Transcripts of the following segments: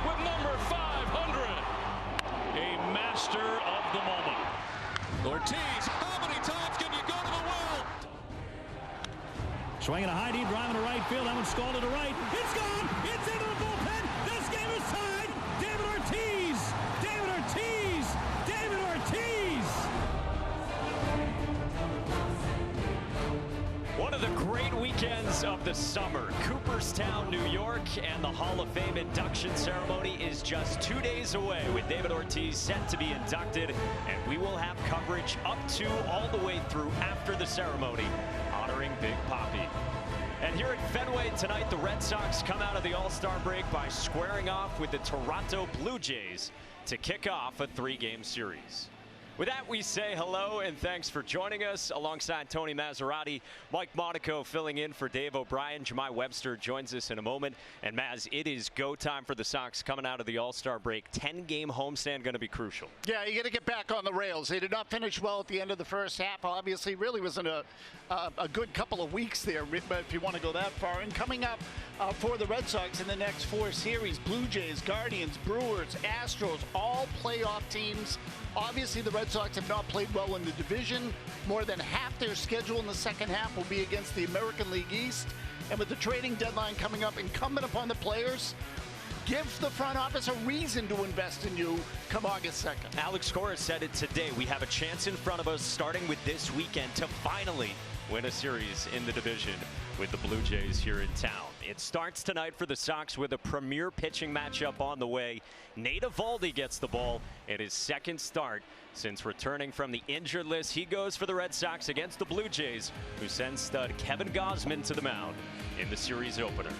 with number 500. A master of the moment. Ortiz, how many times can you go to the well? Swinging a high deep drive into right field. That one's stalled to the right. It's gone. It's into the bullpen. This game is tied. David Ortiz. David Ortiz. David Ortiz. One of the great weekends of the summer. Cooperstown, New York, and the Hall of Fame induction ceremony is just 2 days away, with David Ortiz set to be inducted, and we will have coverage up to all the way through after the ceremony, honoring Big Papi. And here at Fenway tonight, the Red Sox come out of the All-Star break by squaring off with the Toronto Blue Jays to kick off a 3-game series. With that, we say hello and thanks for joining us. Alongside Tony Maserati, Mike Monaco filling in for Dave O'Brien. Jemai Webster joins us in a moment. And Maz, it is go time for the Sox coming out of the All-Star break. 10-game homestand going to be crucial. Yeah, you got to get back on the rails. They did not finish well at the end of the first half. Obviously, really wasn't a good couple of weeks there, if you want to go that far. And coming up for the Red Sox in the next 4 series, Blue Jays, Guardians, Brewers, Astros, all playoff teams. Obviously, the Red Sox have not played well in the division. More than half their schedule in the second half will be against the American League East. And with the trading deadline coming up, incumbent upon the players, give the front office a reason to invest in you come August 2nd. Alex Cora said it today. We have a chance in front of us starting with this weekend to finally win a series in the division with the Blue Jays here in town. It starts tonight for the Sox with a premier pitching matchup on the way. Nate Eovaldi gets the ball at his second start since returning from the injured list. He goes for the Red Sox against the Blue Jays, who sends stud Kevin Gausman to the mound in the series opener.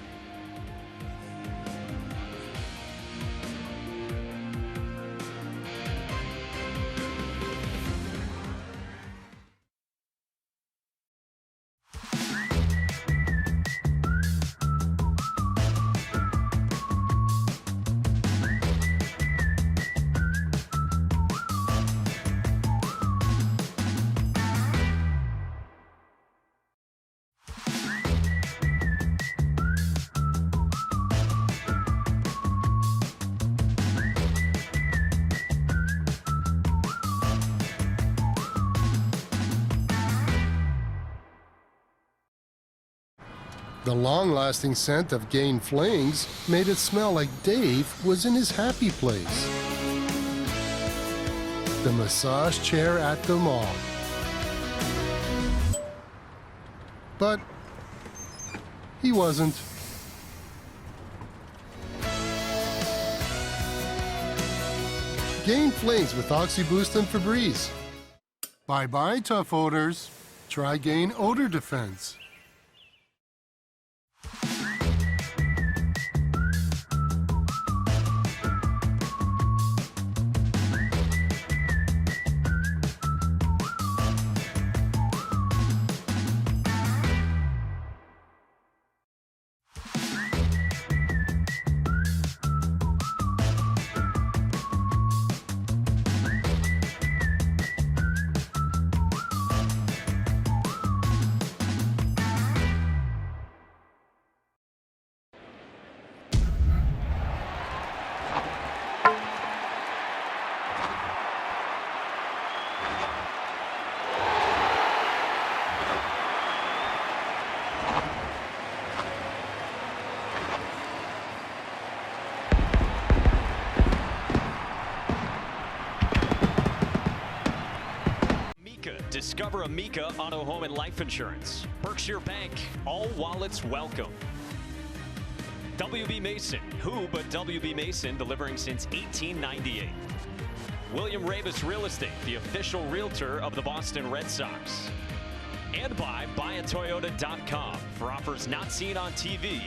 The long-lasting scent of Gain Flings made it smell like Dave was in his happy place. The massage chair at the mall. But he wasn't. Gain Flings with Oxy Boost and Febreze. Bye-bye, tough odors. Try Gain Odor Defense. Discover Amica Auto, Home, and Life Insurance. Berkshire Bank, all wallets welcome. WB Mason, who but WB Mason, delivering since 1898. William Ravis Real Estate, the official realtor of the Boston Red Sox. And by buyatoyota.com. For offers not seen on TV,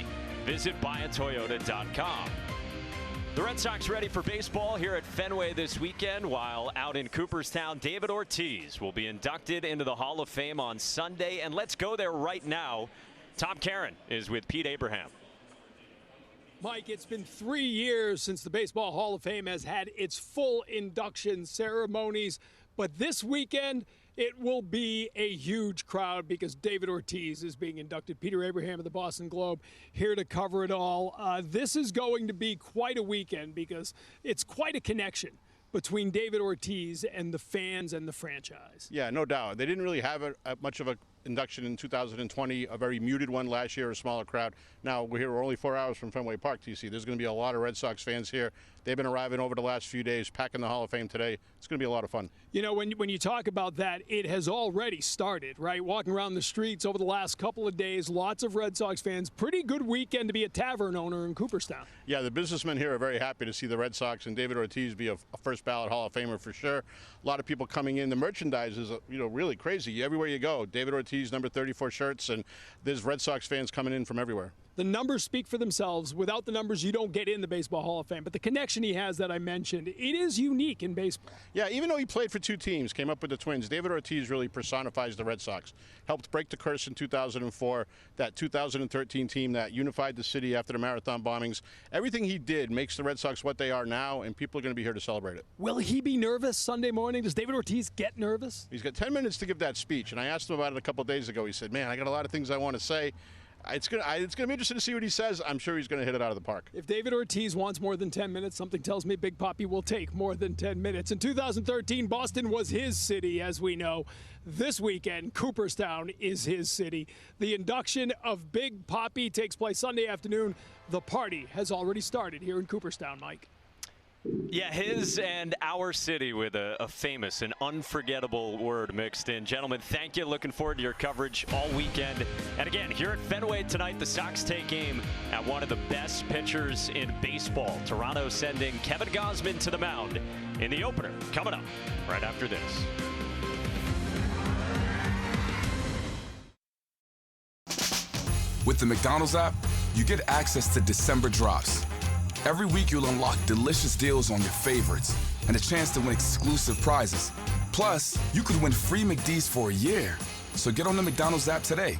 visit buyatoyota.com. The Red Sox ready for baseball here at Fenway this weekend, while out in Cooperstown, David Ortiz will be inducted into the Hall of Fame on Sunday. And let's go there right now. Tom Caron is with Pete Abraham. Mike, it's been 3 years since the Baseball Hall of Fame has had its full induction ceremonies. But this weekend, It will be a huge crowd because David Ortiz is being inducted. Peter Abraham of the Boston Globe here to cover it all. This is going to be quite a weekend because it's quite a connection between David Ortiz and the fans and the franchise. Yeah, no doubt. They didn't really have much of an induction in 2020, a very muted one last year, a smaller crowd. Now, we're only 4 hours from Fenway Park, TC. There's going to be a lot of Red Sox fans here. They've been arriving over the last few days, packing the Hall of Fame today. It's going to be a lot of fun. You know, when you talk about that, it has already started, right? Walking around the streets over the last couple of days, lots of Red Sox fans. Pretty good weekend to be a tavern owner in Cooperstown. Yeah, the businessmen here are very happy to see the Red Sox and David Ortiz be a first ballot Hall of Famer for sure. A lot of people coming in. The merchandise is, really crazy. Everywhere you go, David Ortiz, number 34 shirts, and there's Red Sox fans coming in from everywhere. The numbers speak for themselves. Without the numbers, you don't get in the Baseball Hall of Fame. But the connection he has that I mentioned, it is unique in baseball. Yeah, even though he played for two teams, came up with the Twins, David Ortiz really personifies the Red Sox. Helped break the curse in 2004, that 2013 team that unified the city after the marathon bombings. Everything he did makes the Red Sox what they are now, and people are going to be here to celebrate it. Will he be nervous Sunday morning? Does David Ortiz get nervous? He's got 10 minutes to give that speech, and I asked him about it a couple of days ago. He said, man, I got a lot of things I want to say. It's gonna be interesting to see what he says. I'm sure he's going to hit it out of the park. If David Ortiz wants more than 10 minutes, something tells me Big Papi will take more than 10 minutes. In 2013, Boston was his city, as we know. This weekend, Cooperstown is his city. The induction of Big Papi takes place Sunday afternoon. The party has already started here in Cooperstown, Mike. Yeah, his and our city with a famous and unforgettable word mixed in. Gentlemen, thank you. Looking forward to your coverage all weekend. And again, here at Fenway tonight, the Sox take aim at one of the best pitchers in baseball. Toronto sending Kevin Gausman to the mound in the opener. Coming up right after this. With the McDonald's app, you get access to December drops. Every week you'll unlock delicious deals on your favorites and a chance to win exclusive prizes. Plus, you could win free McD's for a year. So get on the McDonald's app today.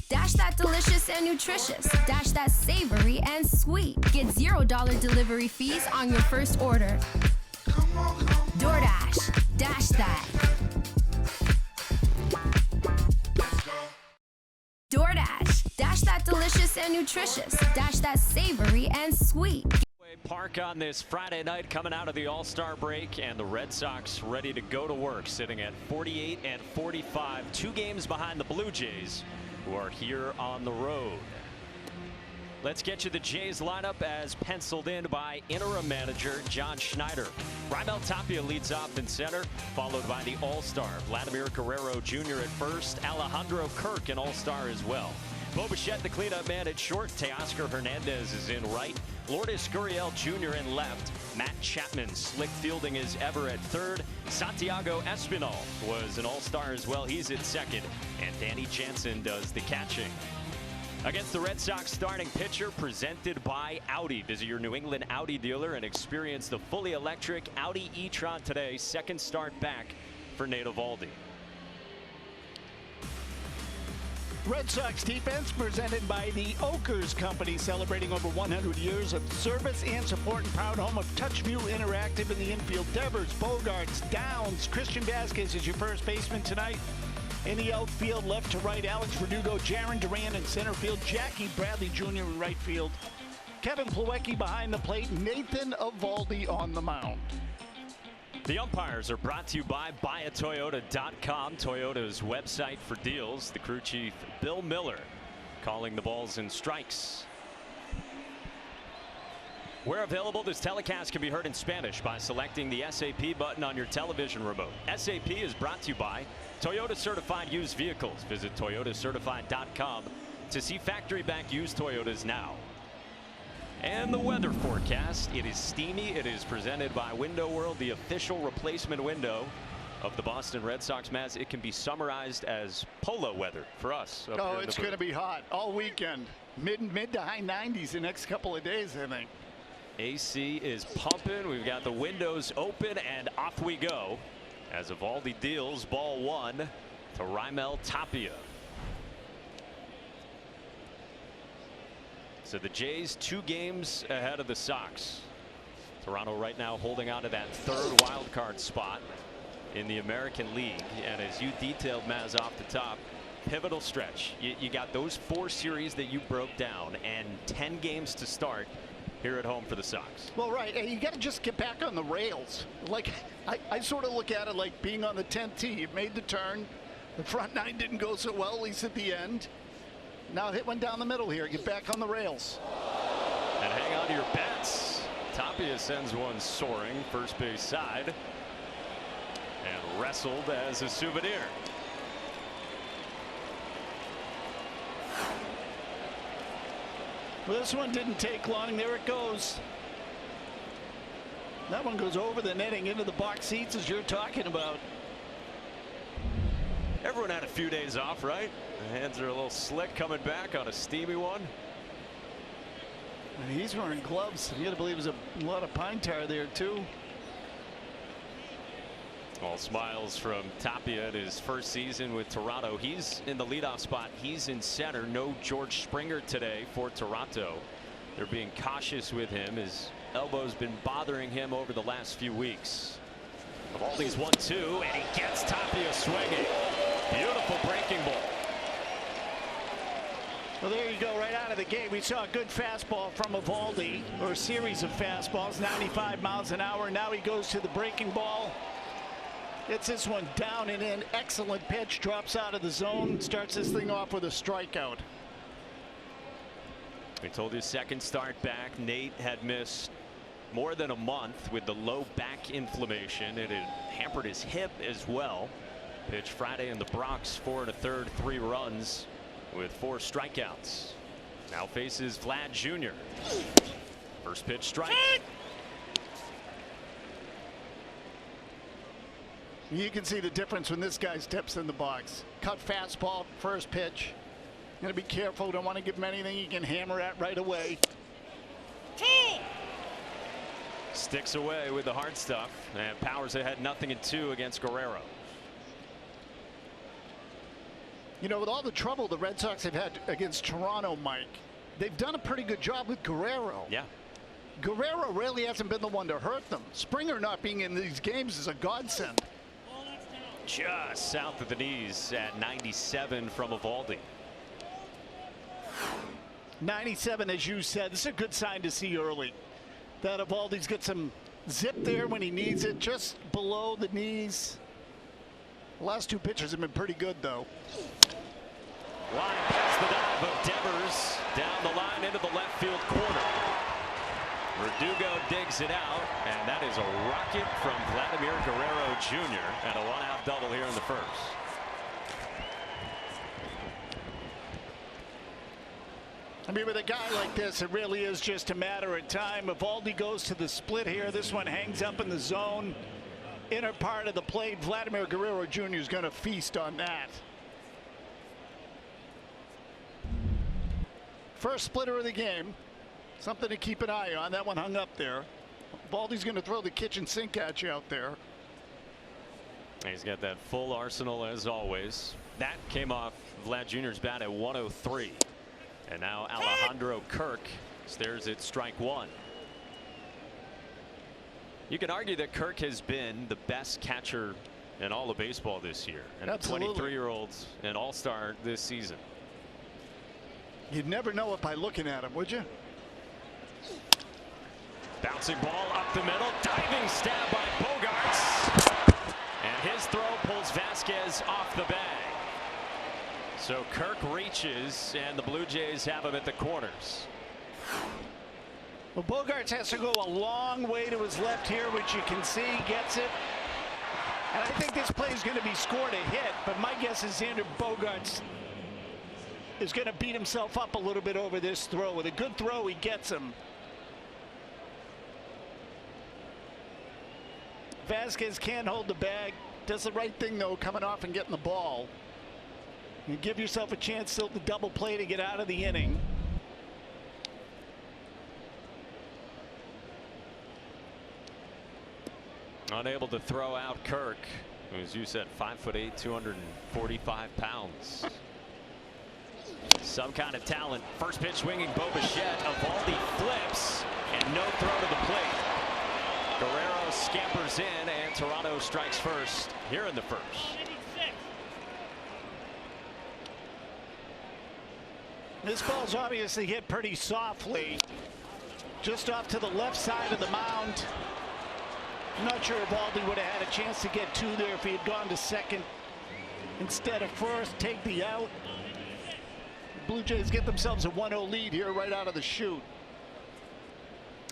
Dash that delicious and nutritious. Dash that savory and sweet. Get $0 delivery fees on your first order. DoorDash. Dash that. DoorDash. Dash that delicious and nutritious. Dash that savory and sweet. Park on this Friday night coming out of the All-Star break, and the Red Sox ready to go to work, sitting at 48 and 45, 2 games behind the Blue Jays, who are here on the road. Let's get you the Jays lineup as penciled in by interim manager John Schneider. Raimel Tapia leads off in center, followed by the All-Star Vladimir Guerrero Jr. at first, Alejandro Kirk an All-Star as well. Bo Bichette, the cleanup man, at short. Teoscar Hernandez is in right. Lourdes Gurriel Jr. in left. Matt Chapman, slick fielding as ever at third. Santiago Espinal was an all-star as well. He's at second. And Danny Jansen does the catching. Against the Red Sox starting pitcher, presented by Audi. Visit your New England Audi dealer and experience the fully electric Audi e-tron today. Second start back for Nate Eovaldi. Red Sox defense presented by the Oakers Company, celebrating over 100 years of service and support, and proud home of TouchView Interactive in the infield. Devers, Bogarts, Downs. Christian Vasquez is your first baseman tonight. In the outfield, left to right, Alex Verdugo, Jarren Duran in center field, Jackie Bradley Jr. in right field, Kevin Plawecki behind the plate, Nathan Eovaldi on the mound. The umpires are brought to you by buyatoyota.com, Toyota's website for deals. The crew chief, Bill Miller, calling the balls and strikes. Where available, this telecast can be heard in Spanish by selecting the SAP button on your television remote. SAP is brought to you by Toyota Certified Used Vehicles. Visit toyotacertified.com to see factory-backed used Toyotas now. And the weather forecast, it is steamy. It is presented by Window World, the official replacement window of the Boston Red Sox. Maz, it can be summarized as polo weather for us. Oh, it's going to be hot all weekend. Mid to high 90s the next couple of days, I think. AC is pumping. We've got the windows open, and off we go as Eovaldi deals ball one to Raimel Tapia. So the Jays 2 games ahead of the Sox. Toronto right now holding on to that third wild card spot in the American League. And as you detailed, Maz, off the top, pivotal stretch. You got those 4 series that you broke down and 10 games to start here at home for the Sox. Well, right, and you got to just get back on the rails. Like, I sort of look at it like being on the 10th tee. You've made the turn. The front 9 didn't go so well, at least at the end. Now hit one down the middle here. Get back on the rails. And hang on to your bats. Tapia sends one soaring first base side and wrestled as a souvenir. Well, this one didn't take long. There it goes. That one goes over the netting into the box seats, as you're talking about. Everyone had a few days off, right? The hands are a little slick coming back on a steamy one. And he's wearing gloves. You got to believe there's a lot of pine tar there, too. All smiles from Tapia at his first season with Toronto. He's in the leadoff spot. He's in center. No George Springer today for Toronto. They're being cautious with him. His elbow's been bothering him over the last few weeks. Eovaldi's 1-2, and he gets Tapia swinging. Beautiful breaking ball. Well, there you go, right out of the gate. We saw a good fastball from Eovaldi, or a series of fastballs, 95 miles an hour. Now he goes to the breaking ball. Gets this one down and in. Excellent pitch. Drops out of the zone. Starts this thing off with a strikeout. We told you second start back. Nate had missed more than a month with the low back inflammation. It had hampered his hip as well. Pitched Friday in the Bronx, 4 1/3, 3 runs with 4 strikeouts. Now faces Vlad Jr. First pitch strike. You can see the difference when this guy steps in the box. Cut fastball, first pitch. Going to be careful. Don't want to give him anything he can hammer at right away. Sticks away with the hard stuff, and powers ahead 0-2 against Guerrero. You know, with all the trouble the Red Sox have had against Toronto, Mike, they've done a pretty good job with Guerrero. Yeah. Guerrero really hasn't been the one to hurt them. Springer not being in these games is a godsend. Just south of the knees at 97 from Eovaldi. 97, as you said. This is a good sign to see early. That Eovaldi's got some zip there when he needs it, just below the knees. The last 2 pitchers have been pretty good, though. Line past the dive of Devers down the line into the left field corner. Verdugo digs it out, and that is a rocket from Vladimir Guerrero Jr. and a 1-out double here in the first. I mean, with a guy like this, it really is just a matter of time. Eovaldi goes to the split here. This one hangs up in the zone. Inner part of the plate. Vladimir Guerrero Jr. is going to feast on that. First splitter of the game. Something to keep an eye on. That one hung up there. Baldy's going to throw the kitchen sink at you out there. He's got that full arsenal as always. That came off Vlad Jr.'s bat at 103. And now Alejandro Kirk stares at strike one. You can argue that Kirk has been the best catcher in all of baseball this year. And 23-year-old's an all-star this season. You'd never know it by looking at him, would you? Bouncing ball up the middle. Diving stab by Bogaerts. And his throw pulls Vasquez off the bag. So Kirk reaches, and the Blue Jays have him at the corners. Well, Bogaerts has to go a long way to his left here, which you can see gets it. And I think this play is going to be scored a hit, but my guess is Xander Bogaerts is going to beat himself up a little bit over this throw. With a good throw, he gets him. Vasquez can't hold the bag. Does the right thing, though, coming off and getting the ball. You give yourself a chance still to double play to get out of the inning. Unable to throw out Kirk, who, as you said, 5'8", 245 pounds. Some kind of talent. First pitch swinging, Bo Bichette. Eovaldi flips, and no throw to the plate. Guerrero scampers in, and Toronto strikes first here in the first. This ball's obviously hit pretty softly, just off to the left side of the mound. I'm not sure Eovaldi would have had a chance to get two there if he had gone to second instead of first. Take the out. The Blue Jays get themselves a 1-0 lead here right out of the chute.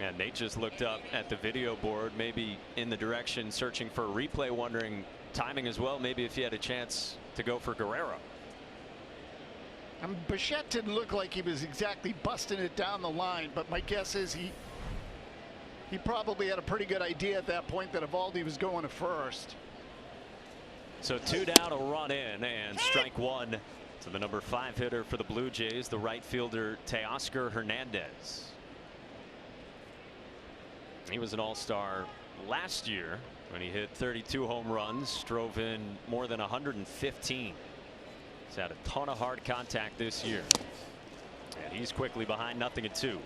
And Nate just looked up at the video board, maybe in the direction searching for a replay, wondering timing as well, maybe if he had a chance to go for Guerrero. Bichette didn't look like he was exactly busting it down the line, but my guess is he probably had a pretty good idea at that point that Eovaldi was going to first. So 2 down, a run in, and strike one to the number 5 hitter for the Blue Jays, the right fielder Teoscar Hernandez. He was an all-star last year when he hit 32 home runs, drove in more than 115. He's had a ton of hard contact this year, and he's quickly behind 0-2.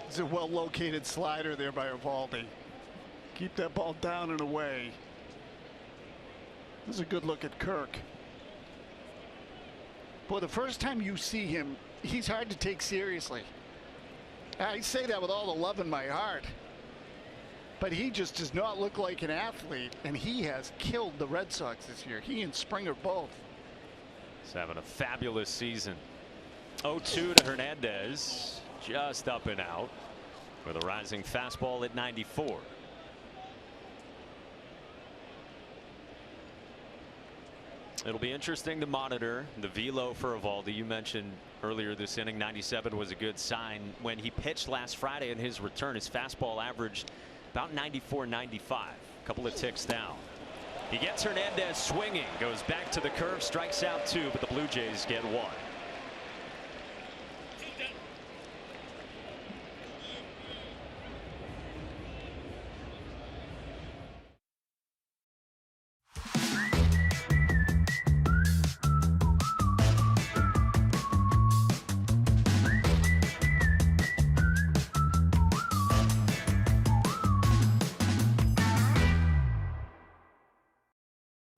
It's a well-located slider there by Eovaldi. Keep that ball down and away. This is a good look at Kirk. Boy, the first time you see him, he's hard to take seriously. I say that with all the love in my heart. But he just does not look like an athlete, and he has killed the Red Sox this year. He and Springer both. He's having a fabulous season. 0-2 to Hernandez, just up and out with a rising fastball at 94. It'll be interesting to monitor the velo for Eovaldi. You mentioned earlier this inning 97 was a good sign. When he pitched last Friday in his return, his fastball averaged about 94, 95, a couple of ticks down. He gets Hernandez swinging, goes back to the curve, strikes out 2, but the Blue Jays get 1.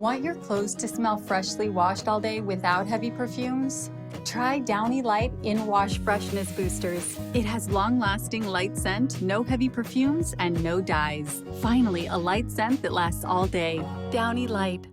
Want your clothes to smell freshly washed all day without heavy perfumes? Try Downy Light In-Wash Freshness Boosters. It has long-lasting light scent, no heavy perfumes, and no dyes. Finally, a light scent that lasts all day. Downy Light.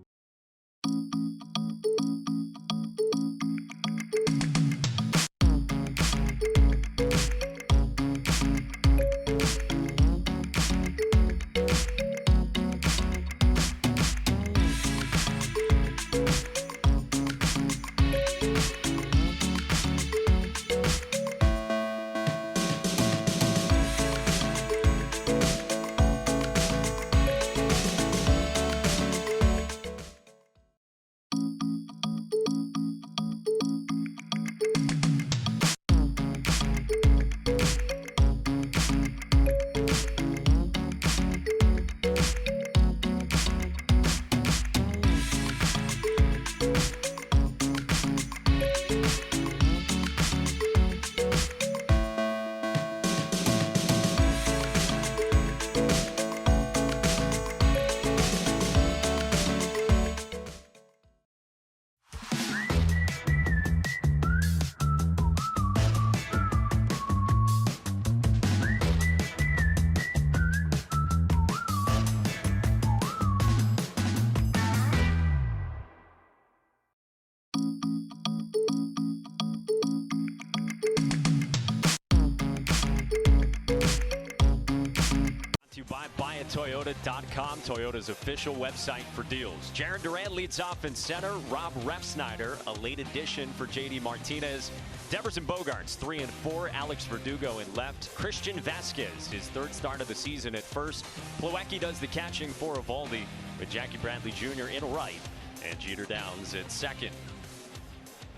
buyatoyota.com, Toyota's official website for deals. Jaron Duran leads off in center. Rob Refsnyder, a late addition for JD Martinez. Devers and Bogarts, 3 and 4. Alex Verdugo in left. Christian Vasquez, his third start of the season at first. Plawecki does the catching for Eovaldi, with Jackie Bradley Jr. in right and Jeter Downs at second.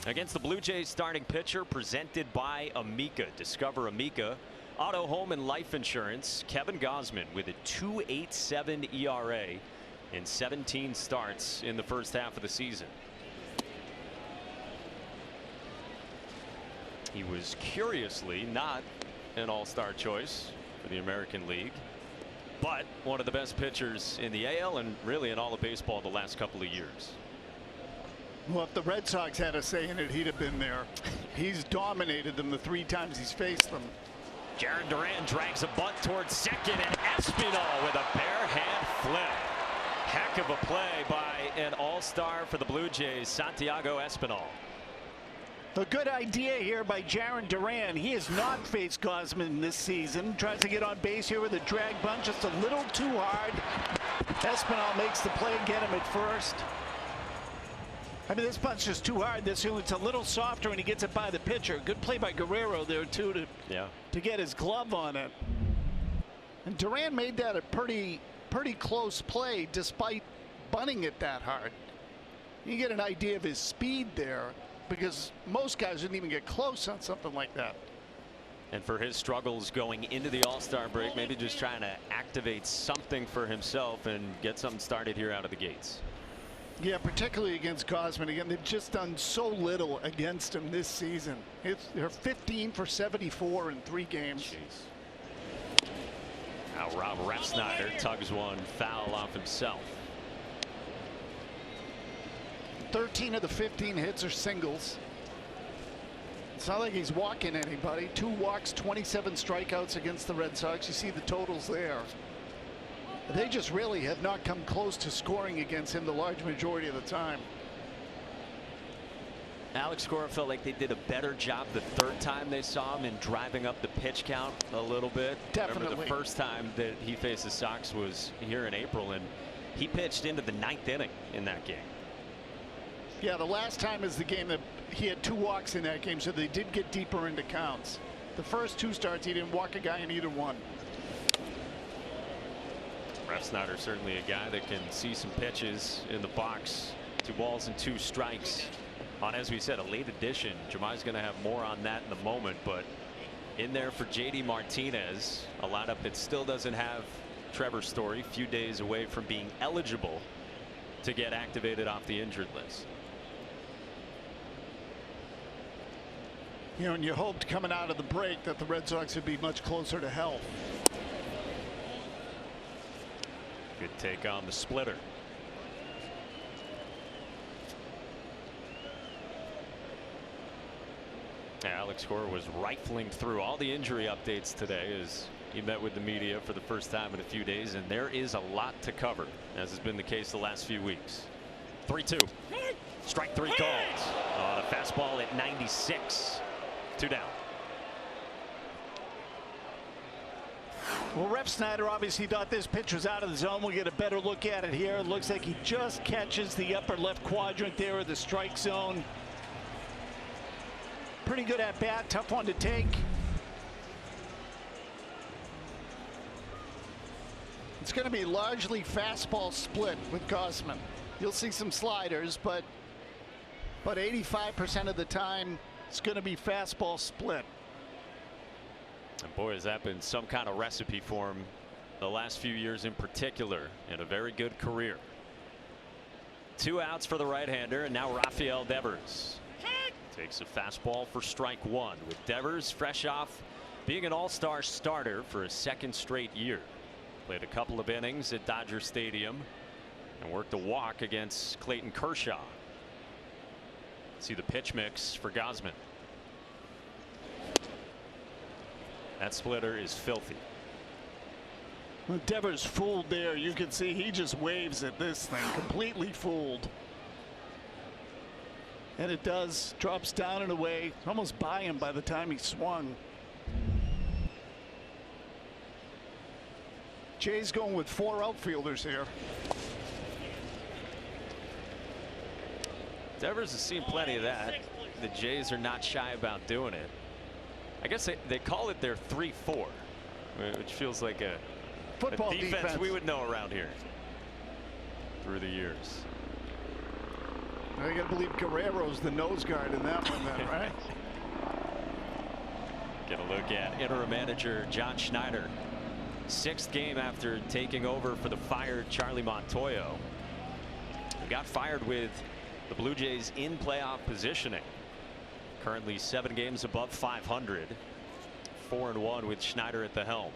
Against the Blue Jays starting pitcher, presented by Amica. Discover Amica Auto, Home, and Life Insurance. Kevin Gausman with a 2.87 ERA in 17 starts in the first half of the season. He was curiously not an all-star choice for the American League, but one of the best pitchers in the AL and really in all of baseball the last couple of years. Well, if the Red Sox had a say in it, he'd have been there. He's dominated them the 3 times he's faced them. Jaron Duran drags a bunt towards second, and Espinal with a bare hand flip. Heck of a play by an all-star for the Blue Jays, Santiago Espinal. A good idea here by Jaron Duran. He has not faced Gausman this season. Tries to get on base here with a drag bunt, just a little too hard. Espinal makes the play and get him at first. I mean, this bunt's just too hard. This one, it's a little softer, and he gets it by the pitcher. Good play by Guerrero there too to get his glove on it. And Duran made that a pretty close play despite bunting it that hard. You get an idea of his speed there, because most guys didn't even get close on something like that. And for his struggles going into the All-Star break, maybe just trying to activate something for himself and get something started here out of the gates. Yeah, particularly against Gausman. Again, they've just done so little against him this season. They're 15 for 74 in 3 games. Jeez. Now Rob Refsnyder tugs one foul off himself. 13 of the 15 hits are singles. It's not like he's walking anybody. 2 walks, 27 strikeouts against the Red Sox. You see the totals there. They just really have not come close to scoring against him the large majority of the time. Alex Cora felt like they did a better job the 3rd time they saw him in driving up the pitch count a little bit. Definitely. Remember the first time that he faced the Sox was here in April, and he pitched into the 9th inning in that game. Yeah, the last time is the game that he had 2 walks in that game, so they did get deeper into counts. The first 2 starts, he didn't walk a guy in either one. Refsnyder certainly a guy that can see some pitches in the box. 2 balls and 2 strikes on, as we said, a late addition. Jemi's going to have more on that in a moment, but in there for JD Martinez, a lineup that still doesn't have Trevor Story, few days away from being eligible to get activated off the injured list. You know, and you hoped coming out of the break that the Red Sox would be much closer to health. Good take on the splitter. Alex Cora was rifling through all the injury updates today as he met with the media for the first time in a few days, and there is a lot to cover, as has been the case the last few weeks. 3-2. Strike 3 called. The fastball at 96. 2 down. Well, Refsnyder obviously thought this pitch was out of the zone. We'll get a better look at it here. It looks like he just catches the upper left quadrant there of the strike zone. Pretty good at bat. Tough one to take. It's going to be largely fastball split with Gausman. You'll see some sliders, but 85% of the time it's going to be fastball split. And boy, has that been some kind of recipe for him the last few years in particular, and a very good career. 2 outs for the right-hander, and now Rafael Devers takes a fastball for strike 1, with Devers fresh off being an all-star starter for a 2nd straight year. Played a couple of innings at Dodger Stadium and worked a walk against Clayton Kershaw. See the pitch mix for Gausman. That splitter is filthy. Well, Devers fooled there. You can see he just waves at this thing, completely fooled. And it drops down and away, almost by him by the time he swung. Jay's going with 4 outfielders here. Devers has seen plenty of that. The Jays are not shy about doing it. I guess they call it their 3-4, which feels like a football defense we would know around here through the years. I got to believe Guerrero's the nose guard in that one then, right? Get a look at interim manager John Schneider. 6th game after taking over for the fired Charlie Montoyo, who got fired with the Blue Jays in playoff positioning. Currently 7 games above 500. 4-1 with Schneider at the helm.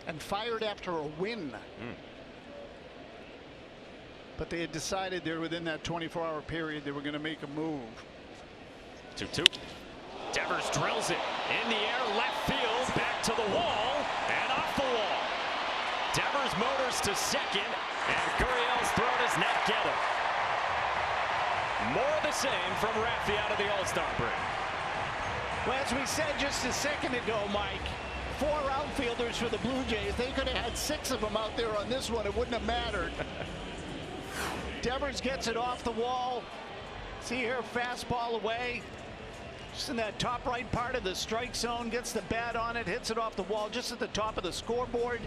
And fired after a win. But they had decided they were within that 24-hour period they were going to make a move. 2-2. Devers drills it in the air, left field, back to the wall, and off the wall. Devers motors to second, and Gurriel's thrown his net together. More of the same from Raffy out of the All-Star break. Well, as we said just a second ago, Mike, 4 outfielders for the Blue Jays. They could have had 6 of them out there on this one. It wouldn't have mattered. Devers gets it off the wall. See here, fastball away. Just in that top right part of the strike zone. Gets the bat on it, hits it off the wall just at the top of the scoreboard.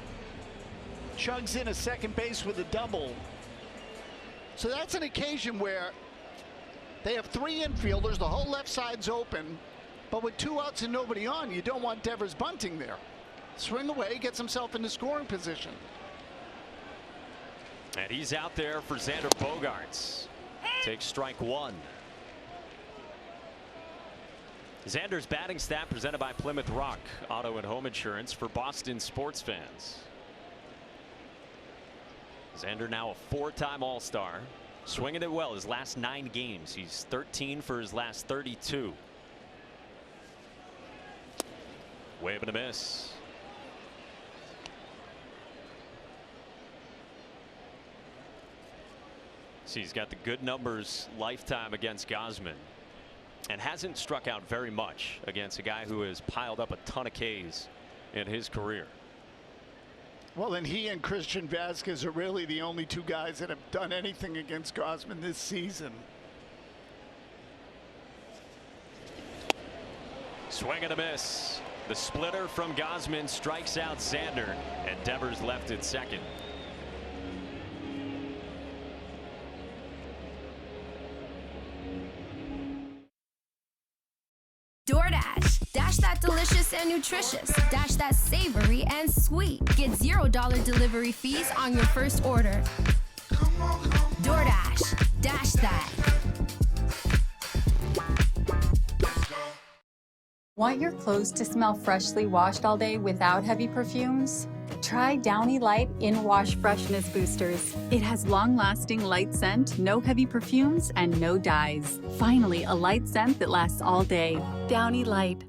Chugs in a second base with a double. So that's an occasion where they have 3 infielders. The whole left side's open. But with 2 outs and nobody on, you don't want Devers bunting there. Swing away, gets himself into scoring position. And he's out there for Xander Bogaerts. Takes strike 1. Xander's batting stat presented by Plymouth Rock Auto and Home Insurance for Boston sports fans. Xander now a 4-time All-Star. Swinging it well his last 9 games. He's 13 for his last 32. Wave and a miss. See, he's got the good numbers lifetime against Gausman and hasn't struck out very much against a guy who has piled up a ton of Ks in his career. Well, and he and Christian Vasquez are really the only 2 guys that have done anything against Gausman this season. Swing and a miss. The splitter from Gausman strikes out Xander, and Devers left at second. DoorDash. Dash that delicious and nutritious. Dash that savory and sweet. Get $0 delivery fees on your first order. DoorDash. Dash that. Want your clothes to smell freshly washed all day without heavy perfumes? Try Downy Light in Wash Freshness Boosters. It has long-lasting light scent, no heavy perfumes, and no dyes. Finally, a light scent that lasts all day. Downy Light.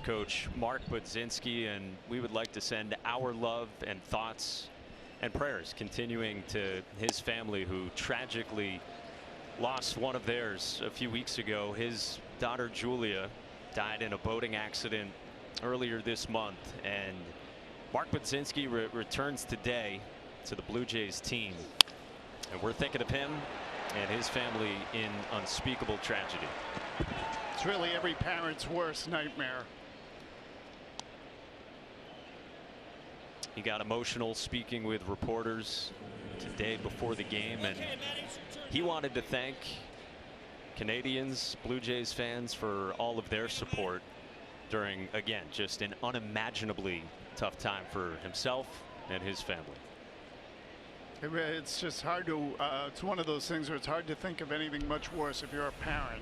Coach Mark Budzinski, and we would like to send our love and thoughts And prayers continuing to his family, who tragically lost one of theirs a few weeks ago. His daughter Julia died in a boating accident earlier this month, and Mark Budzinski returns today to the Blue Jays team, and we're thinking of him and his family in unspeakable tragedy. It's really every parent's worst nightmare. He got emotional speaking with reporters today before the game, and he wanted to thank Canadians, Blue Jays fans, for all of their support during, again, just an unimaginably tough time for himself and his family. It's just hard to, it's one of those things where it's hard to think of anything much worse if you're a parent.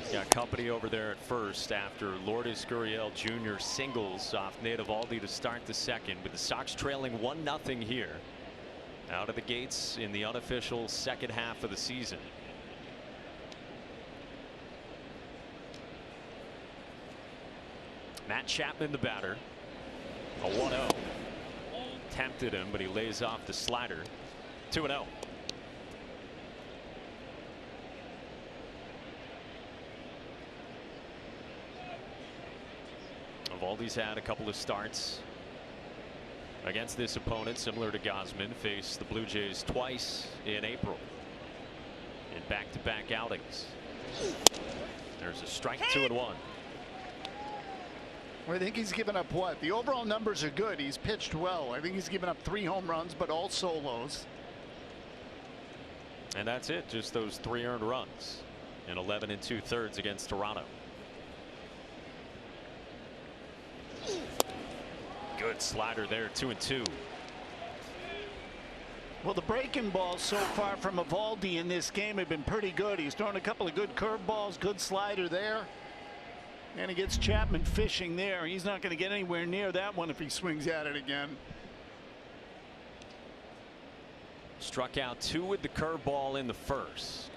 He's got company over there at first after Lourdes Gurriel Jr. singles off Nate Eovaldi to start the second, with the Sox trailing 1-0 here out of the gates in the unofficial second half of the season. Matt Chapman, the batter. A 1-0. Tempted him, but he lays off the slider. 2-0. Eovaldi's had a couple of starts against this opponent, similar to Gausman. Faced the Blue Jays twice in April in back-to-back outings. There's a strike, 2-1. I think he's given up what? The overall numbers are good. He's pitched well. I think he's given up 3 home runs, but all solos. And that's it. Just those 3 earned runs in 11 2/3 against Toronto. Good slider there, 2-2. Well, the breaking balls so far from Eovaldi in this game have been pretty good. He's thrown a couple of good curveballs, good slider there. And he gets Chapman fishing there. He's not going to get anywhere near that one if he swings at it again. Struck out 2 with the curveball in the first.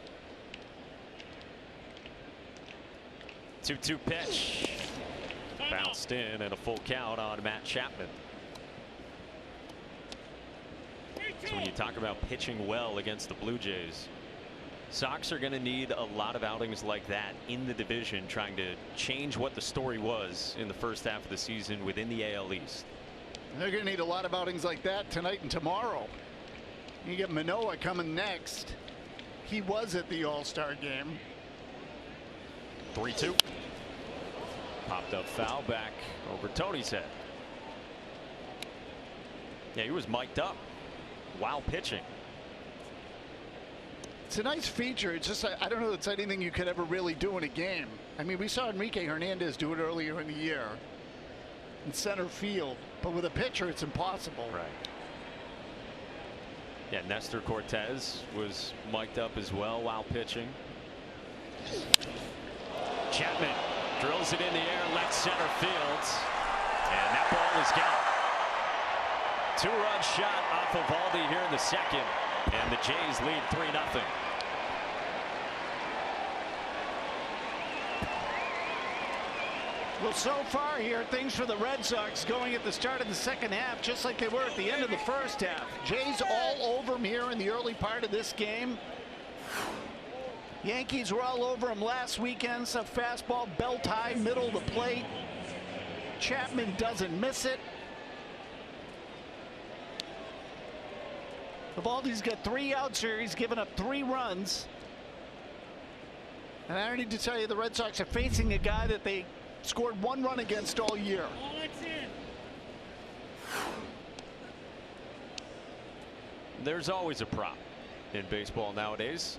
2-2 pitch. Bounced in and a full count on Matt Chapman. So when you talk about pitching well against the Blue Jays, Sox are going to need a lot of outings like that in the division, trying to change what the story was in the first half of the season within the AL East. They're going to need a lot of outings like that tonight and tomorrow. You get Manoah coming next. He was at the All-Star game. 3-2. Popped up foul back over Tony's head. Yeah, he was mic'd up while pitching. It's a nice feature. It's just, I don't know if it's anything you could ever really do in a game. I mean, we saw Enrique Hernandez do it earlier in the year in center field, but with a pitcher, it's impossible. Right. Yeah, Nestor Cortez was mic'd up as well while pitching. Chapman drills it in the air, left center field, and that ball is gone. 2-run shot off of Eovaldi here in the second, and the Jays lead 3-0. Well, so far here, things for the Red Sox going at the start of the second half, just like they were at the end of the first half. Jays all over them here in the early part of this game. Yankees were all over them last weekend. So fastball belt high, middle of the plate. Chapman doesn't miss it. Eovaldi's got 3 outs here. He's given up 3 runs. And I don't need to tell you, the Red Sox are facing a guy that they scored 1 run against all year. There's always a prop in baseball nowadays.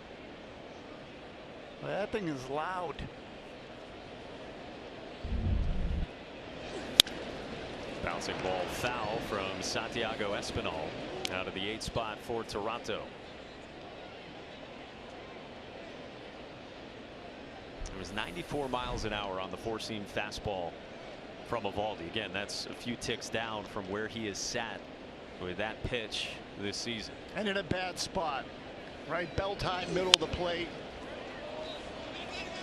Well, that thing is loud. Bouncing ball foul from Santiago Espinal out of the 8th spot for Toronto. It was 94 miles an hour on the 4-seam fastball from Eovaldi. Again, that's a few ticks down from where he is sat with that pitch this season. And in a bad spot, right? Belt high, middle of the plate.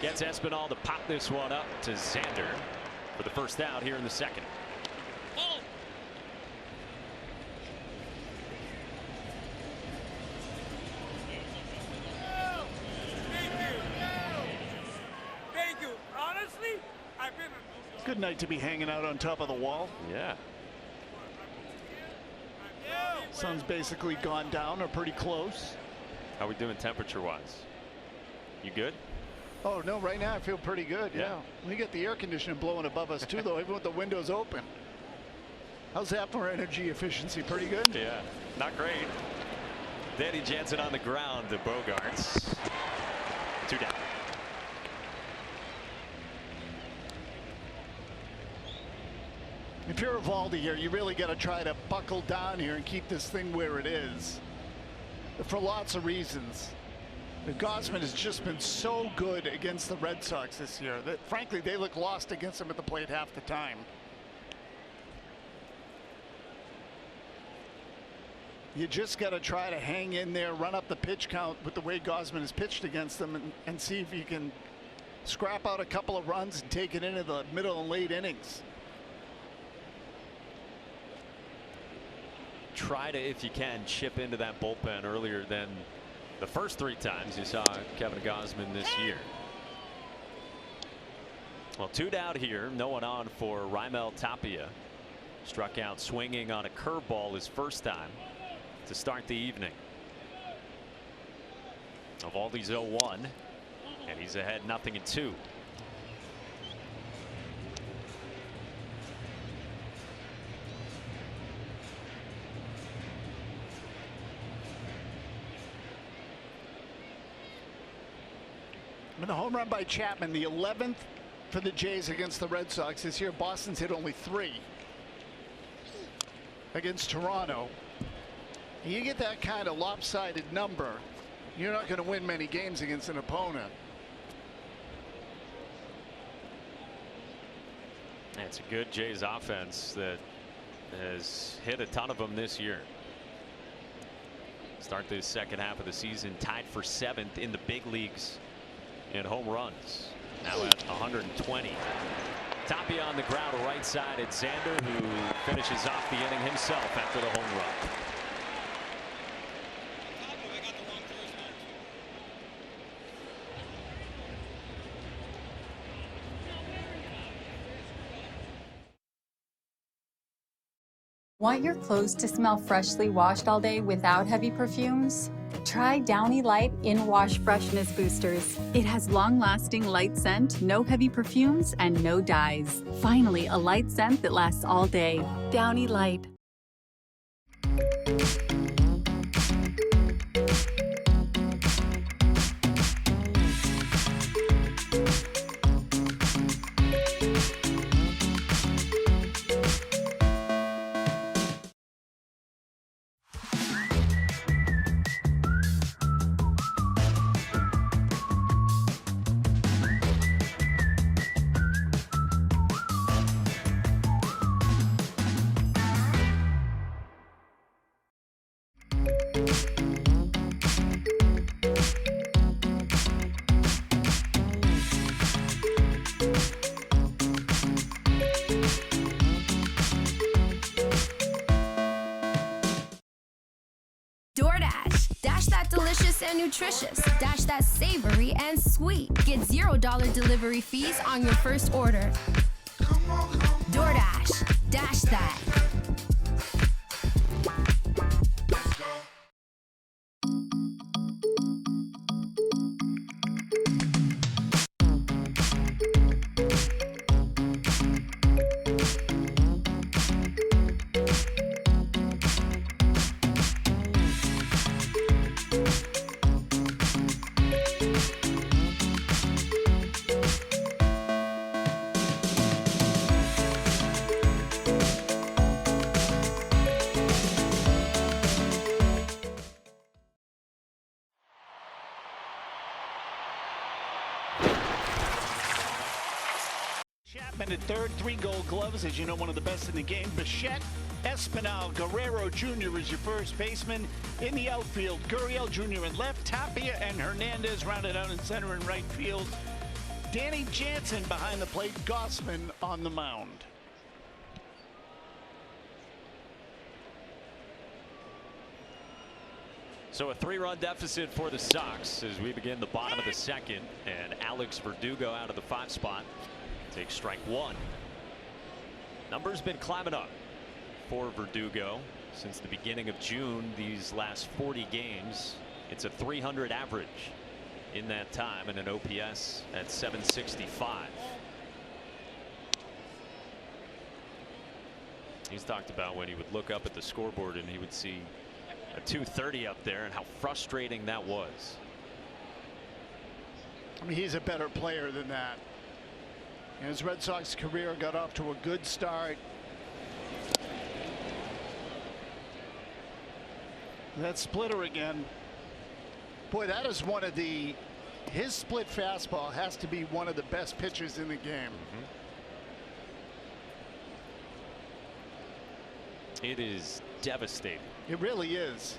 Gets Espinal to pop this one up to Xander. for the first out here in the second. Thank you. Honestly, I've been. Good night to be hanging out on top of the wall. Yeah. Sun's basically gone down or pretty close. How are we doing temperature-wise? You good? Oh, no, right now I feel pretty good, yeah. We get the air conditioning blowing above us, too, though, even with the windows open. How's that for energy efficiency? Pretty good? Yeah, not great. Danny Jansen on the ground to Bogarts. 2 down. If you're Evaldi here, you really got to try to buckle down here and keep this thing where it is. For lots of reasons. Gausman has just been so good against the Red Sox this year that, frankly, they look lost against him at the plate half the time. You just got to try to hang in there, run up the pitch count with the way Gausman has pitched against them, and see if you can scrap out a couple of runs and take it into the middle and late innings. Try to, if you can, chip into that bullpen earlier than the first 3 times you saw Kevin Gausman this year. Well, 2 down here, no one on for Raimel Tapia. Struck out swinging on a curveball his first time to start the evening. Evaldi's 0-1, and he's ahead 0-2. The home run by Chapman, the 11th for the Jays against the Red Sox this year. Boston's hit only 3 against Toronto. You get that kind of lopsided number, you're not going to win many games against an opponent. It's a good Jays offense that has hit a ton of them this year. Start the second half of the season tied for 7th in the big leagues in home runs, now at 120. Tapia on the ground right side at Xander, who finishes off the inning himself after the home run. Want your clothes to smell freshly washed all day without heavy perfumes? Try Downy Light In Wash Freshness Boosters. It has long-lasting light scent, no heavy perfumes, and no dyes. Finally, a light scent that lasts all day. Downy Light. Dash that delicious and nutritious. Dash that savory and sweet. Get $0 delivery fees on your first order. DoorDash. Dash that. Chapman at third, 3 Gold Gloves, as you know, one of the best in the game. Bichette, Espinal, Guerrero Jr. is your first baseman. In the outfield, Gurriel Jr. in left, Tapia and Hernandez rounded out in center and right field. Danny Jansen behind the plate, Gausman on the mound. So a 3-run deficit for the Sox as we begin the bottom of the second, and Alex Verdugo out of the 5 spot takes strike 1. Number's been climbing up for Verdugo since the beginning of June. These last 40 games, it's a 300 average in that time and an OPS at 765. He's talked about when he would look up at the scoreboard and he would see a 230 up there and how frustrating that was. I mean, he's a better player than that. And his Red Sox career got off to a good start. That splitter again. Boy, that is one of the, his split fastball has to be one of the best pitches in the game. It is devastating. It really is.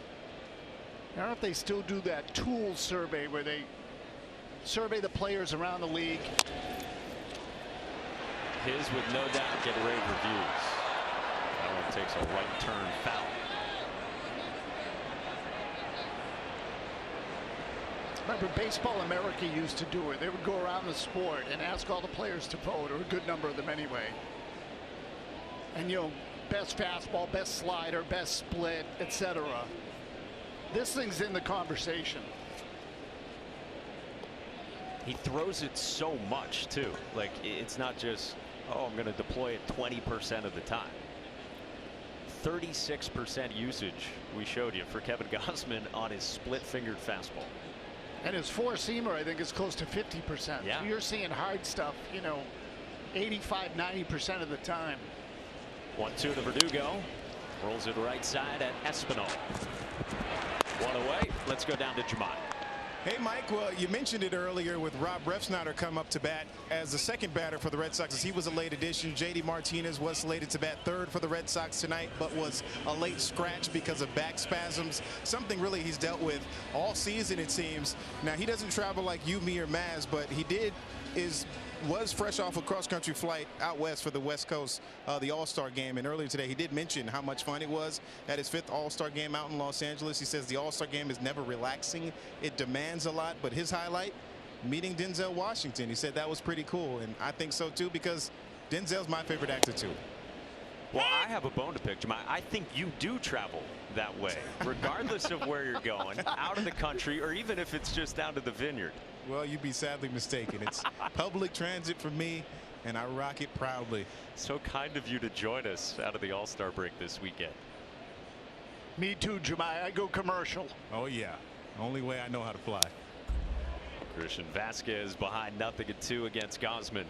I don't know if they still do that tool survey where they survey the players around the league. His would no doubt get rave reviews. That one takes a right turn foul. Remember, Baseball America used to do it. They would go around the sport and ask all the players to vote, or a good number of them anyway. And, you know, best fastball, best slider, best split, etc. This thing's in the conversation. He throws it so much too. Like, it's not just, oh, I'm going to deploy it 20% of the time. 36% usage we showed you for Kevin Gausman on his split-fingered fastball. And his four-seamer, I think, is close to 50%. Yeah. So you're seeing hard stuff, you know, 85–90% of the time. 1-2 to Verdugo. Rolls it right side at Espinal. One away. Let's go down to Juillet. Hey, Mike, well, you mentioned it earlier with Rob Refsnyder come up to bat as the second batter for the Red Sox, as he was a late addition. J.D. Martinez was slated to bat third for the Red Sox tonight, but was a late scratch because of back spasms, something really he's dealt with all season, it seems. Now, he doesn't travel like you, me, or Maz, but he was fresh off a cross-country flight out west for the West Coast, the All-Star game. And earlier today, he did mention how much fun it was at his 5th All-Star game out in Los Angeles. He says the All-Star game is never relaxing. It demands a lot. But his highlight, meeting Denzel Washington. He said that was pretty cool. And I think so, too, because Denzel's my favorite actor, too. Well, I have a bone to pick, Juillet. I think you do travel that way, regardless of where you're going, out of the country, or even if it's just down to the vineyard. Well, you'd be sadly mistaken. It's public transit for me, and I rock it proudly. So kind of you to join us out of the All-Star break this weekend. Me too, Juillet. I go commercial. Oh, yeah. Only way I know how to fly. Christian Vasquez behind 0-2 against Gausman.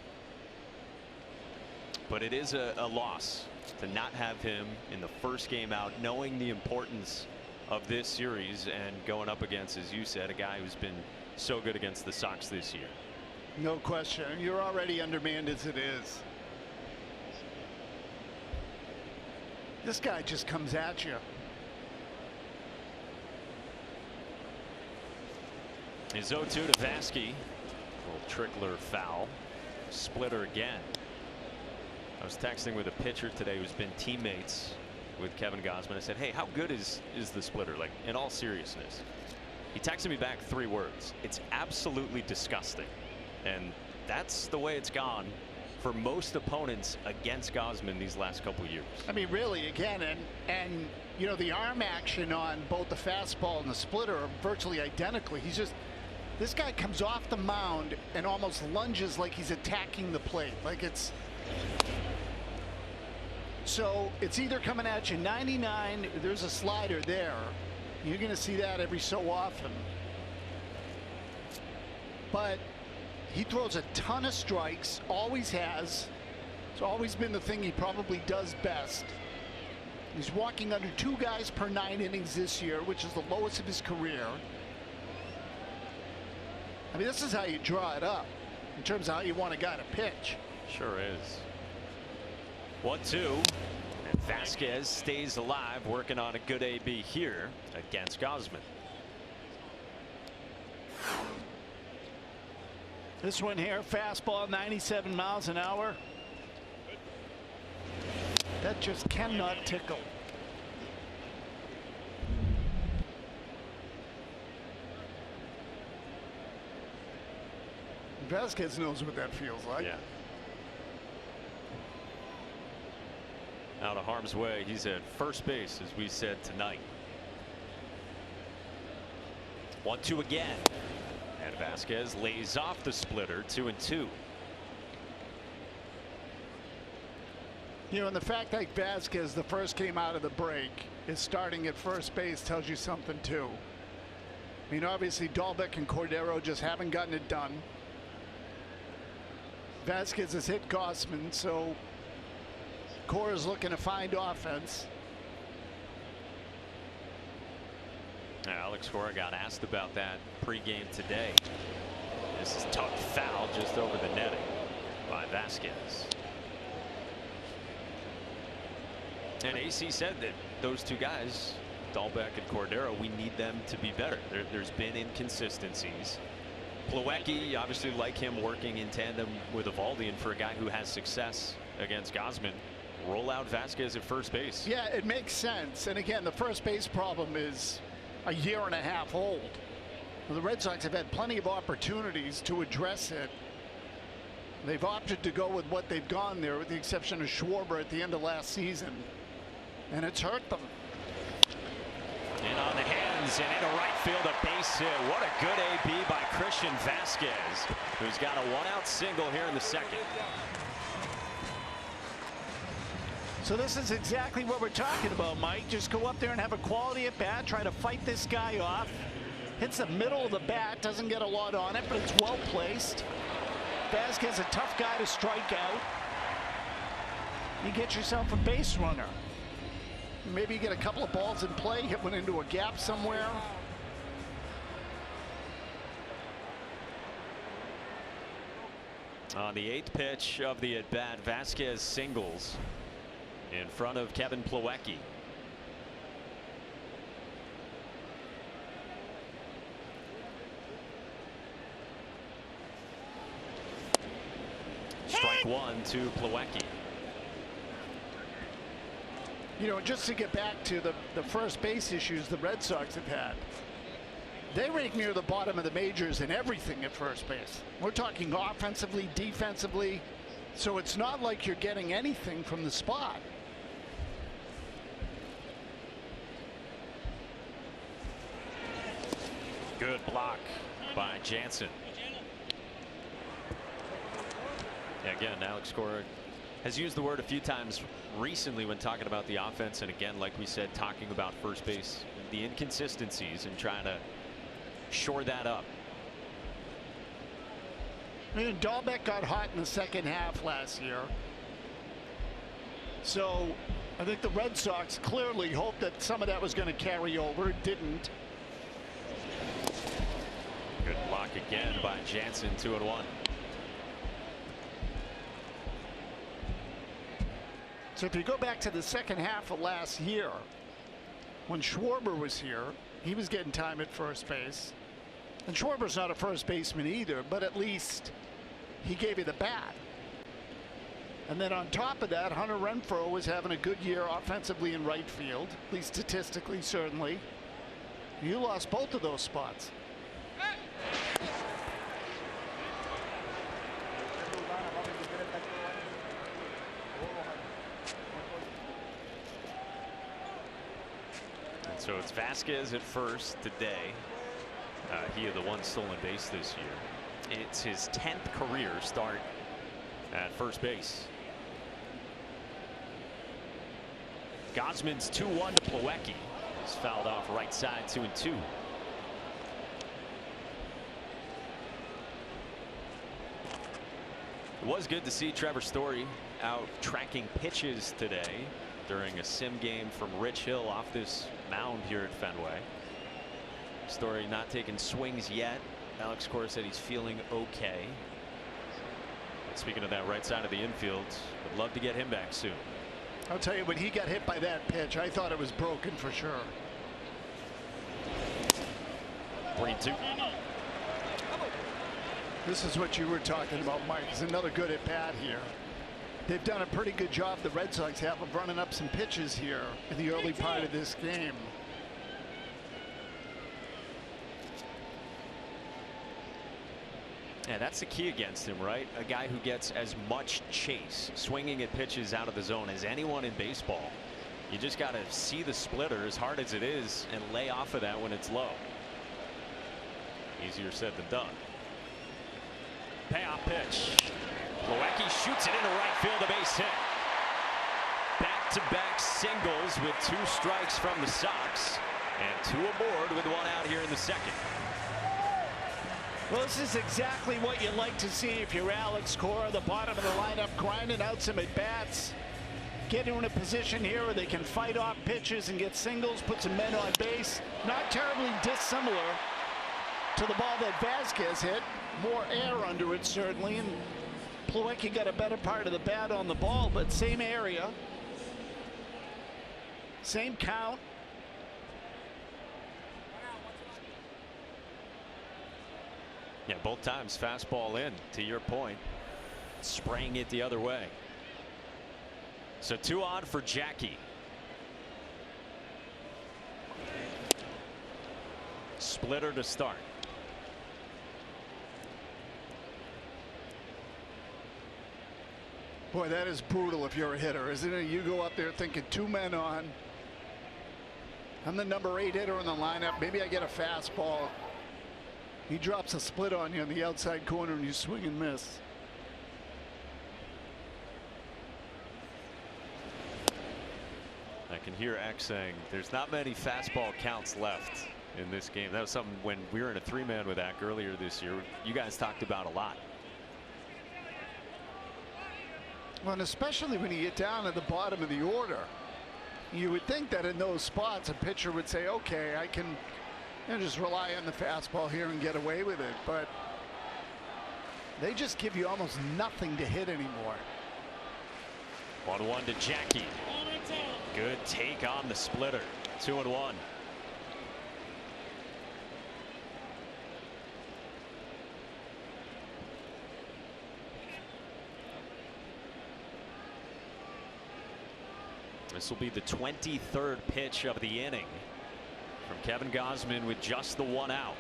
But it is a loss to not have him in the first game out, knowing the importance of this series and going up against, as you said, a guy who's been so good against the Sox this year. No question. You're already undermanned as it is. This guy just comes at you. His 0-2 to Vasquez. Little trickler foul. Splitter again. I was texting with a pitcher today who's been teammates with Kevin Gausman. I said, hey, how good is the splitter? Like, in all seriousness. He texted me back 3 words. It's absolutely disgusting. And that's the way it's gone for most opponents against Gausman these last couple of years. I mean, really, again, and you know, the arm action on both the fastball and the splitter are virtually identical. He's just, this guy comes off the mound and almost lunges like he's attacking the plate. Like it's, so it's either coming at you 99, there's a slider there. You're going to see that every so often. But he throws a ton of strikes, always has. It's always been the thing he probably does best. He's walking under 2 guys per 9 innings this year, which is the lowest of his career. I mean, this is how you draw it up in terms of how you want a guy to pitch. Sure is. 1-2. And Vasquez stays alive, working on a good AB here against Gausman. This one here, fastball, 97 miles an hour. That just cannot tickle. Vasquez knows what that feels like. Yeah. Out of harm's way. He's at first base, as we said tonight. 1-2 again. And Vasquez lays off the splitter, 2-2. You know, and the fact that Vasquez, the first came out of the break, is starting at first base tells you something too. I mean, obviously Dahlbeck and Cordero just haven't gotten it done. Vasquez has hit Gausman, so Cora's looking to find offense. Alex Cora got asked about that pregame today. This is tough foul just over the netting by Vasquez. And AC said that those two guys, Dahlbeck and Cordero, we need them to be better. There's been inconsistencies. Plawecki, obviously like him working in tandem with Eovaldi, and for a guy who has success against Gausman, roll out Vasquez at first base. Yeah, it makes sense. And again, the first base problem is a year and a half old. The Red Sox have had plenty of opportunities to address it. They've opted to go with what they've gone there, with the exception of Schwarber at the end of last season. And it's hurt them. And on the hands and into right field, a base hit. What a good AB by Christian Vasquez, who's got a one-out single here in the second. So this is exactly what we're talking about, Mike. Just go up there and have a quality at bat, try to fight this guy off. Hits the middle of the bat, doesn't get a lot on it, but it's well placed. Vasquez, a tough guy to strike out. You get yourself a base runner. Maybe you get a couple of balls in play, hit one into a gap somewhere. On the 8th pitch of the at-bat, Vasquez singles in front of Kevin Plawecki. Strike one to Plawecki. You know, just to get back to the first base issues the Red Sox have had, they rank near the bottom of the majors in everything at first base. We're talking offensively, defensively, so it's not like you're getting anything from the spot. Good block by Jansen. Yeah, again, Alex Cora has used the word a few times recently when talking about the offense, and again, like we said, talking about first base, the inconsistencies, and trying to shore that up. I mean, Dahlbeck got hot in the second half last year, so I think the Red Sox clearly hoped that some of that was going to carry over. It didn't. Good block again by Jansen, 2-1. So if you go back to the second half of last year, when Schwarber was here, he was getting time at first base. And Schwarber's not a first baseman either, but at least he gave you the bat. And then on top of that, Hunter Renfroe was having a good year offensively in right field, at least statistically, certainly. You lost both of those spots. So it's Vasquez at first today. He had the one stolen base this year. It's his 10th career start at first base. Gausman's 2-1 to Plawecki. He's fouled off right side, 2-2. It was good to see Trevor Story out tracking pitches today during a sim game from Rich Hill off this mound here at Fenway. Story not taking swings yet. Alex Cora said he's feeling okay. Speaking of that right side of the infield, would love to get him back soon. I'll tell you, when he got hit by that pitch, I thought it was broken for sure. 3-2. This is what you were talking about, Mike. It's another good at bat here. They've done a pretty good job, the Red Sox have, of running up some pitches here in the early part of this game. Yeah, that's the key against him, right? A guy who gets as much chase, swinging at pitches out of the zone as anyone in baseball. You just got to see the splitter, as hard as it is, and lay off of that when it's low. Easier said than done. Payoff pitch. Plawecki shoots it into right field, a base hit. Back-to-back singles with 2 strikes from the Sox, and 2 aboard with 1 out here in the second. Well, this is exactly what you like to see if you're Alex Cora, the bottom of the lineup, grinding out some at-bats. Get in a position here where they can fight off pitches and get singles, put some men on base. Not terribly dissimilar to the ball that Vasquez hit. More air under it, certainly, and Plawecki got a better part of the bat on the ball, but same area. Same count. Yeah, both times fastball in, to your point, spraying it the other way. So 2 on for Jackie. Splitter to start. Boy, that is brutal if you're a hitter, isn't it? You go up there thinking 2 men on. I'm the number 8 hitter in the lineup. Maybe I get a fastball. He drops a split on you on the outside corner and you swing and miss. I can hear X saying there's not many fastball counts left in this game. That was something when we were in a 3-man with Ack earlier this year, you guys talked about a lot. Well, and especially when you get down at the bottom of the order, you would think that in those spots a pitcher would say, okay, I can just rely on the fastball here and get away with it, but they just give you almost nothing to hit anymore. 1-1 to Jackie. Good take on the splitter. 2-1. This will be the 23rd pitch of the inning from Kevin Gausman with just the 1 out.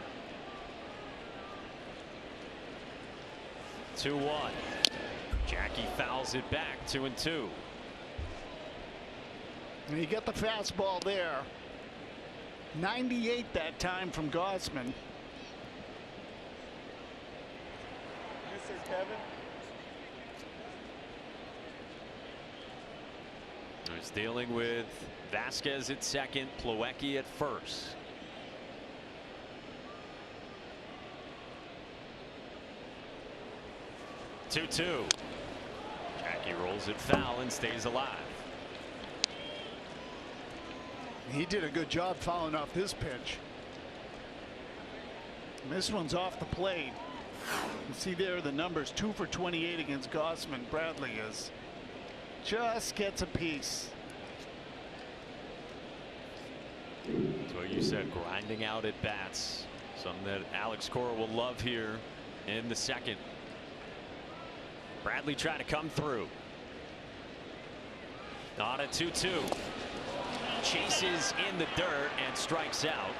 2-1. Jackie fouls it back. 2-2. And you get the fastball there. 98 that time from Gausman. Mr. Kevin. He's dealing with Vasquez at second, Plawecki at first. Two. Jackie rolls it foul and stays alive. He did a good job fouling off this pitch. And this one's off the plate. You see there the numbers, 2 for 28 against Gausman. Bradley is just gets a piece. That's what you said, grinding out at bats. Something that Alex Cora will love here in the second. Bradley trying to come through. On a 2-2. Chases in the dirt and strikes out.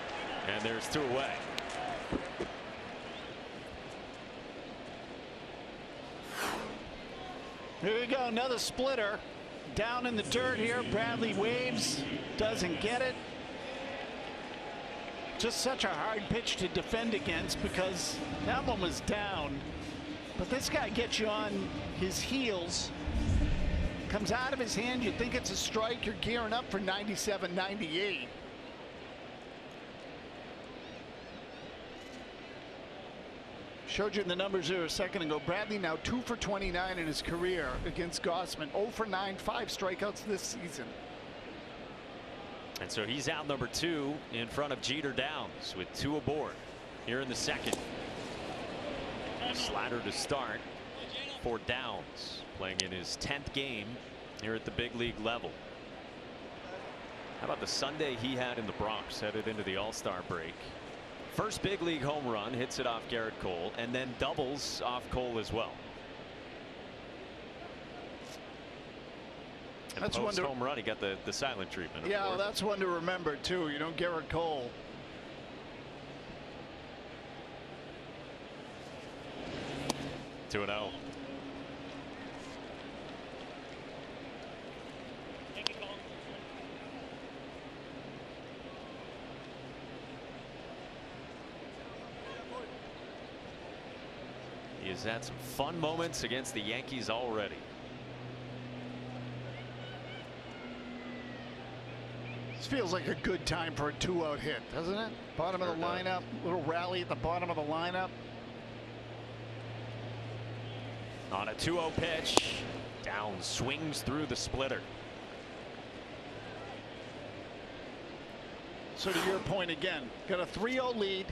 And there's 2 away. Here we go, another splitter. Down in the dirt here. Bradley waves, doesn't get it. Just such a hard pitch to defend against because that one was down. But this guy gets you on his heels. Comes out of his hand, you think it's a strike, you're gearing up for 97, 98. Showed you the numbers there a second ago. Bradley now 2 for 29 in his career against Gausman. 0 for 9, 5 strikeouts this season. And so he's out number 2 in front of Jeter Downs with 2 aboard here in the second. Slider to start for Downs, playing in his 10th game here at the big league level. How about the Sunday he had in the Bronx headed into the All-Star break? First big league home run, hits it off Garrett Cole, and then doubles off Cole as well. And That's post home run, he got the silent treatment. Yeah, well, that's one to remember too. You know, Garrett Cole. Two and 0. He has had some fun moments against the Yankees already. This feels like a good time for a 2-out hit, doesn't it? Bottom of the lineup, little rally at the bottom of the lineup. On a 2-0 pitch, down, swings through the splitter. So to your point again, got a 3-0 lead,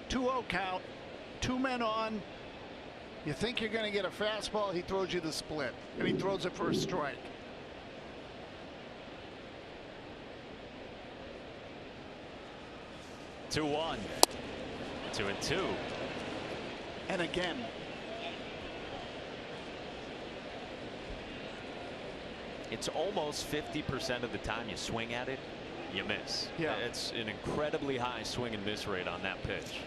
2-0 count, 2 men on. You think you're going to get a fastball, he throws you the split, and he throws it for a strike. Two 1, 2 and 2. And again. It's almost 50% of the time you swing at it, you miss. Yeah. It's an incredibly high swing and miss rate on that pitch.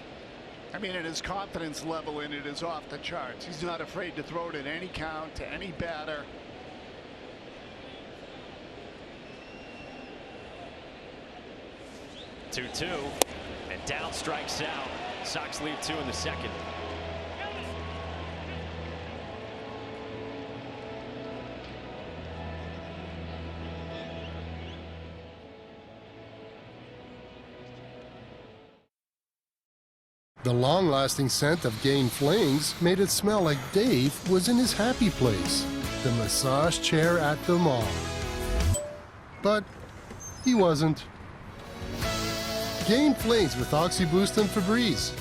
I mean, and his confidence level in it is off the charts. He's not afraid to throw it at any count to any batter. Two and down, strikes out. Sox lead 2 in the second. The long-lasting scent of Gain Flings made it smell like Dave was in his happy place, the massage chair at the mall. But he wasn't. Gain Flings with OxyBoost and Febreze.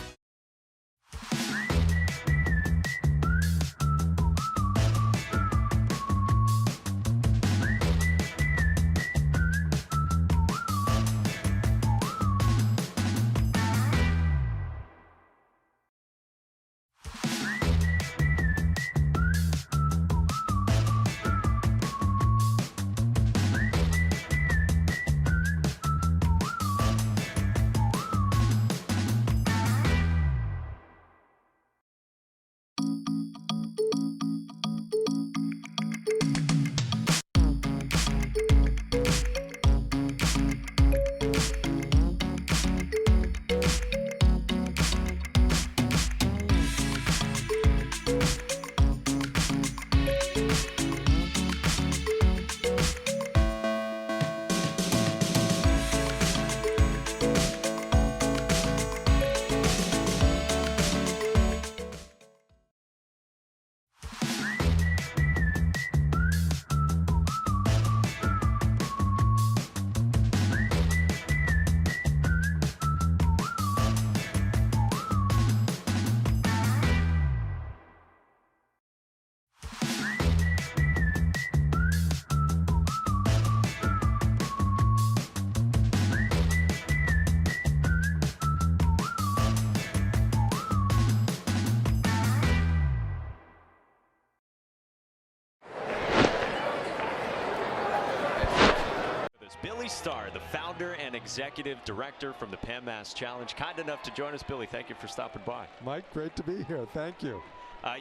Billy Starr, the founder and executive director from the PAMMAS Challenge, kind enough to join us. Billy, thank you for stopping by. Mike, great to be here. Thank you.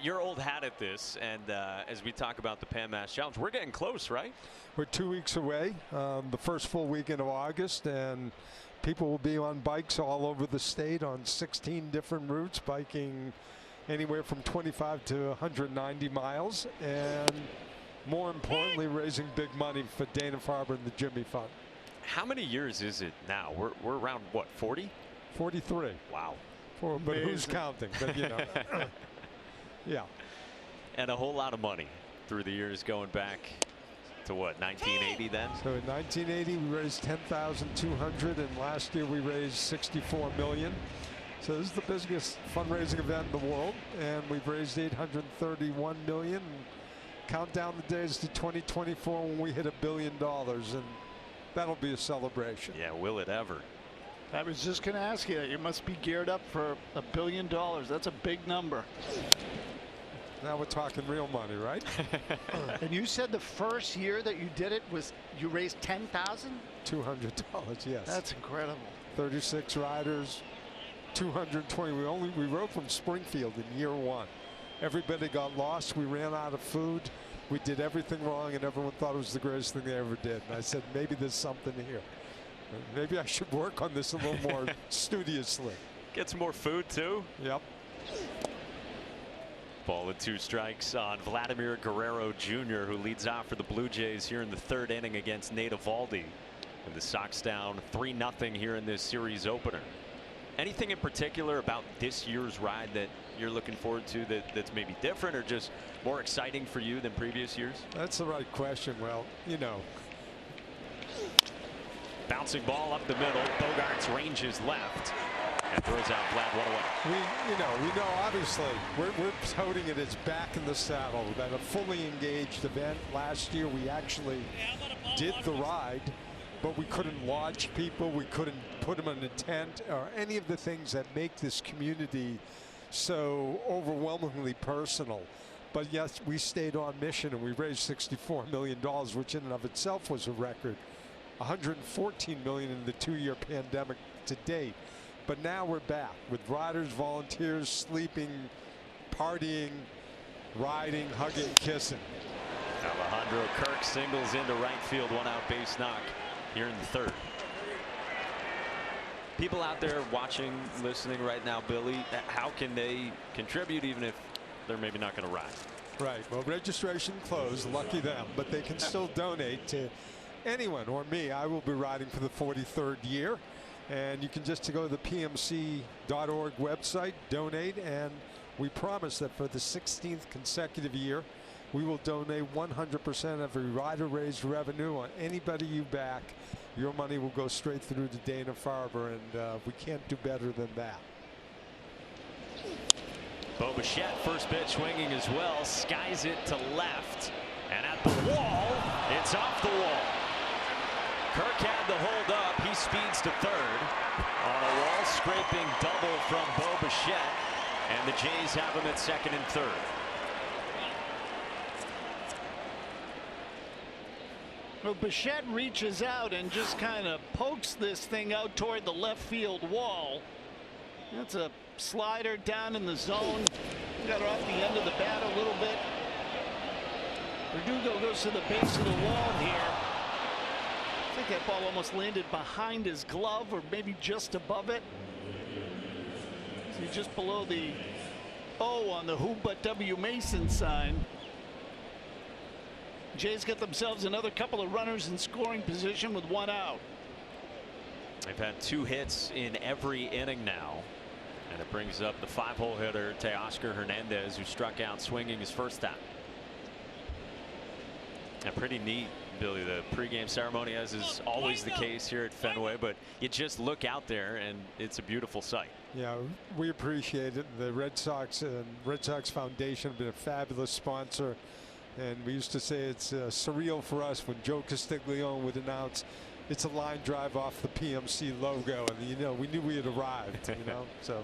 You're old hat at this, and as we talk about the PAMMAS Challenge, we're getting close, right? We're 2 weeks away, the first full weekend of August, and people will be on bikes all over the state on 16 different routes, biking anywhere from 25 to 190 miles, and more importantly, raising big money for Dana-Farber and the Jimmy Fund. How many years is it now? We're around, what, 40? 43. Wow. But who's counting? But, you know. Yeah. And a whole lot of money through the years, going back to what, 1980 then? So in 1980 we raised 10,200, and last year we raised 64 million. So this is the biggest fundraising event in the world, and we've raised 831 million. And count down the days to 2024 when we hit $1 billion, and that'll be a celebration. Yeah, will it ever? I was just going to ask you, you must be geared up for $1 billion. That's a big number. Now we're talking real money, right? And you said the first year that you did it was you raised $10,000? $200, yes. That's incredible. 36 riders, 220. We rode from Springfield in year 1. Everybody got lost. We ran out of food. We did everything wrong, and everyone thought it was the greatest thing they ever did. And I said, maybe there's something here. Maybe I should work on this a little more studiously. Get some more food, too. Yep. Ball with 2 strikes on Vladimir Guerrero Jr., who leads off for the Blue Jays here in the 3rd inning against Nate Eovaldi. And the Sox down 3-0 here in this series opener. Anything in particular about this year's ride that you're looking forward to that's maybe different or just more exciting for you than previous years? That's the right question. Well, you know. Bouncing ball up the middle. Bogarts ranges left and throws out Vlad one away. We know obviously we're touting it as back in the saddle. That a fully engaged event. Last year we actually did the ride, but we couldn't lodge people. We couldn't put them in a tent or any of the things that make this community so overwhelmingly personal. But yes, we stayed on mission and we raised $64 million, which in and of itself was a record. $114 million in the 2-year pandemic to date. But now we're back with riders, volunteers, sleeping, partying, riding, hugging, kissing. Alejandro Kirk singles into right field, 1-out base knock here in the 3rd. People out there watching, listening right now, Billy, how can they contribute even if they're maybe not going to ride? Right. Well, registration closed. Lucky them. But they can still donate to anyone or me. I will be riding for the 43rd year. And you can just go to the PMC.org website, donate, and we promise that for the 16th consecutive year, we will donate 100% of every rider raised revenue on anybody you back. Your money will go straight through to Dana-Farber, and we can't do better than that. Bo Bichette, first pitch swinging as well, skies it to left, and at the wall, it's off the wall. Kirk had the hold up. He speeds to 3rd on a wall scraping double from Bo Bichette, and the Jays have him at 2nd and 3rd. Well, Bichette reaches out and just kind of pokes this thing out toward the left field wall. That's a slider down in the zone. Got her off the end of the bat a little bit. Verdugo goes to the base of the wall here. I think that ball almost landed behind his glove or maybe just above it. See, just below the O on the Who But W Mason sign. Jays get themselves another couple of runners in scoring position with 1 out. They've had 2 hits in every inning now. And it brings up the 5-hole hitter, Teoscar Hernandez, who struck out swinging his first time. And pretty neat, Billy, the pregame ceremony, as is always the case here at Fenway, but you just look out there and it's a beautiful sight. Yeah, we appreciate it. The Red Sox and Red Sox Foundation have been a fabulous sponsor. And we used to say it's surreal for us when Joe Castiglione would announce it's a line drive off the PMC logo, and we knew we had arrived. So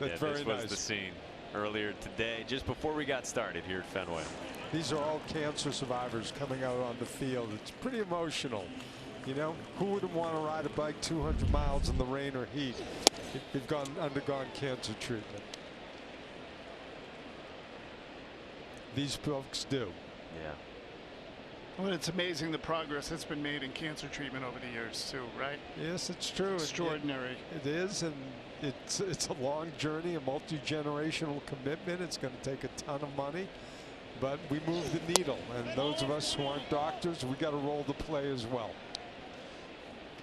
that's very nice. This was the scene earlier today, just before we got started here at Fenway. These are all cancer survivors coming out on the field. It's pretty emotional. Who wouldn't want to ride a bike 200 miles in the rain or heat if they've undergone cancer treatment? These folks do. Yeah. Well, it's amazing the progress that's been made in cancer treatment over the years too, right? Yes, it's true. Extraordinary. It is, and it's a long journey, a multi-generational commitment. It's going to take a ton of money, but we move the needle, and those of us who aren't doctors, we got a role to play as well.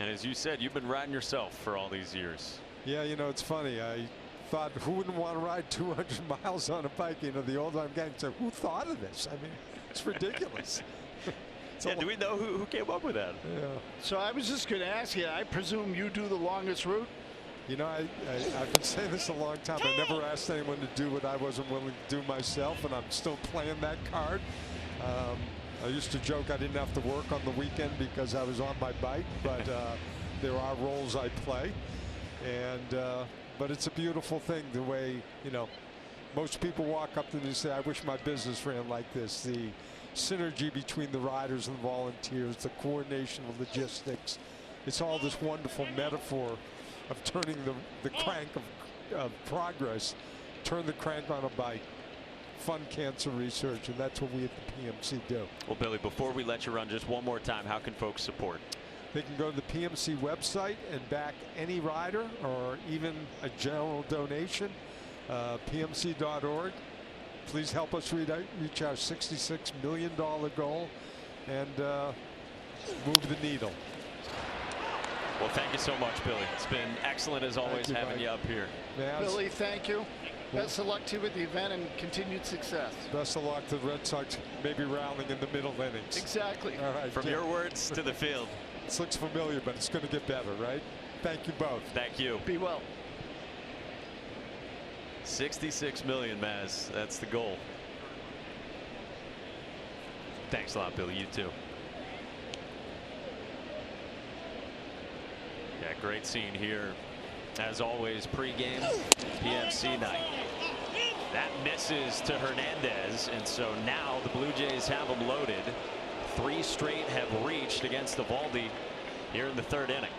And as you said, you've been riding yourself for all these years. Yeah, it's funny. I thought, who wouldn't want to ride 200 miles on a bike? The older I'm getting, so who thought of this? I mean, it's ridiculous. Do we know who came up with that? Yeah. So I was just going to ask you, I presume you do the longest route? I've been saying this a long time. I never asked anyone to do what I wasn't willing to do myself, and I'm still playing that card. I used to joke I didn't have to work on the weekend because I was on my bike, but there are roles I play, and but it's a beautiful thing the way, you know, most people walk up to me and say, I wish my business ran like this. The synergy between the riders and the volunteers, the coordination of logistics, it's all this wonderful metaphor of turning the crank of progress, turn the crank on a bike, fund cancer research, and that's what we at the PMC do. Well, Billy, before we let you run, just one more time, how can folks support? They can go to the PMC website and back any rider or even a general donation, pmc.org. Please help us reach our $66 million goal and move the needle. Well, thank you so much, Billy. It's been excellent as always having you up here. Billy, thank you. Best of luck to you with the event and continued success. Best of luck to the Red Sox, maybe rallying in the middle innings. Exactly. All right. From your words to the field. This looks familiar, but it's going to get better, right? Thank you both. Thank you. Be well. 66 million, Maz. That's the goal. Thanks a lot, Billy. You too. Yeah, great scene here. As always, pregame PMC night. That misses to Hernandez, and so now the Blue Jays have him loaded. 3 straight have reached against Eovaldi here in the 3rd inning.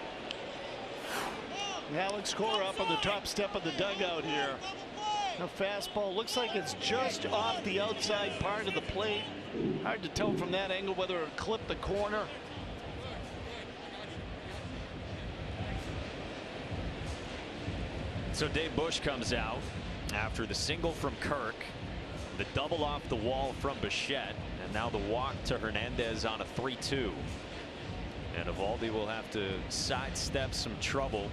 Alex Cora up on the top step of the dugout here. A fastball looks like it's just off the outside part of the plate. Hard to tell from that angle whether it clipped the corner. So Dave Bush comes out after the single from Kirk, the double off the wall from Bichette, and now the walk to Hernandez on a 3-2. And Eovaldi will have to sidestep some trouble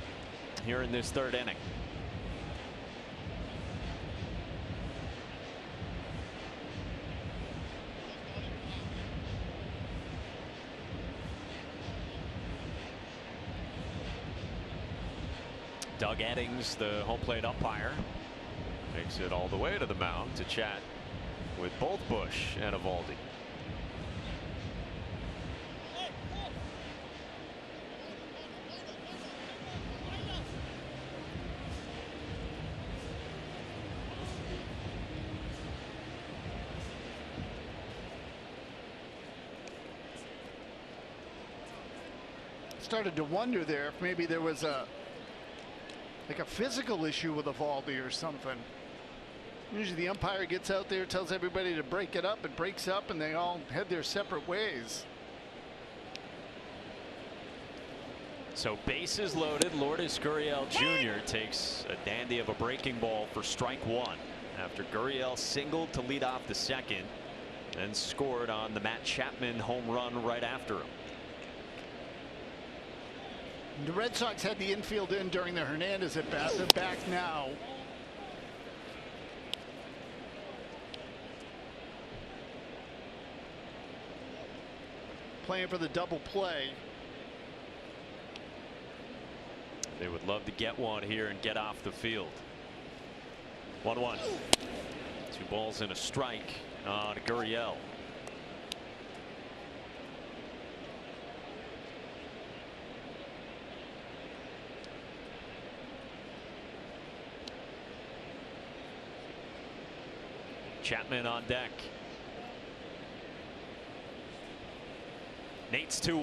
here in this 3rd inning. Doug Eddings, the home plate umpire, makes it all the way to the mound to chat with both Bush and Eovaldi. Started to wonder there if maybe there was a physical issue with Eovaldi or something. Usually the umpire gets out there, tells everybody to break it up. It breaks up and they all head their separate ways. So bases loaded. Lourdes Gurriel Jr. takes a dandy of a breaking ball for strike 1 after Gurriel singled to lead off the 2nd and scored on the Matt Chapman home run right after him. The Red Sox had the infield in during the Hernandez at bat. They're back now. Playing for the double play. They would love to get one here and get off the field. 1-1. 2 balls and a strike on Gurriel. Chapman on deck. Nate's 2-1.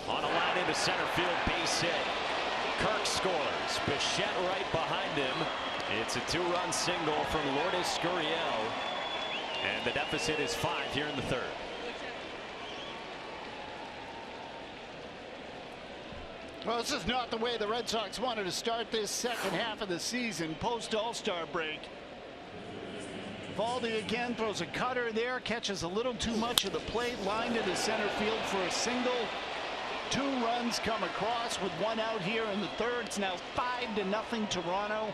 On a line into center field, base hit. Kirk scores. Bichette right behind him. It's a 2-run single from Lourdes Gurriel. And the deficit is 5 here in the 3rd. Well, this is not the way the Red Sox wanted to start this second half of the season post All-Star break. Eovaldi again throws a cutter there, catches a little too much of the plate, lined into center field for a single. 2 runs come across with 1 out here in the 3rd. It's now 5-0 Toronto.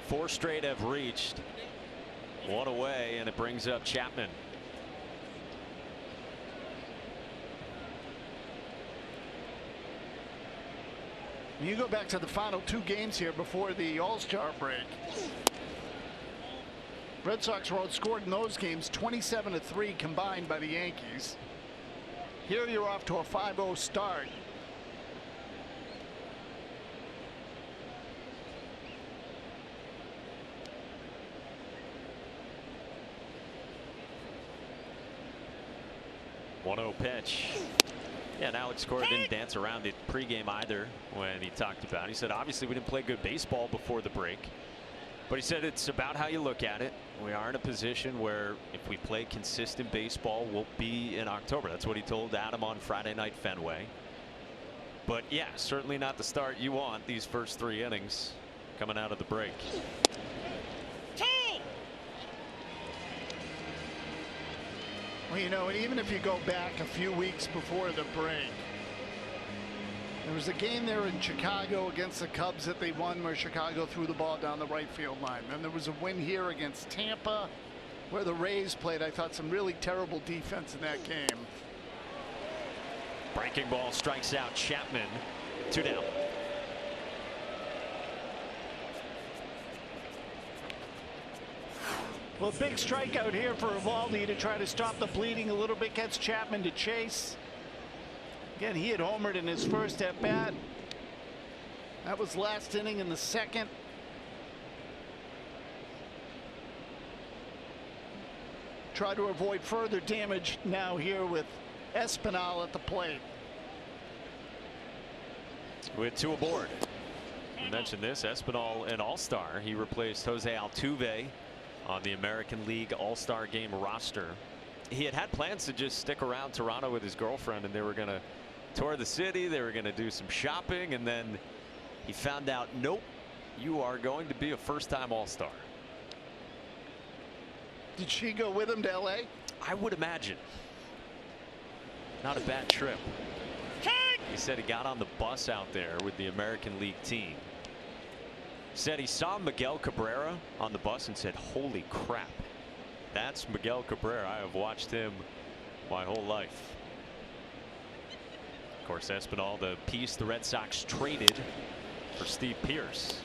Four straight have reached. 1 away, and it brings up Chapman. You go back to the final 2 games here before the All-Star break. Red Sox were outscored in those games 27-3 combined by the Yankees. Here you're off to a 5-0 start. Pitch. Yeah, and Alex Cora didn't dance around it pregame either when he talked about it. He said, obviously, we didn't play good baseball before the break. But he said it's about how you look at it. We are in a position where if we play consistent baseball, we'll be in October. That's what he told Adam on Friday Night Fenway. But, yeah, certainly not the start you want these first 3 innings coming out of the break. Well, you know, and even if you go back a few weeks before the break, there was a game there in Chicago against the Cubs that they won where Chicago threw the ball down the right field line. And there was a win here against Tampa where the Rays played, I thought, some really terrible defense in that game. Breaking ball strikes out Chapman. 2 down. Well, a big strikeout here for Eovaldi to try to stop the bleeding a little bit. Gets Chapman to chase. Again, he had homered in his first at bat. That was last inning in the second. Try to avoid further damage now here with Espinal at the plate. With 2 aboard. You mentioned this, Espinal, an all-star. He replaced Jose Altuve on the American League All-Star Game roster. He had plans to just stick around Toronto with his girlfriend, and they were going to tour the city. They were going to do some shopping, and then he found out, nope, you are going to be a first-time All-Star. Did she go with him to LA? I would imagine. Not a bad trip. He said he got on the bus out there with the American League team. Said he saw Miguel Cabrera on the bus and said, holy crap, that's Miguel Cabrera. I have watched him my whole life. Of course, Espinal, the piece the Red Sox traded for Steve Pearce.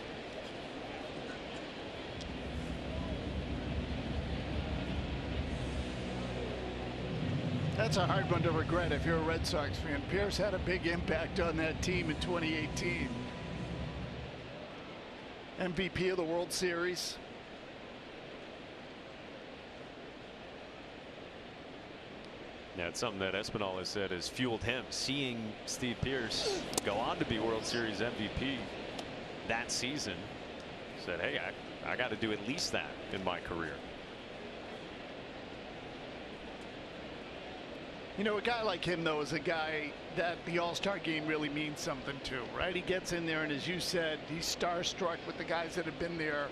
That's a hard one to regret if you're a Red Sox fan. Pearce had a big impact on that team in 2018. MVP of the World Series. Yeah, it's something that Espinal has said has fueled him. Seeing Steve Pearce go on to be World Series MVP that season, said, hey, I got to do at least that in my career. You know, a guy like him, though, is a guy that the All-Star game really means something to, right? He gets in there, and as you said, he's starstruck with the guys that have been there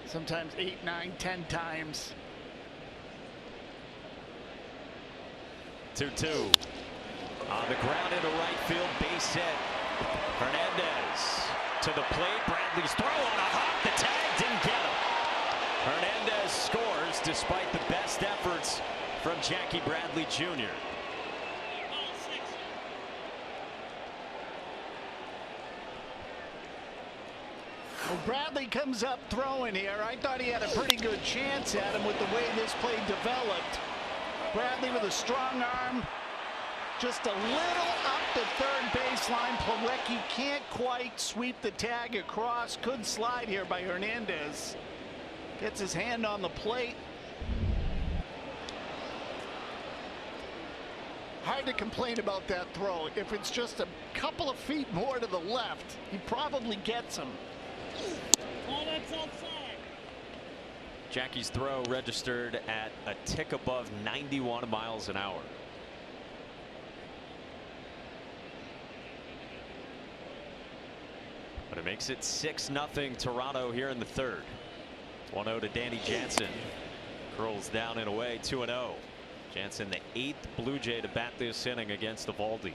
sometimes 8, 9, 10 times. 2-2. On the ground into right field, base hit. Hernandez to the plate. Bradley's throw on a hop. The tag didn't get him. Hernandez scores despite the best efforts from Jackie Bradley Jr. Well, Bradley comes up throwing here. I thought he had a pretty good chance at him with the way this play developed. Bradley with a strong arm. Just a little up the third baseline. Plawecki can't quite sweep the tag across. Good slide here by Hernandez. Gets his hand on the plate. Hard to complain about that throw. If it's just a couple of feet more to the left, he probably gets him. Oh, that's outside. Jackie's throw registered at a tick above 91 miles an hour. But it makes it 6-0 Toronto here in the third. 1-0 to Danny Jansen. Curls down and away, 2-0. Jansen, the 8th Blue Jay to bat this inning against Eovaldi.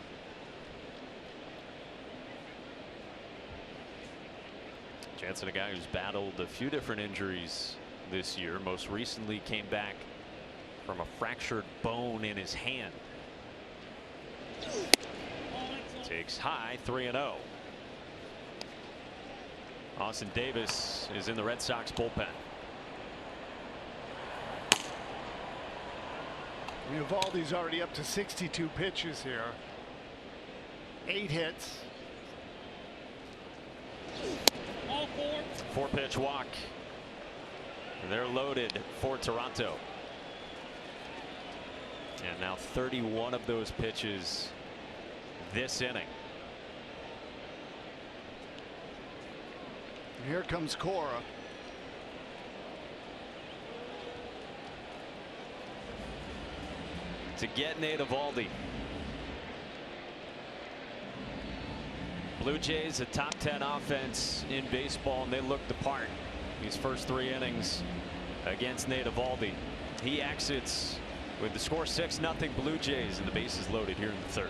Jansen, a guy who's battled a few different injuries this year. Most recently came back from a fractured bone in his hand. Takes high, 3-0. Austin Davis is in the Red Sox bullpen. Eovaldi's already up to 62 pitches here. 8 hits. All 4. 4-pitch walk. And they're loaded for Toronto. And now 31 of those pitches this inning. Here comes Cora. To get Nate Eovaldi. Blue Jays, a top 10 offense in baseball, and they looked the part these first 3 innings against Nate Eovaldi. He exits with the score 6-0 Blue Jays, and the bases loaded here in the 3rd.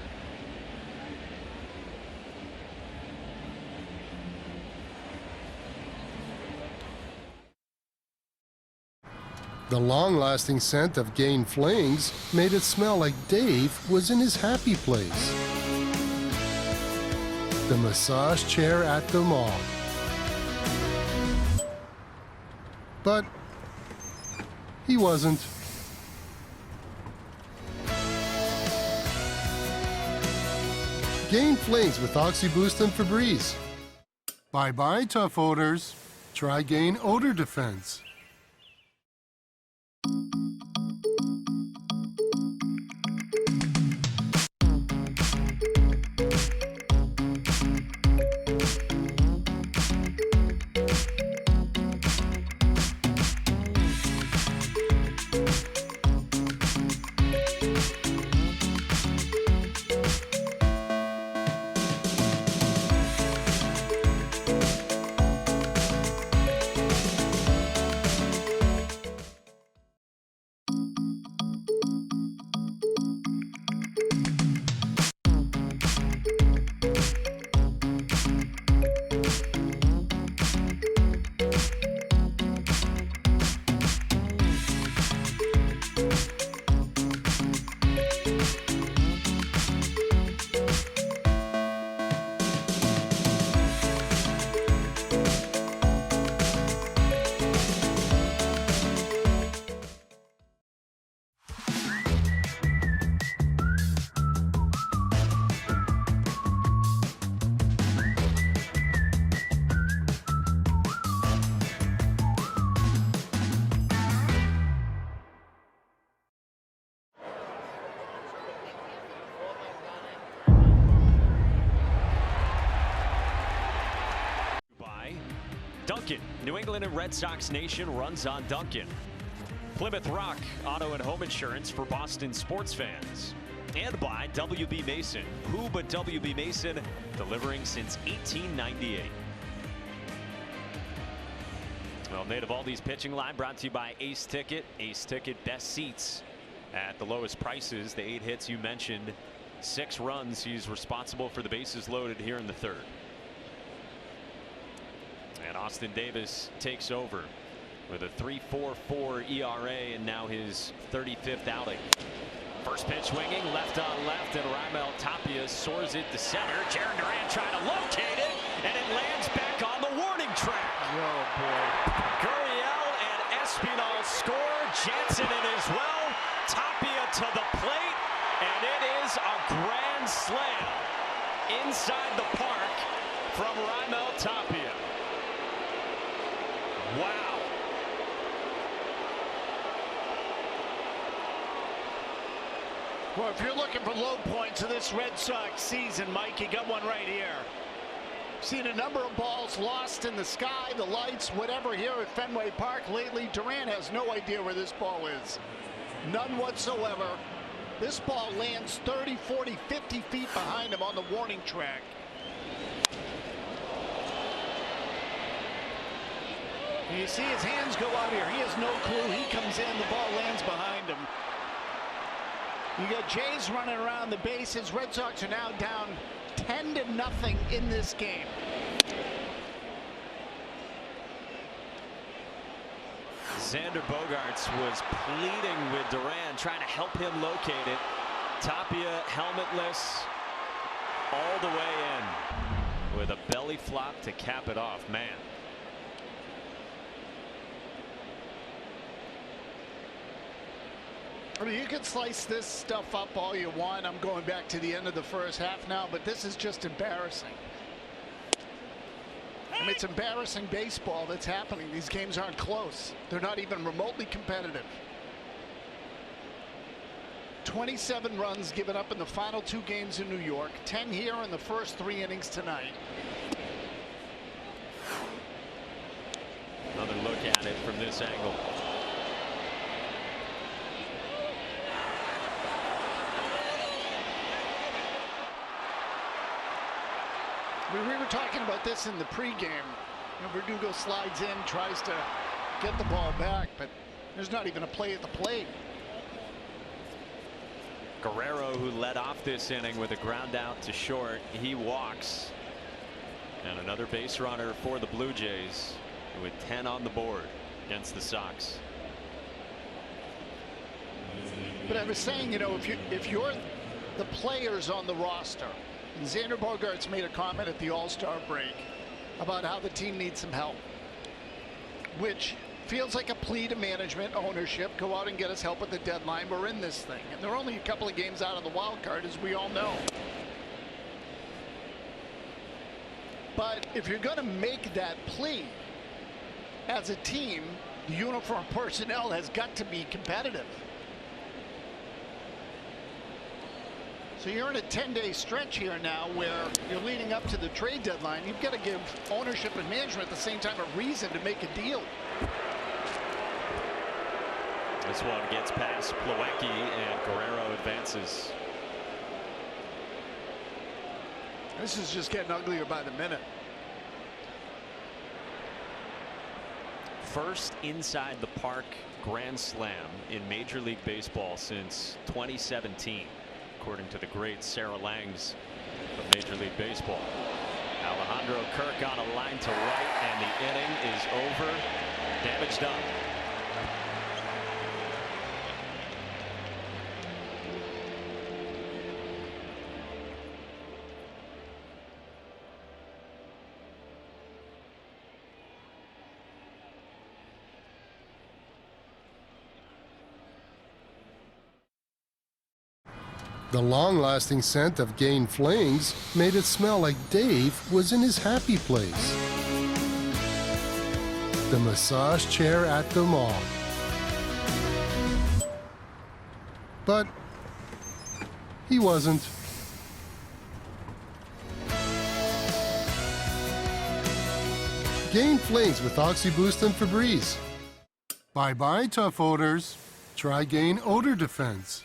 The long-lasting scent of Gain Flings made it smell like Dave was in his happy place. The massage chair at the mall. But he wasn't. Gain Flings with Oxy Boost and Febreze. Bye-bye, tough odors. Try Gain Odor Defense. Dunkin'. New England and Red Sox Nation runs on Dunkin'. Plymouth Rock Auto and Home Insurance for Boston sports fans. And by WB Mason. Who but WB Mason, delivering since 1898. Well, Nate Eovaldi's pitching line brought to you by Ace Ticket. Ace Ticket, best seats at the lowest prices. The 8 hits you mentioned, 6 runs. He's responsible for the bases loaded here in the 3rd. And Austin Davis takes over with a 3.44 ERA and now his 35th outing. First pitch swinging left on left, and Raimel Tapia soars it to center. Jared Durant trying to locate it, and it lands back on the warning track. Oh boy. Gurriel and Espinal score. Jansen in as well. Tapia to the plate, and it is a grand slam inside the park from Raimel Tapia. Wow. Well, if you're looking for low points of this Red Sox season, Mike, you got one right here. Seen a number of balls lost in the sky, the lights, whatever here at Fenway Park lately. Durant has no idea where this ball is. None whatsoever. This ball lands 30, 40, 50 feet behind him on the warning track. You see his hands go out here. He has no clue. He comes in. The ball lands behind him. You got Jays running around the bases. Red Sox are now down 10-0 in this game. Xander Bogaerts was pleading with Durant, trying to help him locate it. Tapia helmetless all the way in with a belly flop to cap it off. Man. I mean, you can slice this stuff up all you want. I'm going back to the end of the first half now, but this is just embarrassing. I mean, it's embarrassing baseball that's happening. These games aren't close. They're not even remotely competitive. 27 runs given up in the final 2 games in New York, 10 here in the first 3 innings tonight. Another look at it from this angle. We were talking about this in the pregame. You know, Verdugo slides in, tries to get the ball back, but there's not even a play at the plate. Guerrero, who led off this inning with a ground out to short, he walks. And another base runner for the Blue Jays with 10 on the board against the Sox. But I was saying, you know, if you're the players on the roster, and Xander Bogaerts made a comment at the All-Star break about how the team needs some help, which feels like a plea to management, ownership. Go out and get us help at the deadline. We're in this thing, and they're only a couple of games out of the wild card, as we all know. But if you're going to make that plea as a team, the uniform personnel has got to be competitive. So you're in a 10-day stretch here now where you're leading up to the trade deadline. You've got to give ownership and management at the same time a reason to make a deal. This one gets past Plawecki, and Guerrero advances. This is just getting uglier by the minute. First inside the park grand slam in Major League Baseball since 2017, according to the great Sarah Langs of Major League Baseball. Alejandro Kirk on a line to right, and the inning is over. Damage done. The long-lasting scent of Gain Flings made it smell like Dave was in his happy place. The massage chair at the mall. But he wasn't. Gain Flings with Oxy Boost and Febreze. Bye-bye, tough odors. Try Gain Odor Defense.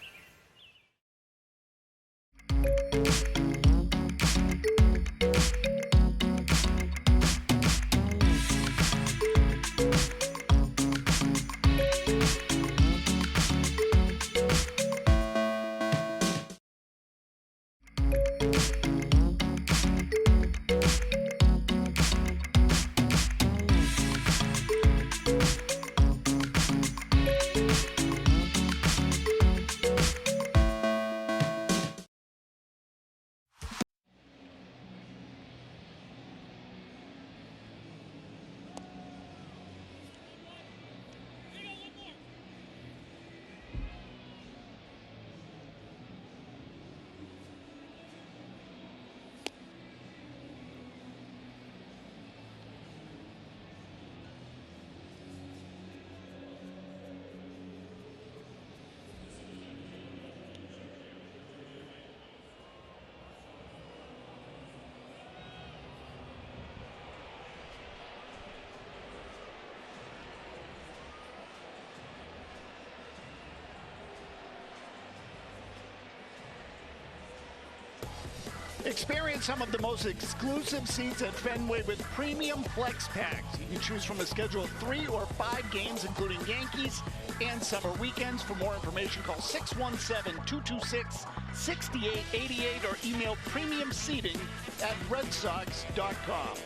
Experience some of the most exclusive seats at Fenway with premium flex packs. You can choose from a schedule of 3 or 5 games, including Yankees and summer weekends. For more information, call 617-226-6888 or email premiumseating@redsox.com.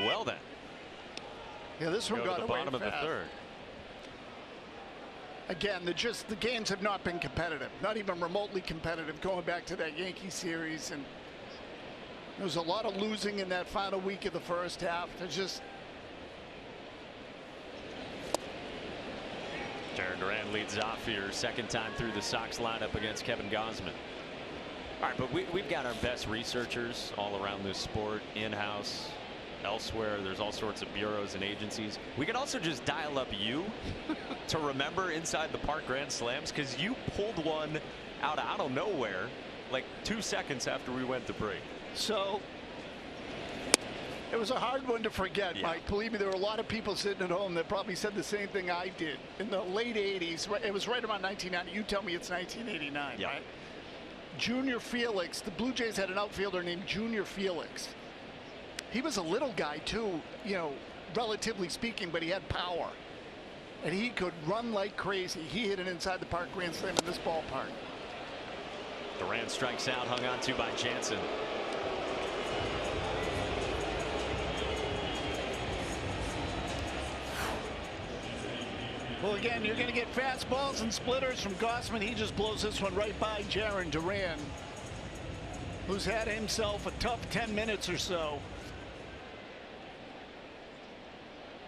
Well then. Yeah, this one got to the away bottom of the fast. third. Again, the games have not been competitive, not even remotely competitive, going back to that Yankee series. And there was a lot of losing in that final week of the first half. There's just Jared Duran leads off here, second time through the Sox lineup against Kevin Gausman. All right, but we've got our best researchers all around this sport, in-house, elsewhere. There's all sorts of bureaus and agencies. We can also just dial up you to remember Inside the Park Grand Slams, because you pulled one out of nowhere like 2 seconds after we went to break. So it was a hard one to forget, Mike. Believe me, there were a lot of people sitting at home that probably said the same thing I did. In the late 80s, it was right around 1990. You tell me it's 1989, right? Junior Felix, the Blue Jays had an outfielder named Junior Felix. He was a little guy too, you know, relatively speaking, but he had power. And he could run like crazy. He hit an inside the park grand slam in this ballpark. Duran strikes out, hung on to by Jansen. Well, again, you're going to get fastballs and splitters from Gausman. He just blows this one right by Jaron Duran, who's had himself a tough 10 minutes or so.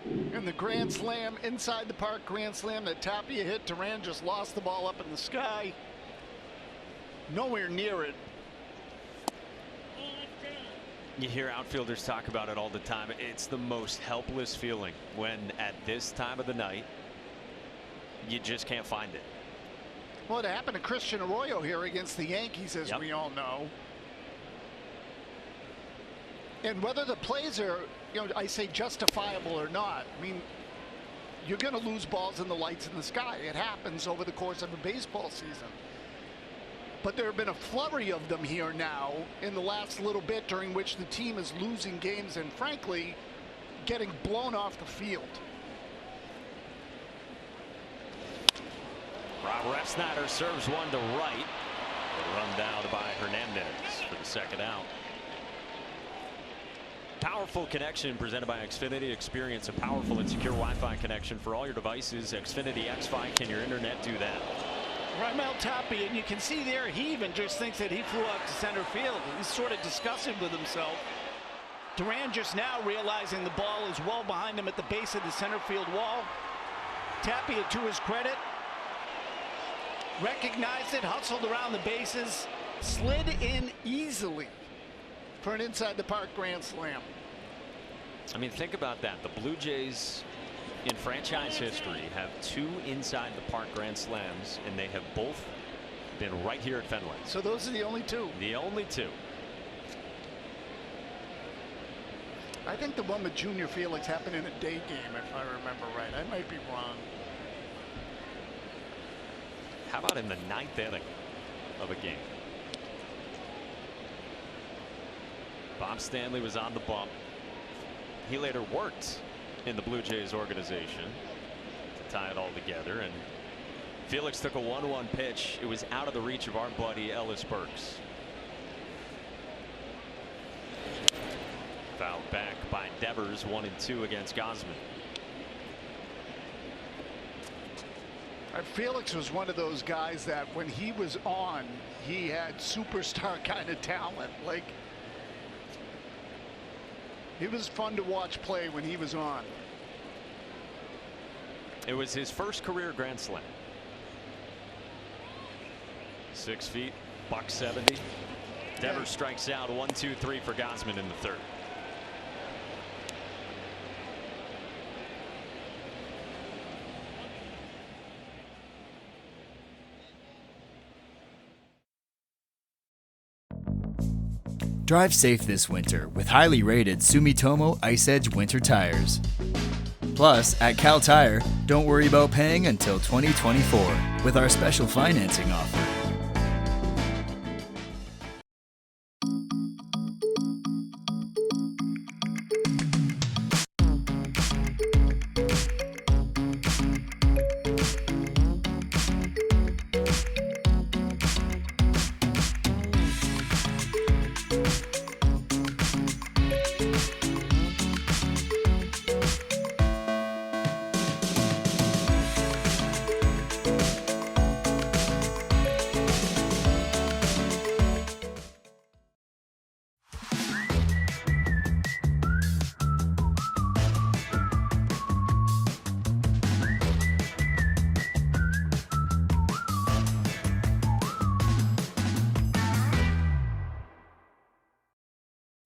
And the grand slam, inside the park grand slam that Tapia hit, Duran just lost the ball up in the sky. Nowhere near it. You hear outfielders talk about it all the time. It's the most helpless feeling when at this time of the night you just can't find it. Well, it happened to Christian Arroyo here against the Yankees, as we all know. And whether the plays are, you know, I say justifiable or not, I mean, you're going to lose balls in the lights in the sky. It happens over the course of a baseball season. But there have been a flurry of them here now in the last little bit, during which the team is losing games and, frankly, getting blown off the field. Rob Refsnyder serves one to right. Run down by Hernandez for the second out. Powerful connection presented by Xfinity. Experience a powerful and secure Wi-Fi connection for all your devices. Xfinity XFi. Can your internet do that? Raimel Tapia, and you can see there, he even just thinks that he flew out to center field. He's sort of disgusted with himself. Duran just now realizing the ball is well behind him at the base of the center field wall. Tapia, to his credit, recognized it, hustled around the bases, slid in easily for an inside the park grand slam. I mean, think about that. The Blue Jays in franchise history have 2 inside the park grand slams, and they have both been right here at Fenway. So those are the only 2. The only 2. I think the one with Junior Felix happened in a day game, if I remember right. I might be wrong. How about in the 9th inning of a game? Bob Stanley was on the bump. He later worked in the Blue Jays organization to tie it all together, and Felix took a 1-1 pitch. It was out of the reach of our buddy Ellis Burks. Fouled back by Devers, 1-2 against Gausman. Felix was one of those guys that when he was on, he had superstar kind of talent. Like, it was fun to watch play when he was on. It was his first career grand slam. 6 feet, $170. Devers strikes out. 1-2-3 for Gausman in the 3rd. Drive safe this winter with highly rated Sumitomo Ice Edge winter tires. Plus, at Cal Tire, don't worry about paying until 2024 with our special financing offer.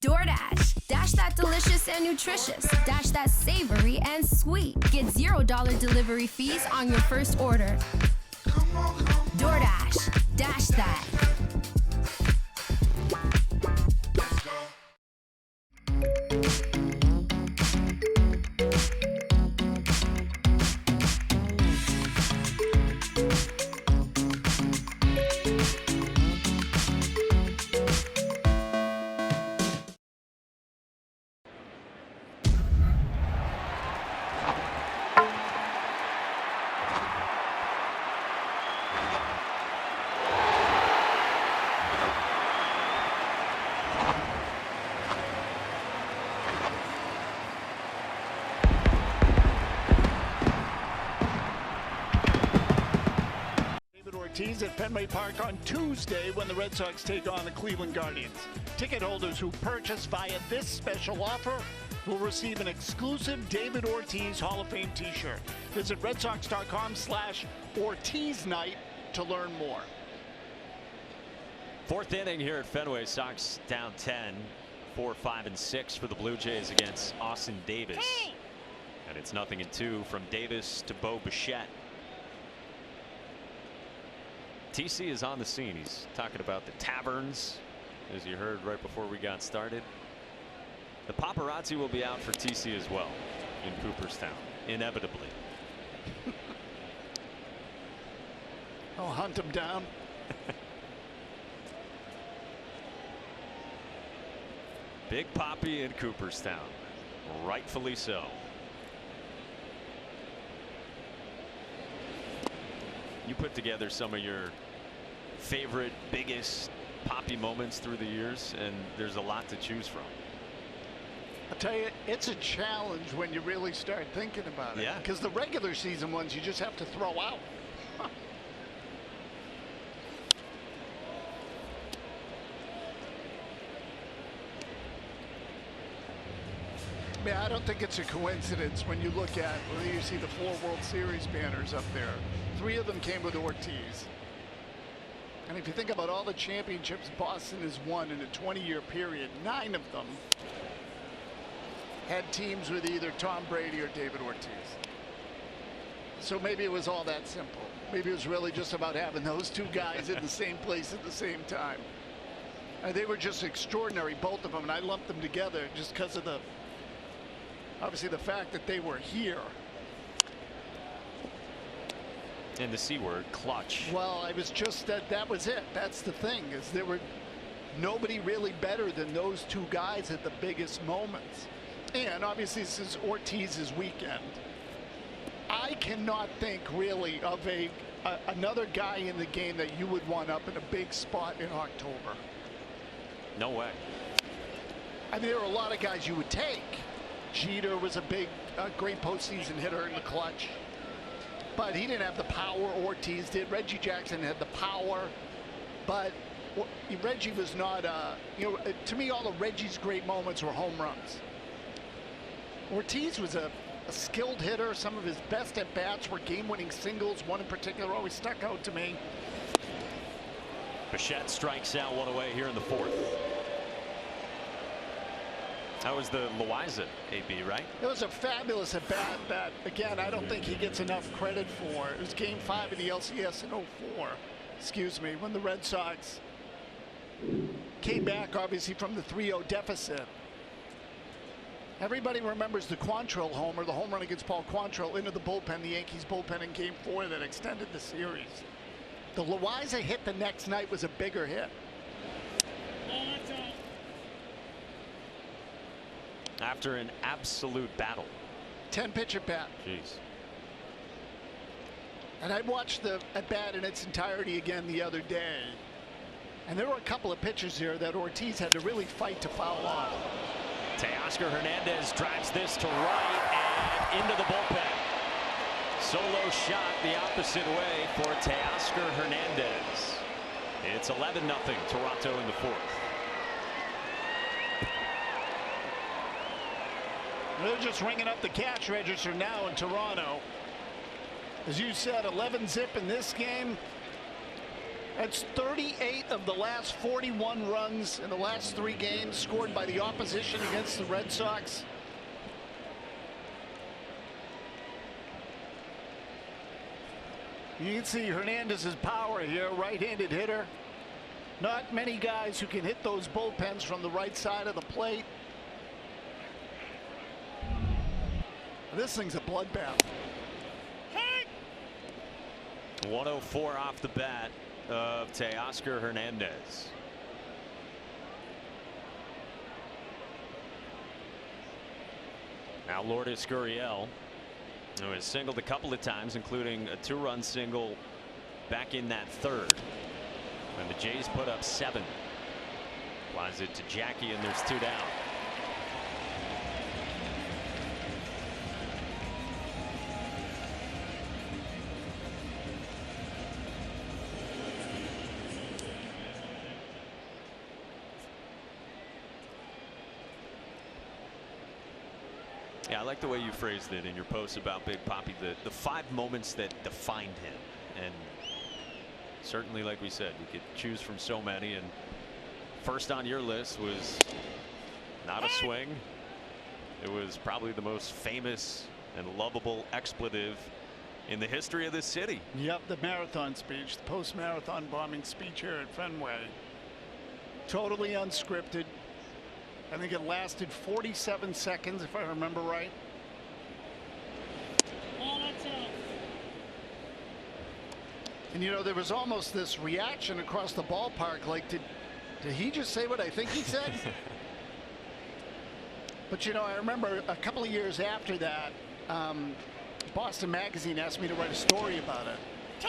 DoorDash. Dash that delicious and nutritious. Dash that savory and sweet. Get $0 delivery fees on your first order. DoorDash. Dash that. Ortiz at Fenway Park on Tuesday when the Red Sox take on the Cleveland Guardians. Ticket holders who purchase via this special offer will receive an exclusive David Ortiz Hall of Fame t-shirt. Visit redsox.com/Ortiz Night to learn more. Fourth inning here at Fenway. Sox down 10, 4, 5, and 6 for the Blue Jays against Austin Davis. And it's 0-2 from Davis to Bo Bichette. TC is on the scene. He's talking about the taverns, as you heard right before we got started. The paparazzi will be out for TC as well in Cooperstown, inevitably. I'll hunt him down. Big Papi in Cooperstown, rightfully so. You put together some of your favorite, biggest Papi moments through the years, and there's a lot to choose from. I'll tell you, it's a challenge when you really start thinking about it. Yeah. Because the regular season ones you just have to throw out. I don't think it's a coincidence when you look at, well, you see the 4 World Series banners up there. 3 of them came with Ortiz. And if you think about all the championships Boston has won in a 20-year period, 9 of them had teams with either Tom Brady or David Ortiz. So maybe it was all that simple. Maybe it was really just about having those 2 guys in the same place at the same time. And they were just extraordinary, both of them, and I lumped them together just because of obviously the fact that they were here. And the C word, clutch. Well, I was just that was it. That's the thing, is there were nobody really better than those 2 guys at the biggest moments. And obviously this is Ortiz's weekend. I cannot think really of another guy in the game that you would want up in a big spot in October. No way. I mean, there are a lot of guys you would take. Jeter was a great postseason hitter in the clutch, but he didn't have the power Ortiz did. Reggie Jackson had the power, but Reggie was not, to me, all of Reggie's great moments were home runs. Ortiz was a skilled hitter. Some of his best at-bats were game-winning singles. One in particular always stuck out to me. Bichette strikes out 1 away here in the 4th. That was the Loaiza AB, right? It was a fabulous at-bat that, again, I don't think he gets enough credit for. It was Game 5 of the LCS in 04, when the Red Sox came back, obviously, from the 3-0 deficit. Everybody remembers the Quantrill homer, the home run against Paul Quantrill into the bullpen, the Yankees bullpen in Game 4 that extended the series. The Loaiza hit the next night was a bigger hit. After an absolute battle. 10-pitch at bat. Jeez. And I watched the at bat in its entirety again the other day. And there were a couple of pitches here that Ortiz had to really fight to foul off. Teoscar Hernandez drives this to right and into the bullpen. Solo shot the opposite way for Teoscar Hernandez. It's 11-0 Toronto in the 4th. They're just ringing up the cash register now in Toronto. As you said, 11-0 in this game. That's 38 of the last 41 runs in the last 3 games scored by the opposition against the Red Sox. You can see Hernandez's power here, right-handed hitter. Not many guys who can hit those bullpens from the right side of the plate. This thing's a bloodbath. 104 off the bat of Teoscar Hernandez. Now Lourdes Gurriel, who has singled a couple of times, including a 2-run single back in that third when the Jays put up 7. Flies it to Jackie, and there's 2 down. Yeah, I like the way you phrased it in your post about Big Papi, the 5 moments that defined him. And certainly, like we said, you could choose from so many. And first on your list was not a swing. It was probably the most famous and lovable expletive in the history of this city. Yep, the marathon speech, the post-marathon bombing speech here at Fenway. Totally unscripted. I think it lasted 47 seconds, if I remember right. And, you know, there was almost this reaction across the ballpark, like, did he just say what I think he said? But, you know, I remember a couple of years after that, Boston Magazine asked me to write a story about it.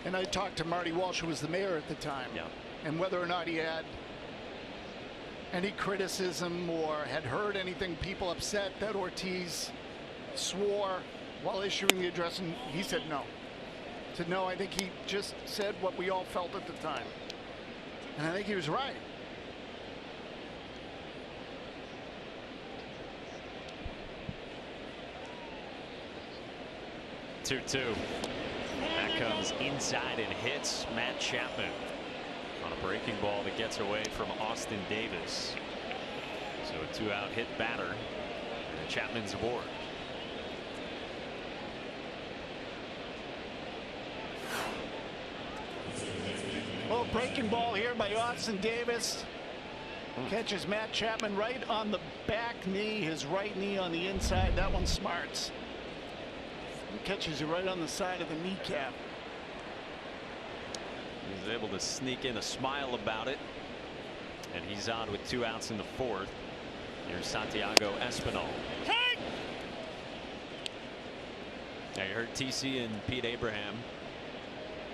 And I talked to Marty Walsh, who was the mayor at the time, and whether or not he had any criticism or had heard anything people upset that Ortiz swore while issuing the address, and he said no. He said no, I think he just said what we all felt at the time. And I think he was right. Two. That comes inside and hits Matt Chapman on a breaking ball that gets away from Austin Davis. So a 2-out hit batter, and Chapman's aboard. Well, breaking ball here by Austin Davis. Catches Matt Chapman right on the back knee, his right knee on the inside. That one smarts. He catches it right on the side of the kneecap. He's able to sneak in a smile about it. And he's on with 2 outs in the 4th. Here's Santiago Espinal. Now you heard TC and Pete Abraham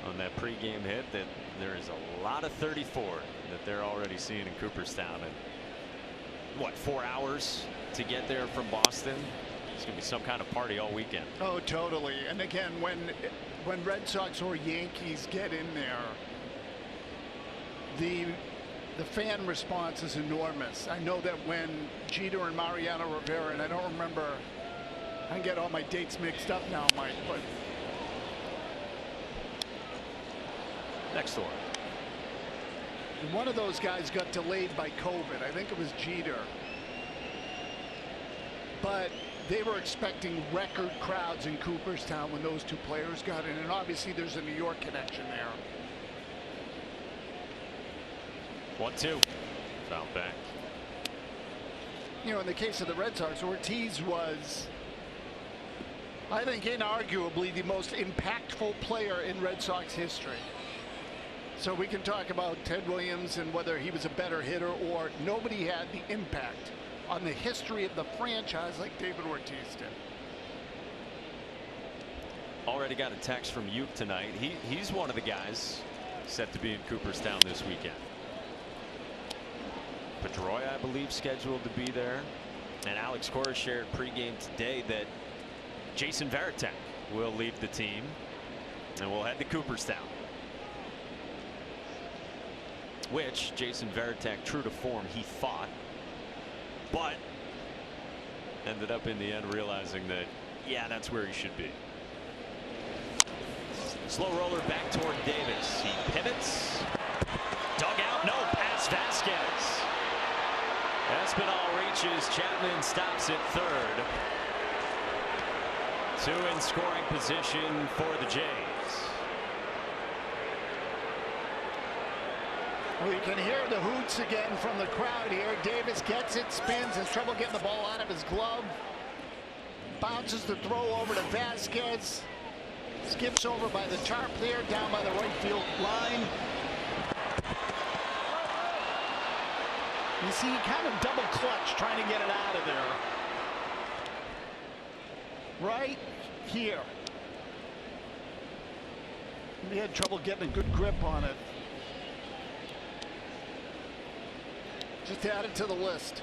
on that pregame hit that there is a lot of 34 that they're already seeing in Cooperstown. And what, 4 hours to get there from Boston? It's going to be some kind of party all weekend. Oh, totally. And again, when Red Sox or Yankees get in there, the fan response is enormous. I know that when Jeter and Mariano Rivera, and I don't remember, I can get all my dates mixed up now, Mike, but next one. One of those guys got delayed by COVID. I think it was Jeter. But they were expecting record crowds in Cooperstown when those 2 players got in, and obviously there's a New York connection there. 1-2. Foul back. You know, in the case of the Red Sox, Ortiz was, I think, inarguably the most impactful player in Red Sox history. So we can talk about Ted Williams and whether he was a better hitter, or nobody had the impact on the history of the franchise like David Ortiz did. Already got a text from Uke tonight. He's one of the guys set to be in Cooperstown this weekend. Pedroia, I believe, scheduled to be there. And Alex Cora shared pregame today that Jason Varitek will leave the team and will head to Cooperstown. Which Jason Varitek, true to form, he thought, but ended up in the end realizing that, yeah, that's where he should be. Slow roller back toward Davis. He pivots. Dug out. No pass. Vasquez. Espinal reaches. Chapman stops at third. 2 in scoring position for the Jays. Well, you can hear the hoots again from the crowd here. Davis gets it, spins, has trouble getting the ball out of his glove. Bounces the throw over to Vasquez. Skips over by the tarp there, down by the right field line. You see, he kind of double clutch trying to get it out of there. Right here. He had trouble getting a good grip on it. Just add it to the list.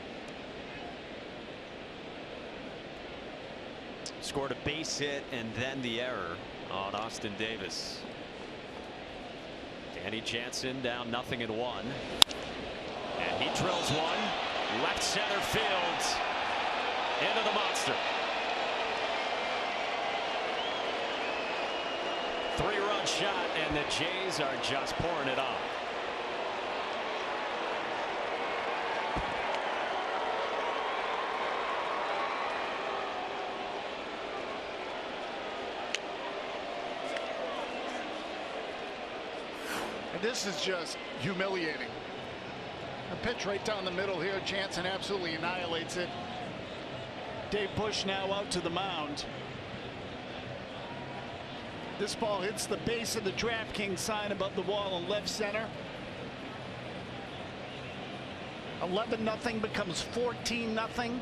Scored a base hit and then the error on Austin Davis. Danny Jansen down 0-1. And he drills one. Left center field. Into the monster. 3-run shot, and the Jays are just pouring it on. And this is just humiliating. A pitch right down the middle here. Jansen absolutely annihilates it. Dave Bush now out to the mound. This ball hits the base of the DraftKings sign above the wall in left center. 11-0 becomes 14-0.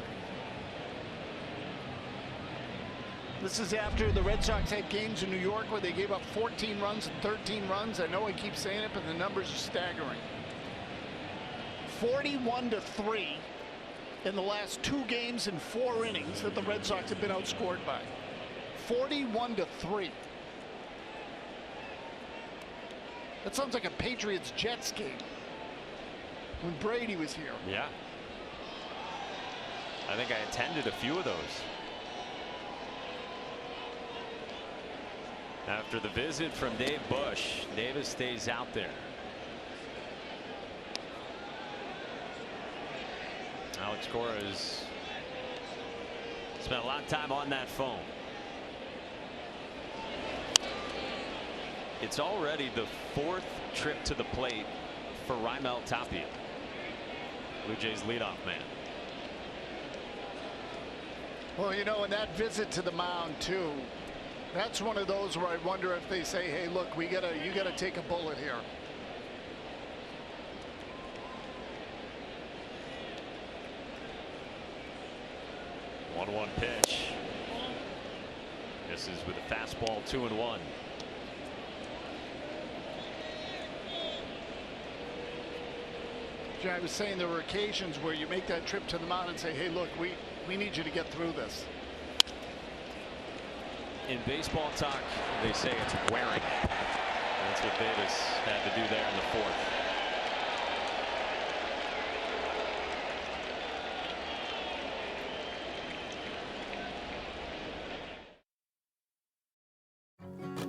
This is after the Red Sox had games in New York where they gave up 14 runs and 13 runs. I know I keep saying it, but the numbers are staggering. 41-3 in the last 2 games in 4 innings that the Red Sox have been outscored by. 41-3. That sounds like a Patriots-Jets game when Brady was here. Yeah. I think I attended a few of those. After the visit from Dave Bush, Davis stays out there. Alex Cora has spent a lot of time on that phone. It's already the 4th trip to the plate for Raimel Tapia, Blue Jays leadoff man. Well, you know, in that visit to the mound too, that's one of those where I wonder if they say, hey, look, you gotta take a bullet here. One pitch. This is with a fastball, 2-1. I was saying there were occasions where you make that trip to the mound and say, hey, look, we need you to get through this. In baseball talk, they say it's wearing. That's what Davis had to do there in the 4th.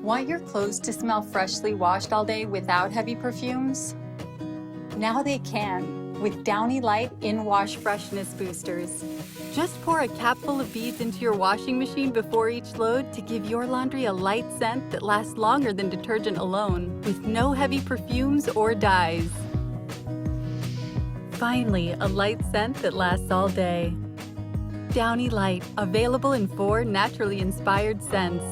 Want your clothes to smell freshly washed all day without heavy perfumes? Now they can with Downy Light In-Wash Freshness Boosters. Just pour a capful of beads into your washing machine before each load to give your laundry a light scent that lasts longer than detergent alone, with no heavy perfumes or dyes. Finally, a light scent that lasts all day. Downy Light, available in 4 naturally inspired scents.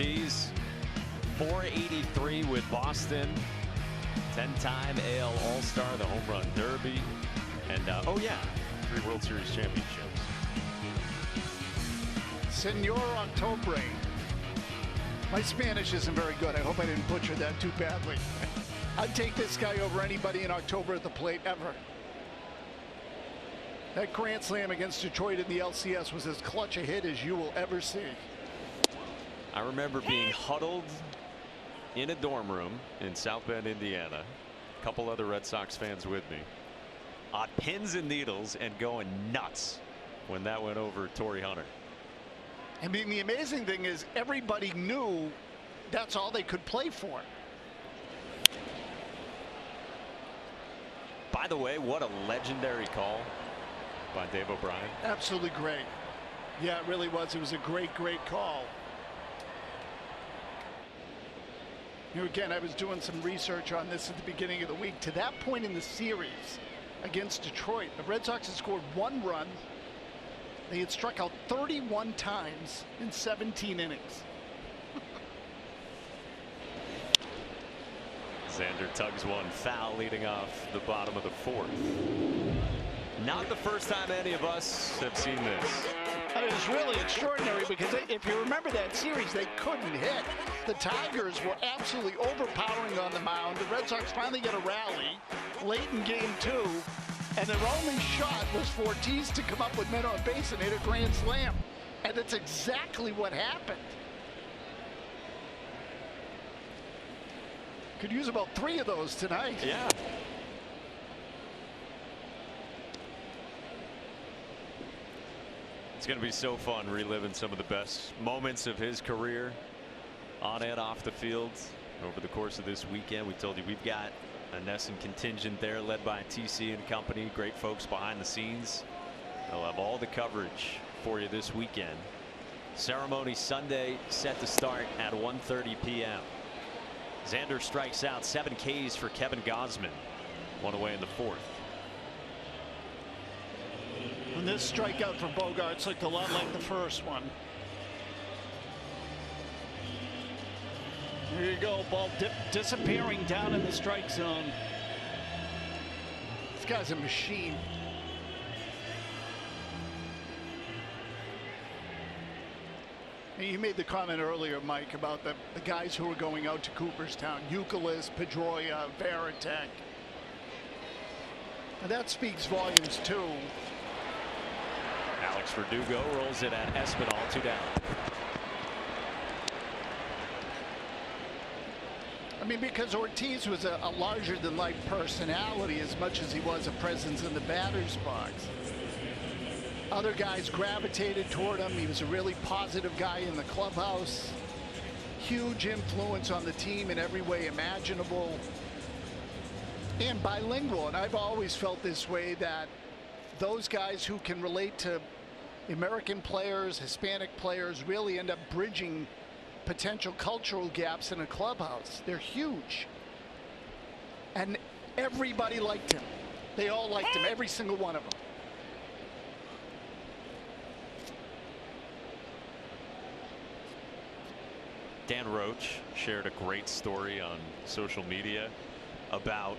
Ortiz, 483 with Boston, 10-time AL All-Star, the Home Run Derby, and 3 World Series championships. Senor Octubre. My Spanish isn't very good. I hope I didn't butcher that too badly. I'd take this guy over anybody in October at the plate ever. That grand slam against Detroit in the LCS was as clutch a hit as you will ever see. I remember being huddled in a dorm room in South Bend, Indiana. A couple other Red Sox fans with me on pins and needles and going nuts when that went over Torrey Hunter. I mean, the amazing thing is everybody knew that's all they could play for. By the way, what a legendary call by Dave O'Brien. Absolutely great. Yeah, it really was. It was a great, great call. You know, again, I was doing some research on this at the beginning of the week. To that point in the series against Detroit, the Red Sox had scored 1 run. They had struck out 31 times in 17 innings. Xander tugs one foul leading off the bottom of the 4th. Not the first time any of us have seen this. And it was really extraordinary because if you remember that series, they couldn't hit. The Tigers were absolutely overpowering on the mound. The Red Sox finally got a rally late in game 2, and their only shot was for Ortiz to come up with men on base and hit a grand slam. And that's exactly what happened. Could use about 3 of those tonight. Yeah. It's going to be so fun reliving some of the best moments of his career on and off the field over the course of this weekend. We told you we've got a NESN contingent there led by TC and company. Great folks behind the scenes. They'll have all the coverage for you this weekend. Ceremony Sunday set to start at 1:30 p.m. Xander strikes out, 7 Ks for Kevin Gausman. 1 away in the 4th. And this strikeout for Bogaerts looked a lot like the first one. There you go, ball disappearing down in the strike zone. This guy's a machine. You made the comment earlier, Mike, about the guys who are going out to Cooperstown. Youkilis, Pedroia, Varitek. And that speaks volumes too. Alex Verdugo rolls it at Espinal, 2 down. I mean, because Ortiz was a larger-than-life personality as much as he was a presence in the batter's box. Other guys gravitated toward him. He was a really positive guy in the clubhouse. Huge influence on the team in every way imaginable. And bilingual. And I've always felt this way, that those guys who can relate to American players, Hispanic players, really end up bridging potential cultural gaps in a clubhouse. They're huge. And everybody liked him. They all liked him, every single one of them. Dan Roach shared a great story on social media about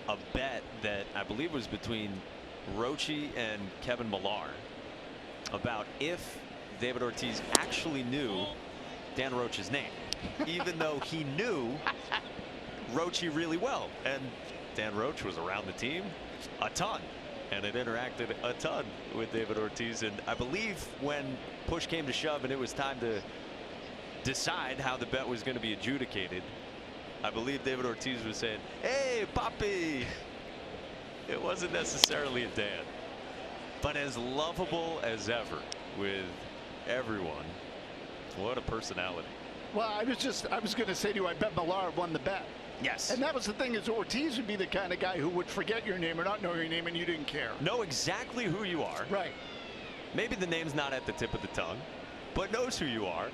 a bet that I believe was between Roachy and Kevin Millar about if David Ortiz actually knew Dan Roach's name, even though he knew Roachy really well. And Dan Roach was around the team a ton and had interacted a ton with David Ortiz. And I believe when push came to shove and it was time to decide how the bet was going to be adjudicated, I believe David Ortiz was saying, "Hey, Papi." It wasn't necessarily a Dan, but as lovable as ever with everyone. What a personality. Well, I was going to say to you, I bet Millar won the bet. Yes. And that was the thing, is Ortiz would be the kind of guy who would forget your name or not know your name and you didn't care. Know exactly who you are. Right. Maybe the name's not at the tip of the tongue, but knows who you are.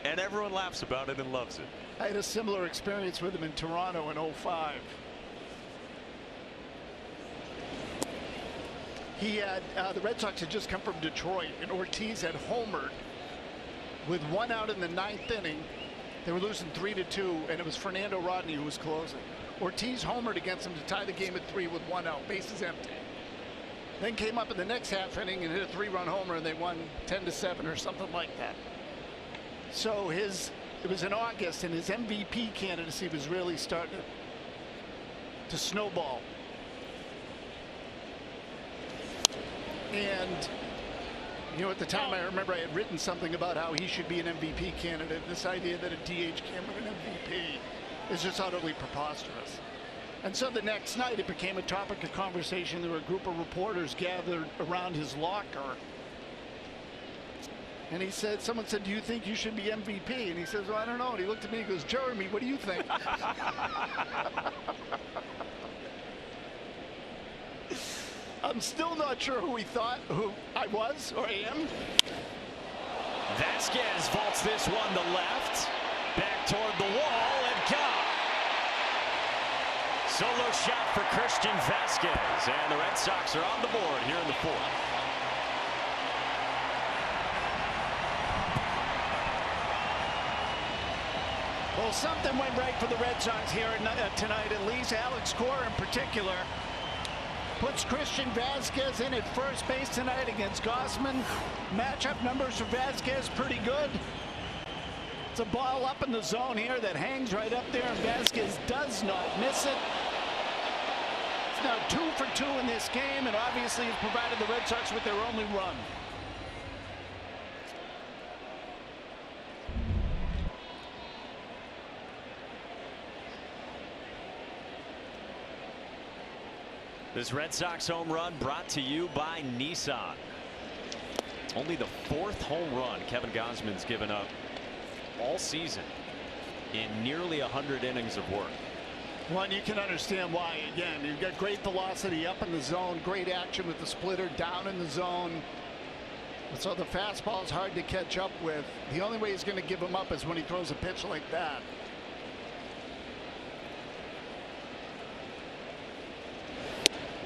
And everyone laughs about it and loves it. I had a similar experience with him in Toronto in 05. He had the Red Sox had just come from Detroit, and Ortiz had homered with 1 out in the 9th inning They were losing 3-2, and it was Fernando Rodney who was closing. Ortiz homered against him to tie the game at 3 with 1 out, bases empty. Then came up in the next half inning and hit a 3-run homer, and they won 10-7 or something like that. So it was in August, and his MVP candidacy was really starting to snowball. And you know, at the time, I remember I had written something about how he should be an MVP candidate. This idea that a DH can't win an MVP is just utterly preposterous. And so the next night, it became a topic of conversation. There were a group of reporters gathered around his locker. And he said, someone said, do you think you should be MVP? And he says, well, I don't know. And he looked at me and goes, Jeremy, what do you think? I'm still not sure who I was or am. Vasquez vaults this one to left. Back toward the wall and gone. Solo shot for Christian Vasquez. And the Red Sox are on the board here in the fourth. Well, something went right for the Red Sox here tonight, at least. Alex Cora in particular puts Christian Vasquez in at first base tonight against Gausman. Matchup numbers for Vasquez pretty good. It's a ball up in the zone here that hangs right up there, and Vasquez does not miss it. It's now 2 for 2 in this game, and obviously has provided the Red Sox with their only run. This Red Sox home run brought to you by Nissan. Only the 4th home run Kevin Gausman's given up all season in nearly 100 innings of work. Well, and you can understand why. Again, you've got great velocity up in the zone, great action with the splitter down in the zone. So the fastball is hard to catch up with. The only way he's going to give him up is when he throws a pitch like that.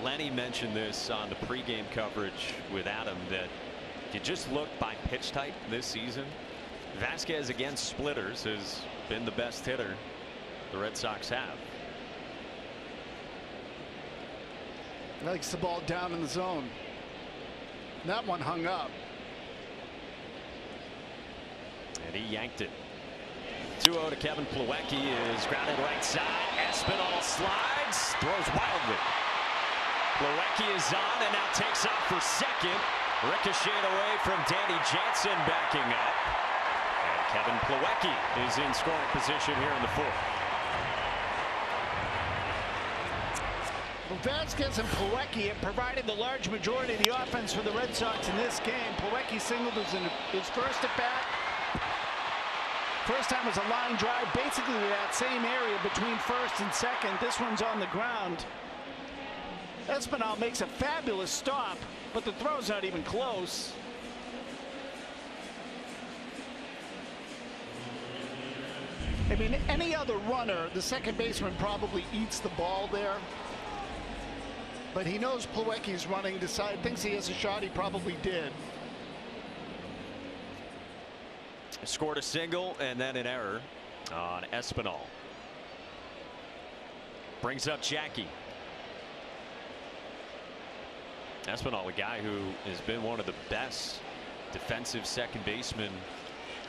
Lenny mentioned this on the pregame coverage with Adam, that if you just look by pitch type this season, Vasquez against splitters has been the best hitter the Red Sox have. Likes the ball down in the zone. That one hung up. And he yanked it. 2-0 to Kevin Plawecki is grounded right side. Espinal slides, throws wildly. Plawecki is on and now takes off for second. Ricocheted away from Danny Jansen backing up. And Kevin Plawecki is in scoring position here in the fourth. Well, Vasquez and Plawecki have provided the large majority of the offense for the Red Sox in this game. Plawecki singled his first at bat. First time was a line drive, basically to that same area between first and second. This one's on the ground. Espinal makes a fabulous stop, but the throw's not even close. I mean, any other runner, the second baseman probably eats the ball there. But he knows Plawecki's running, thinks he has a shot. He probably did. Scored a single and then an error on Espinal. Brings up Jackie. Espinal, a guy who has been one of the best defensive second basemen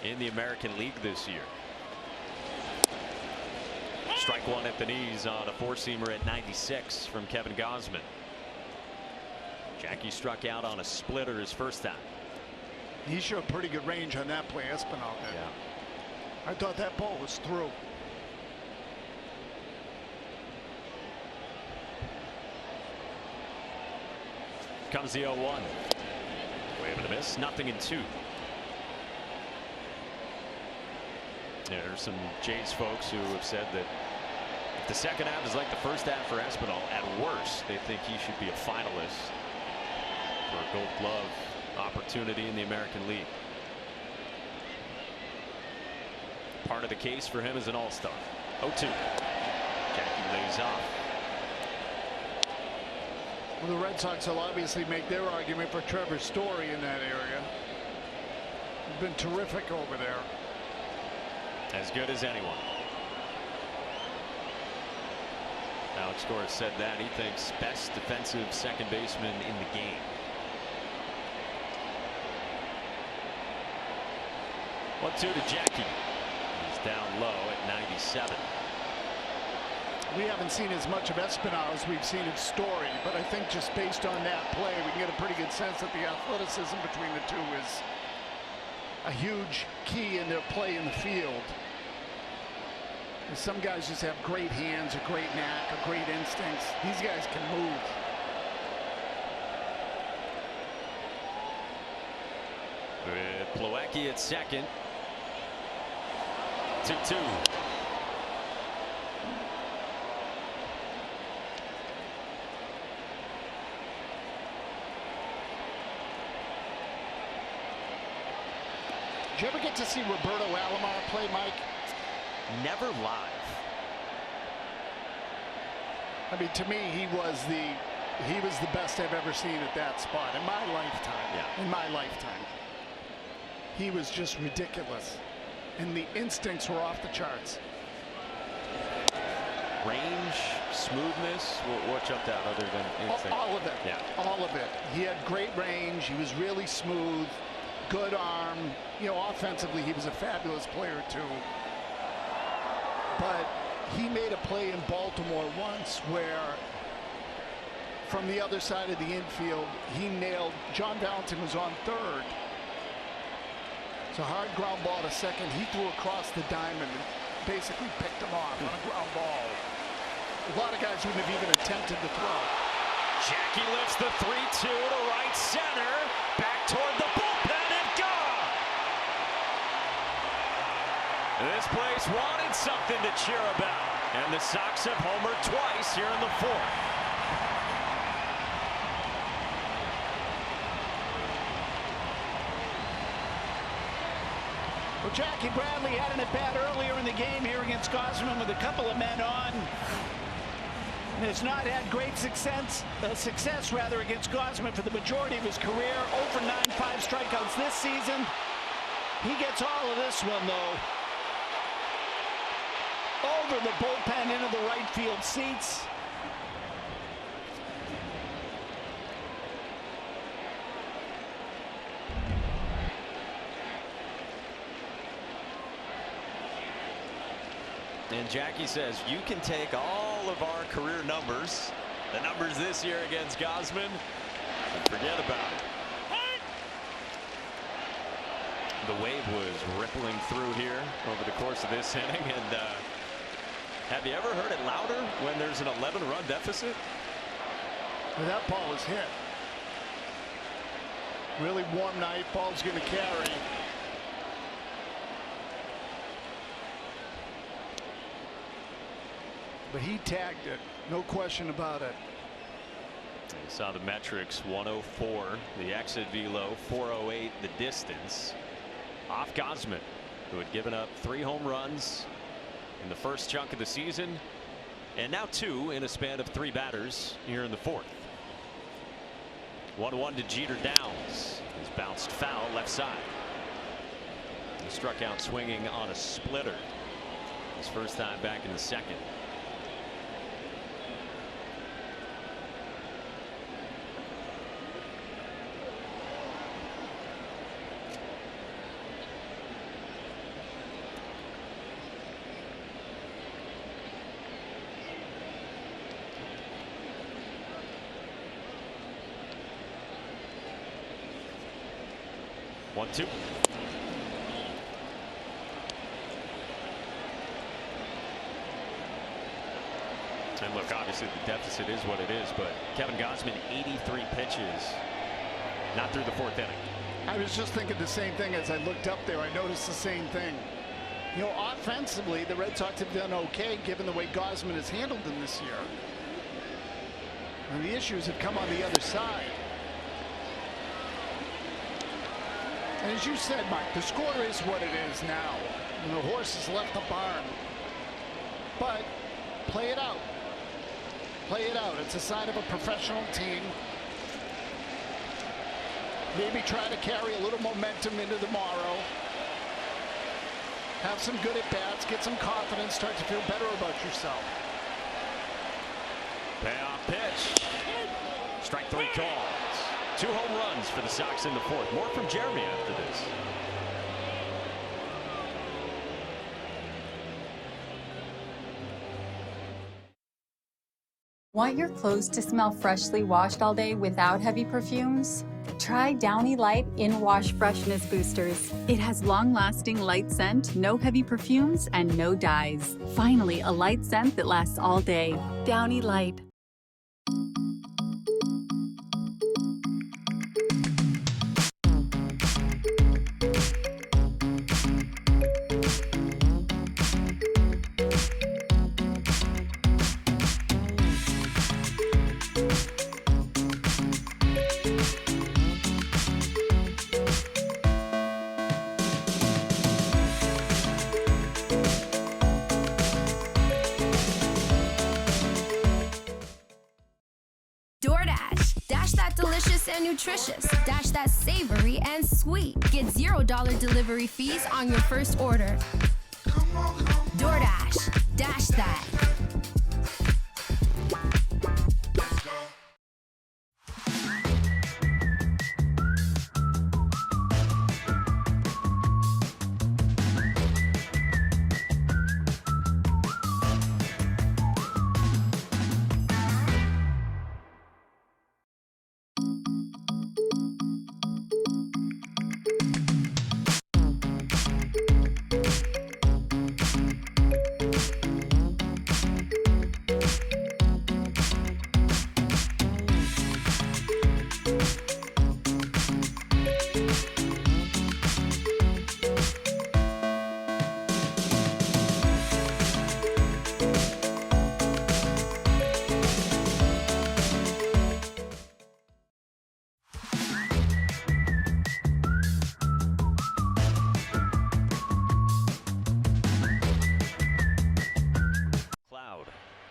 in the American League this year. Strike one at the knees on a four-seamer at 96 from Kevin Gausman. Jackie struck out on a splitter his first time. He showed pretty good range on that play, Espinal did. Yeah. I thought that ball was through. Comes the 0-1. Wave and a miss. 0-2. There's some Jays folks who have said that if the second half is like the first half for Espinal, at worst, they think he should be a finalist for a Gold Glove opportunity in the American League. Part of the case for him as an all-star. 0-2. Jackie lays off. Well, the Red Sox will obviously make their argument for Trevor Story in that area. He's been terrific over there. As good as anyone. Alex Cora said that he thinks best defensive second baseman in the game. 1-2 to Jackie. He's down low at 97. We haven't seen as much of Espinal as we've seen of Story, but I think just based on that play, we can get a pretty good sense that the athleticism between the two is a huge key in their play in the field. And some guys just have great hands, a great knack, a great instincts. These guys can move. With Plawecki at second. 2-2. Did you ever get to see Roberto Alomar play, Mike? Never live. I mean, to me, he was the best I've ever seen at that spot in my lifetime. Yeah. In my lifetime. He was just ridiculous. And the instincts were off the charts. Range, smoothness, what jumped out other than instinct? All of it. Yeah. All of it. He had great range. He was really smooth. Good arm. You know, offensively, he was a fabulous player, too. But he made a play in Baltimore once where, from the other side of the infield, he nailed. John Valentin was on third. It's a hard ground ball to second. He threw across the diamond and basically picked him off on a ground ball. A lot of guys wouldn't have even attempted the throw. Jackie lifts the 3-2 to right center. Back toward the bullpen and gone. This place wanted something to cheer about. And the Sox have homered twice here in the fourth. Well, Jackie Bradley had an at-bat earlier in the game here against Gosman with a couple of men on. And has not had great success against Gosman for the majority of his career. 0 for 9, 5 strikeouts this season. He gets all of this one, though. Over the bullpen into the right field seats. And Jackie says, you can take all of our career numbers, the numbers this year against Gosman, and forget about it. The wave was rippling through here over the course of this inning. And have you ever heard it louder when there's an 11-run deficit? Well, that ball was hit. Really warm night. Ball's going to carry. But he tagged it, no question about it. You saw the metrics, 104 the exit velo, 408 the distance. Off Gosman, who had given up 3 home runs in the first chunk of the season, and now 2 in a span of 3 batters here in the fourth. 1-1 to Jeter Downs. He's bounced foul left side. He struck out swinging on a splitter his first time back in the second. One-two. And look, obviously the deficit is what it is, but Kevin Gosman, 83 pitches, not through the fourth inning. I was just thinking the same thing as I looked up there. I noticed the same thing. You know, offensively, the Red Sox have done okay given the way Gosman has handled them this year. And the issues have come on the other side. And as you said, Mike, the score is what it is now. And the horse has left the barn. But play it out. Play it out. It's a sign of a professional team. Maybe try to carry a little momentum into tomorrow. have some good at-bats, get some confidence, start to feel better about yourself. Payoff pitch. Strike 3 calls. 2 home runs for the Sox in the 4th. More from Jeremy after this. Want your clothes to smell freshly washed all day without heavy perfumes? Try Downy Light In Wash Freshness Boosters. It has long-lasting light scent, no heavy perfumes, and no dyes. Finally, a light scent that lasts all day. Downy Light. Dash that delicious and nutritious. Dash that savory and sweet. Get $0 delivery fees on your first order. DoorDash. Dash that.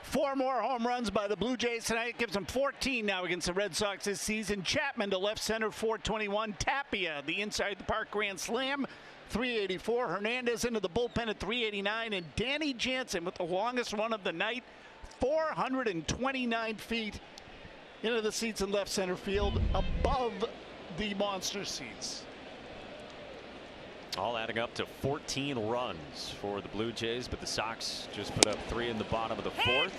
Four more home runs by the Blue Jays tonight. Gives them 14 now against the Red Sox this season. Chapman to left center, 421. Tapia, the inside the park grand slam, 384. Hernandez into the bullpen at 389. And Danny Jansen with the longest run of the night, 429 feet into the seats in left center field, above the monster seats. All adding up to 14 runs for the Blue Jays, but the Sox just put up 3 in the bottom of the 4th.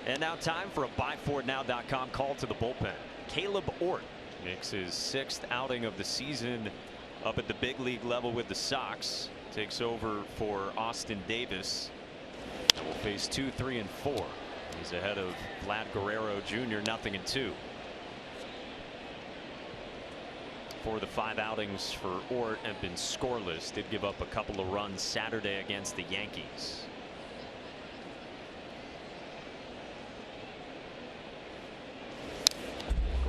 And now time for a BuyFordNow.com call to the bullpen. Caleb Ort makes his 6th outing of the season up at the big league level with the Sox. Takes over for Austin Davis and will face 2, 3, and 4. He's ahead of Vlad Guerrero Jr. 0-2. For the 5 outings for Ort have been scoreless. Did give up a couple of runs Saturday against the Yankees.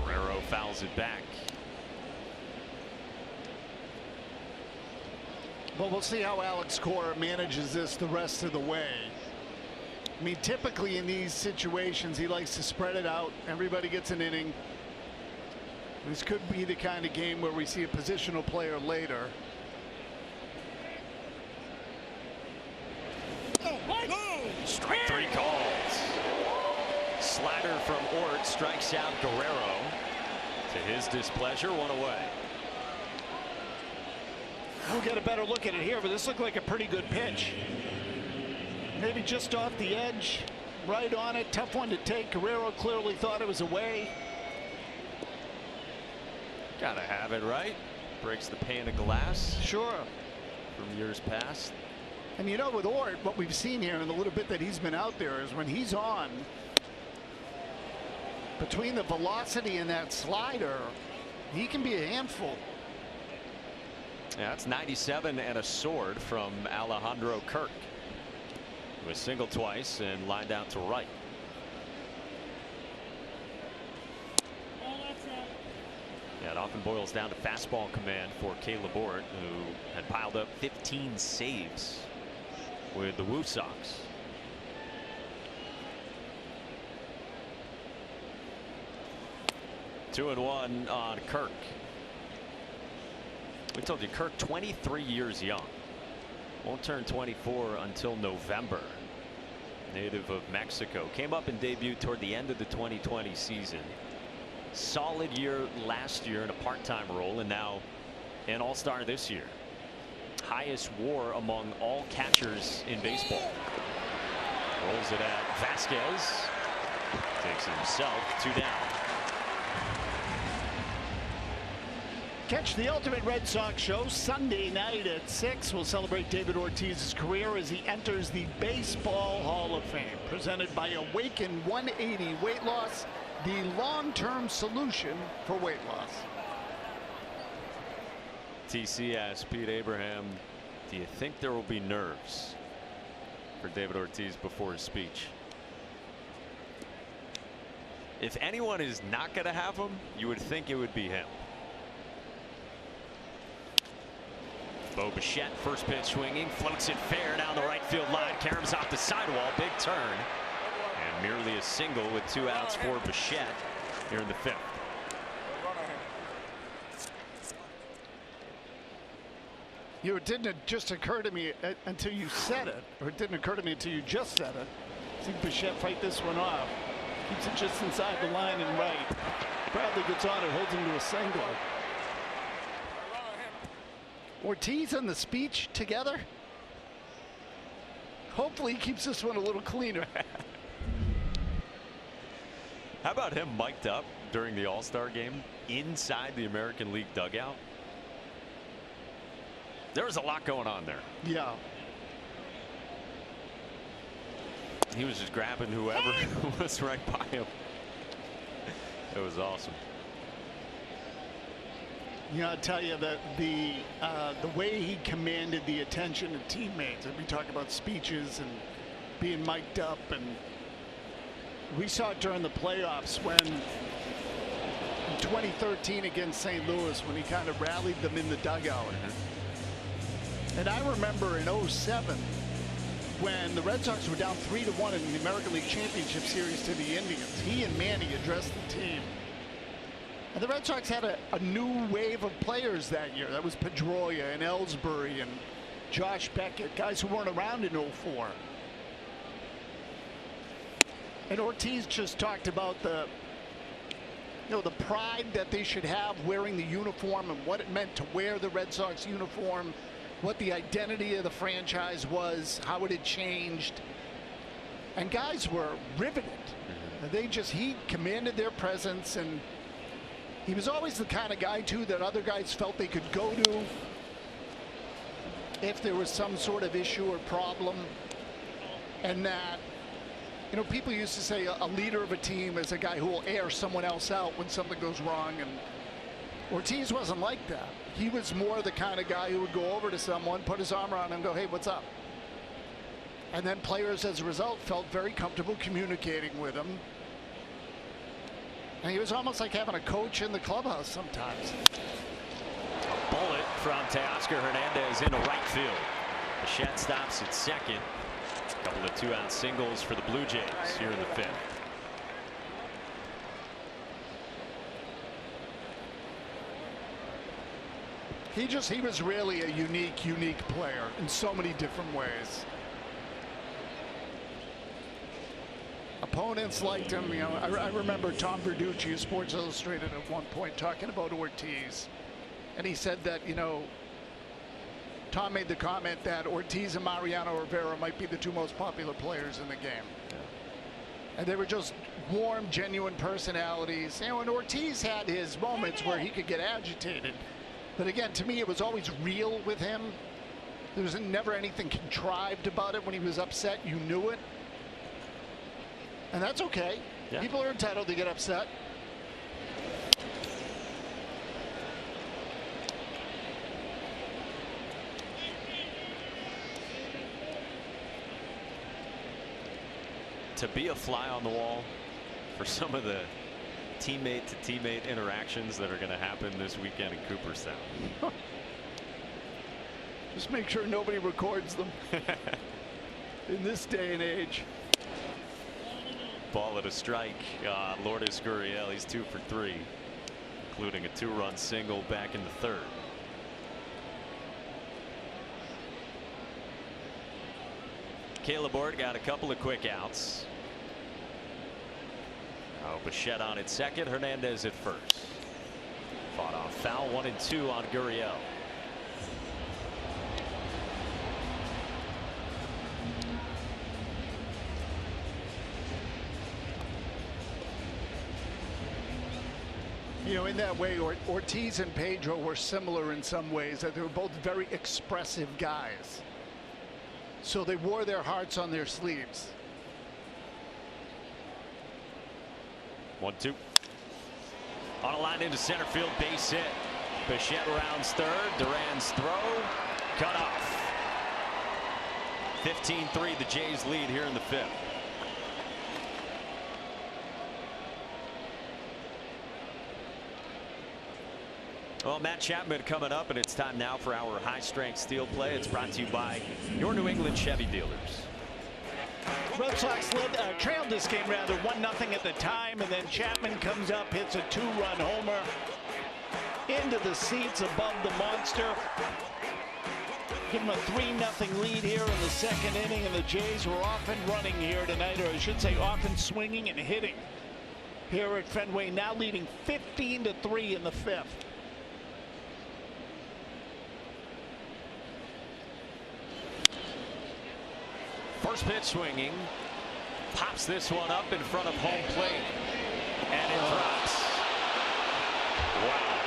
Guerrero fouls it back. Well, we'll see how Alex Cora manages this the rest of the way. I mean, typically in these situations, he likes to spread it out. Everybody gets an inning. This could be the kind of game where we see a positional player later. Strike 3 calls. Slider from Ort strikes out Guerrero. To his displeasure, 1 away. We'll get a better look at it here, but this looked like a pretty good pitch. Maybe just off the edge, right on it. Tough one to take. Guerrero clearly thought it was away. Gotta have it, right? Breaks the pane of glass. Sure. From years past. And you know, with Ort, what we've seen here in the little bit that he's been out there is when he's on, between the velocity and that slider, he can be a handful. Yeah, that's 97 and a sword from Alejandro Kirk. He was single twice and lined out to right. Yeah, it often boils down to fastball command for Caleb Ort, who had piled up 15 saves with the Woo Sox. Two and one on Kirk. We told you Kirk 23 years young. Won't turn 24 until November. Native of Mexico. Came up and debuted toward the end of the 2020 season. Solid year last year in a part-time role, and now an all-star this year. Highest WAR among all catchers in baseball. Rolls it at Vasquez. Takes it himself. 2 down. Catch the Ultimate Red Sox show Sunday night at 6. We'll celebrate David Ortiz's career as he enters the Baseball Hall of Fame. Presented by Awaken 180 Weight Loss, the long-term solution for weight loss. TC asked Pete Abraham, do you think there will be nerves for David Ortiz before his speech? If anyone is not going to have them, you would think it would be him. Bo Bichette, first pitch swinging, floats it fair down the right field line. Karam's off the sidewall, big turn. And merely a single with 2 outs for Bichette here in the 5th. It didn't just occur to me until you said it, or it didn't occur to me until you just said it. I think Bichette fight this one off. Keeps it just inside the line and right. Bradley gets on it, holds him to a single. Ortiz and the speech together. Hopefully he keeps this one a little cleaner. How about him mic'd up during the All-Star game inside the American League dugout? There was a lot going on there. Yeah. He was just grabbing whoever was right by him. It was awesome. You know, I'll tell you that the way he commanded the attention of teammates, and we talk about speeches and being mic'd up, and we saw it during the playoffs when in 2013 against St. Louis when he kind of rallied them in the dugout. And I remember in 07 when the Red Sox were down 3-1 in the American League Championship Series to the Indians. He and Manny addressed the team. And the Red Sox had a new wave of players that year. That was Pedroia and Ellsbury and Josh Beckett, guys who weren't around in 04. And Ortiz just talked about the pride that they should have wearing the uniform and what it meant to wear the Red Sox uniform, what the identity of the franchise was, how it had changed. And guys were riveted. He commanded their presence, and he was always the kind of guy too that other guys felt they could go to if there was some sort of issue or problem. And that, people used to say a leader of a team is a guy who will air someone else out when something goes wrong, and Ortiz wasn't like that. He was more the kind of guy who would go over to someone, put his arm around him and go, hey, what's up? And then players as a result felt very comfortable communicating with him. And he was almost like having a coach in the clubhouse sometimes. A bullet from Teoscar Hernandez into right field. Bichette stops at second. A couple of 2-out singles for the Blue Jays here in the 5th. He was really a unique player in so many different ways. Opponents liked him. I remember Tom Verducci of Sports Illustrated at one point talking about Ortiz, and he said that Tom made the comment that Ortiz and Mariano Rivera might be the 2 most popular players in the game. And they were just warm, genuine personalities. And Ortiz had his moments where he could get agitated, but again, to me, it was always real with him. There was never anything contrived about it. When he was upset, you knew it. And that's okay. Yeah. People are entitled to get upset. To be a fly on the wall for some of the teammate-to-teammate interactions that are going to happen this weekend in Cooperstown. Just make sure nobody records them in this day and age. Ball at a strike. Lourdes Gurriel, he's 2 for 3, including a 2-run single back in the 3rd. Caleb Ort got a couple of quick outs. Oh, Bichette on at second, Hernandez at first. Fought off foul, 1 and 2 on Gurriel. You know, in that way, Ortiz and Pedro were similar in some ways, that they were both very expressive guys. So they wore their hearts on their sleeves. 1-2. On a line into center field, base hit. Bichette rounds third. Duran's throw cut off. 15-3, the Jays lead here in the 5th. Well, Matt Chapman coming up, and it's time now for our high-strength steel play. It's brought to you by your New England Chevy dealers. Red Sox trailed this game rather 1-0 at the time, and then Chapman comes up, hits a 2-run homer into the seats above the monster. Give him a 3-0 lead here in the 2nd inning, and the Jays were off and running here tonight, or I should say off and swinging and hitting here at Fenway, now leading 15-3 in the 5th. First pitch swinging, pops this one up in front of home plate, and it drops. Wow.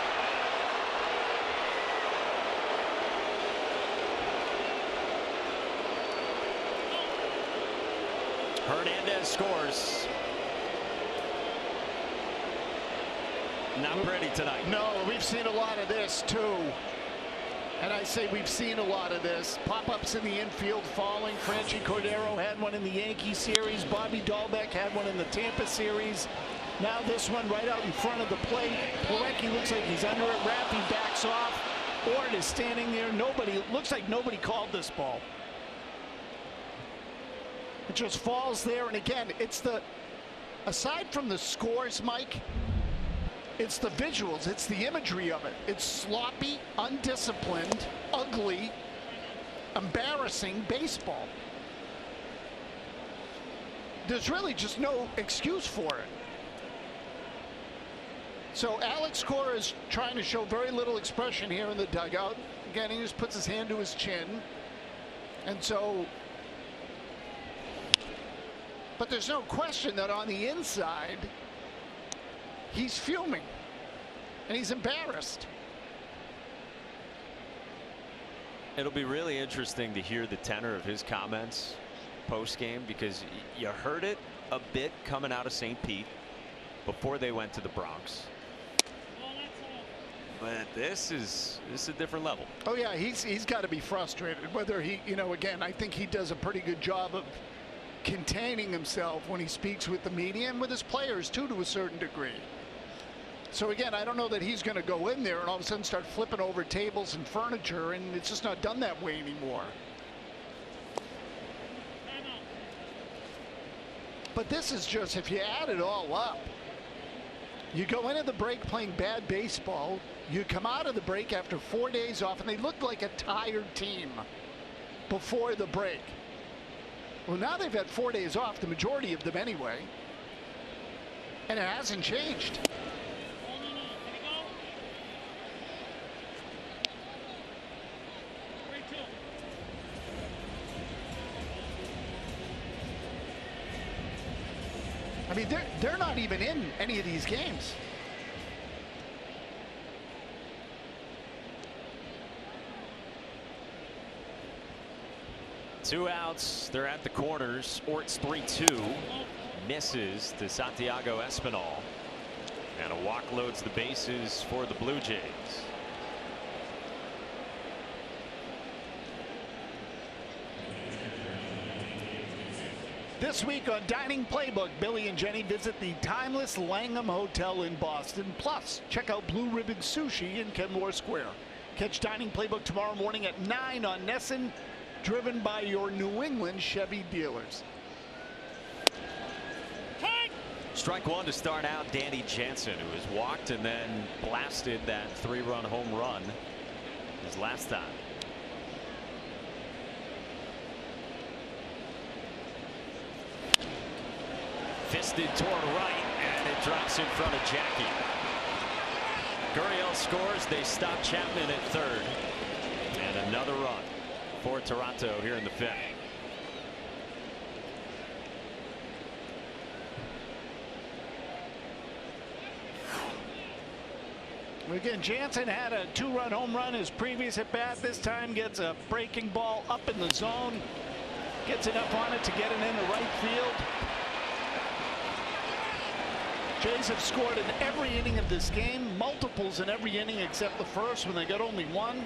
Hernandez scores. Not pretty tonight. No, we've seen a lot of this too. And I say we've seen a lot of this. Pop-ups in the infield falling. Franchi Cordero had one in the Yankee series. Bobby Dahlbeck had one in the Tampa series. Now this one right out in front of the plate. Plawecki looks like he's under it. Raffy backs off. Ort is standing there. Looks like nobody called this ball. It just falls there. And again, it's aside from the scores, Mike, it's the visuals, it's the imagery of it. It's sloppy, undisciplined, ugly, embarrassing baseball. There's really just no excuse for it. So Alex Cora is trying to show very little expression here in the dugout. Again, he just puts his hand to his chin. And so, but there's no question that on the inside, he's fuming, and he's embarrassed. It'll be really interesting to hear the tenor of his comments post-game, because you heard it a bit coming out of St. Pete before they went to the Bronx. But this is a different level. Oh yeah, he's got to be frustrated. Whether he, again, I think he does a pretty good job of containing himself when he speaks with the media and with his players too, to a certain degree. So again, I don't know that he's going to go in there and all of a sudden start flipping over tables and furniture, and it's just not done that way anymore. But this is just, if you add it all up, you go into the break playing bad baseball, you come out of the break after 4 days off, and they looked like a tired team before the break. Well, now they've had 4 days off, the majority of them anyway, and it hasn't changed. I mean, they're not even in any of these games. Two outs. They're at the corners. Ort's 3-2. Misses to Santiago Espinal. And a walk loads the bases for the Blue Jays. This week on Dining Playbook, Billy and Jenny visit the timeless Langham Hotel in Boston. Plus, check out Blue Ribbon Sushi in Kenmore Square. Catch Dining Playbook tomorrow morning at 9 on Nesson, driven by your New England Chevy dealers. Strike one to start out Danny Jansen, who has walked and then blasted that 3-run home run his last time. Fisted toward right, and it drops in front of Jackie. Gurriel scores. They stop Chapman at third. And another run for Toronto here in the fifth. Again, Jansen had a 2-run home run his previous at bat. This time gets a breaking ball up in the zone. Gets enough on it to get it into right field. Jays have scored in every inning of this game, multiples in every inning except the first when they got only one.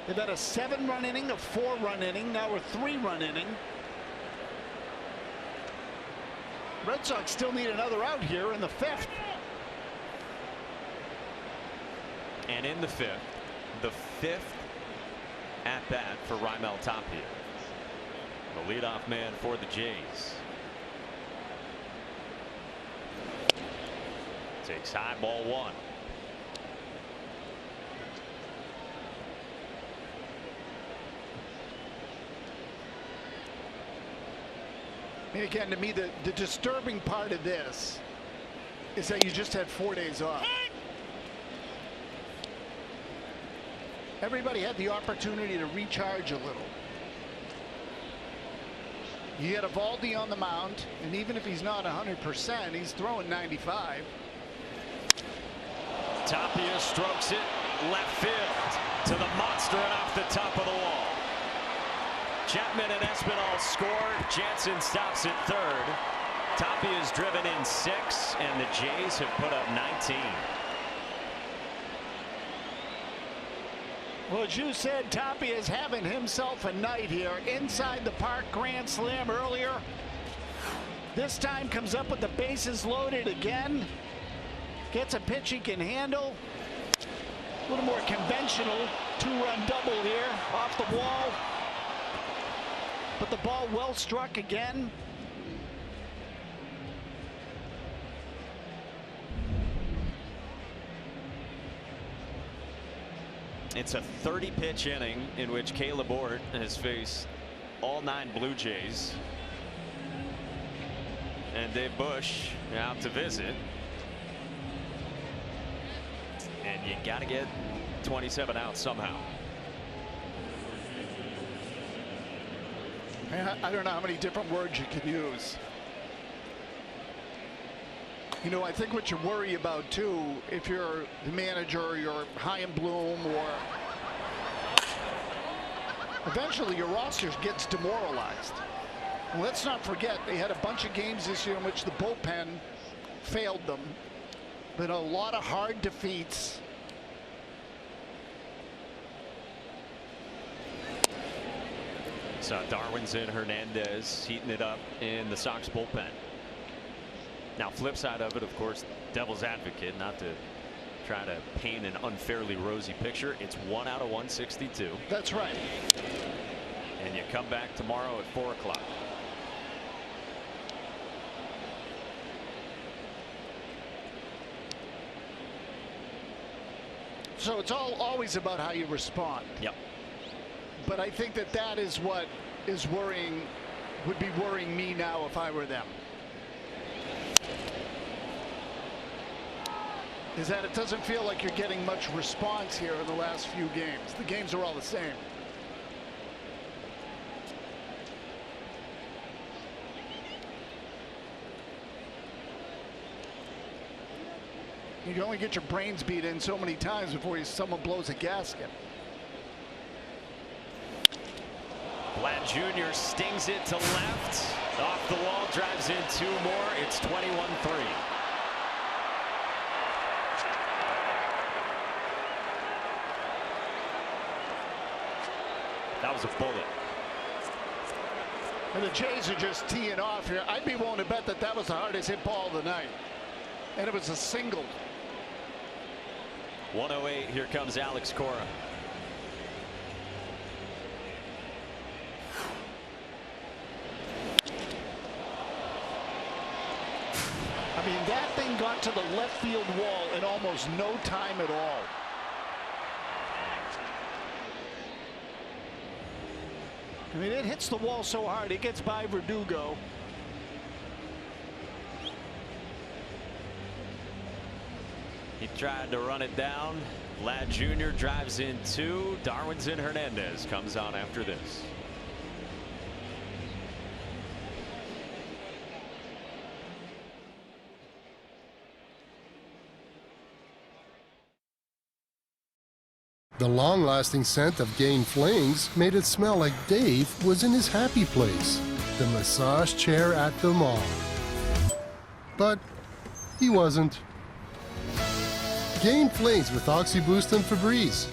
They've had a 7-run inning, a 4-run inning, now a 3-run inning. Red Sox still need another out here in the fifth. And in the fifth at bat for Raimel Tapia, the leadoff man for the Jays. Takes high, ball one. And again, to me, the disturbing part of this is that you just had 4 days off. Everybody had the opportunity to recharge a little. You had Eovaldi on the mound, and even if he's not 100%, he's throwing 95. Tapia strokes it left field to the monster and off the top of the wall. Chapman and Espinal scored. Jansen stops at third. Tapia is driven in 6, and the Jays have put up 19. Well, as you said, Tapia is having himself a night here. Inside the park, grand slam earlier. This time comes up with the bases loaded again. Gets a pitch he can handle. A little more conventional 2-run double here off the wall. But the ball well struck again. It's a 30-pitch inning in which Caleb Ort has faced all 9 Blue Jays. And Dave Bush out to visit. And you got to get 27 out somehow. I don't know how many different words you can use. You know, I think what you worry about too, if you're the manager or you're Chaim Bloom, or eventually your roster gets demoralized. And let's not forget, they had a bunch of games this year in which the bullpen failed them. But a lot of hard defeats. So Darwin's in, Hernandez heating it up in the Sox bullpen. Now, flip side of it, of course, devil's advocate, not to try to paint an unfairly rosy picture. It's 1 out of 162. That's right. And you come back tomorrow at 4 o'clock. So it's always about how you respond. Yep. But I think that is what is worrying, would be worrying me now if I were them. Is that it doesn't feel like you're getting much response here in the last few games. The games are all the same. You can only get your brains beat in so many times before someone blows a gasket. Vlad Jr. stings it to left. Off the wall, drives in 2 more. It's 21-3. That was a bullet. And the Jays are just teeing off here. I'd be willing to bet that was the hardest hit ball of the night. And it was a single. 108. Here comes Alex Cora. I mean, that thing got to the left field wall in almost no time at all. I mean, it hits the wall so hard, it gets by Verdugo. He tried to run it down. Vlad Jr. drives in 2. Darwinzon Hernandez comes on after this. The long-lasting scent of Gain Flings made it smell like Dave was in his happy place, the massage chair at the mall. But he wasn't. Gain Flings with OxyBoost and Febreze.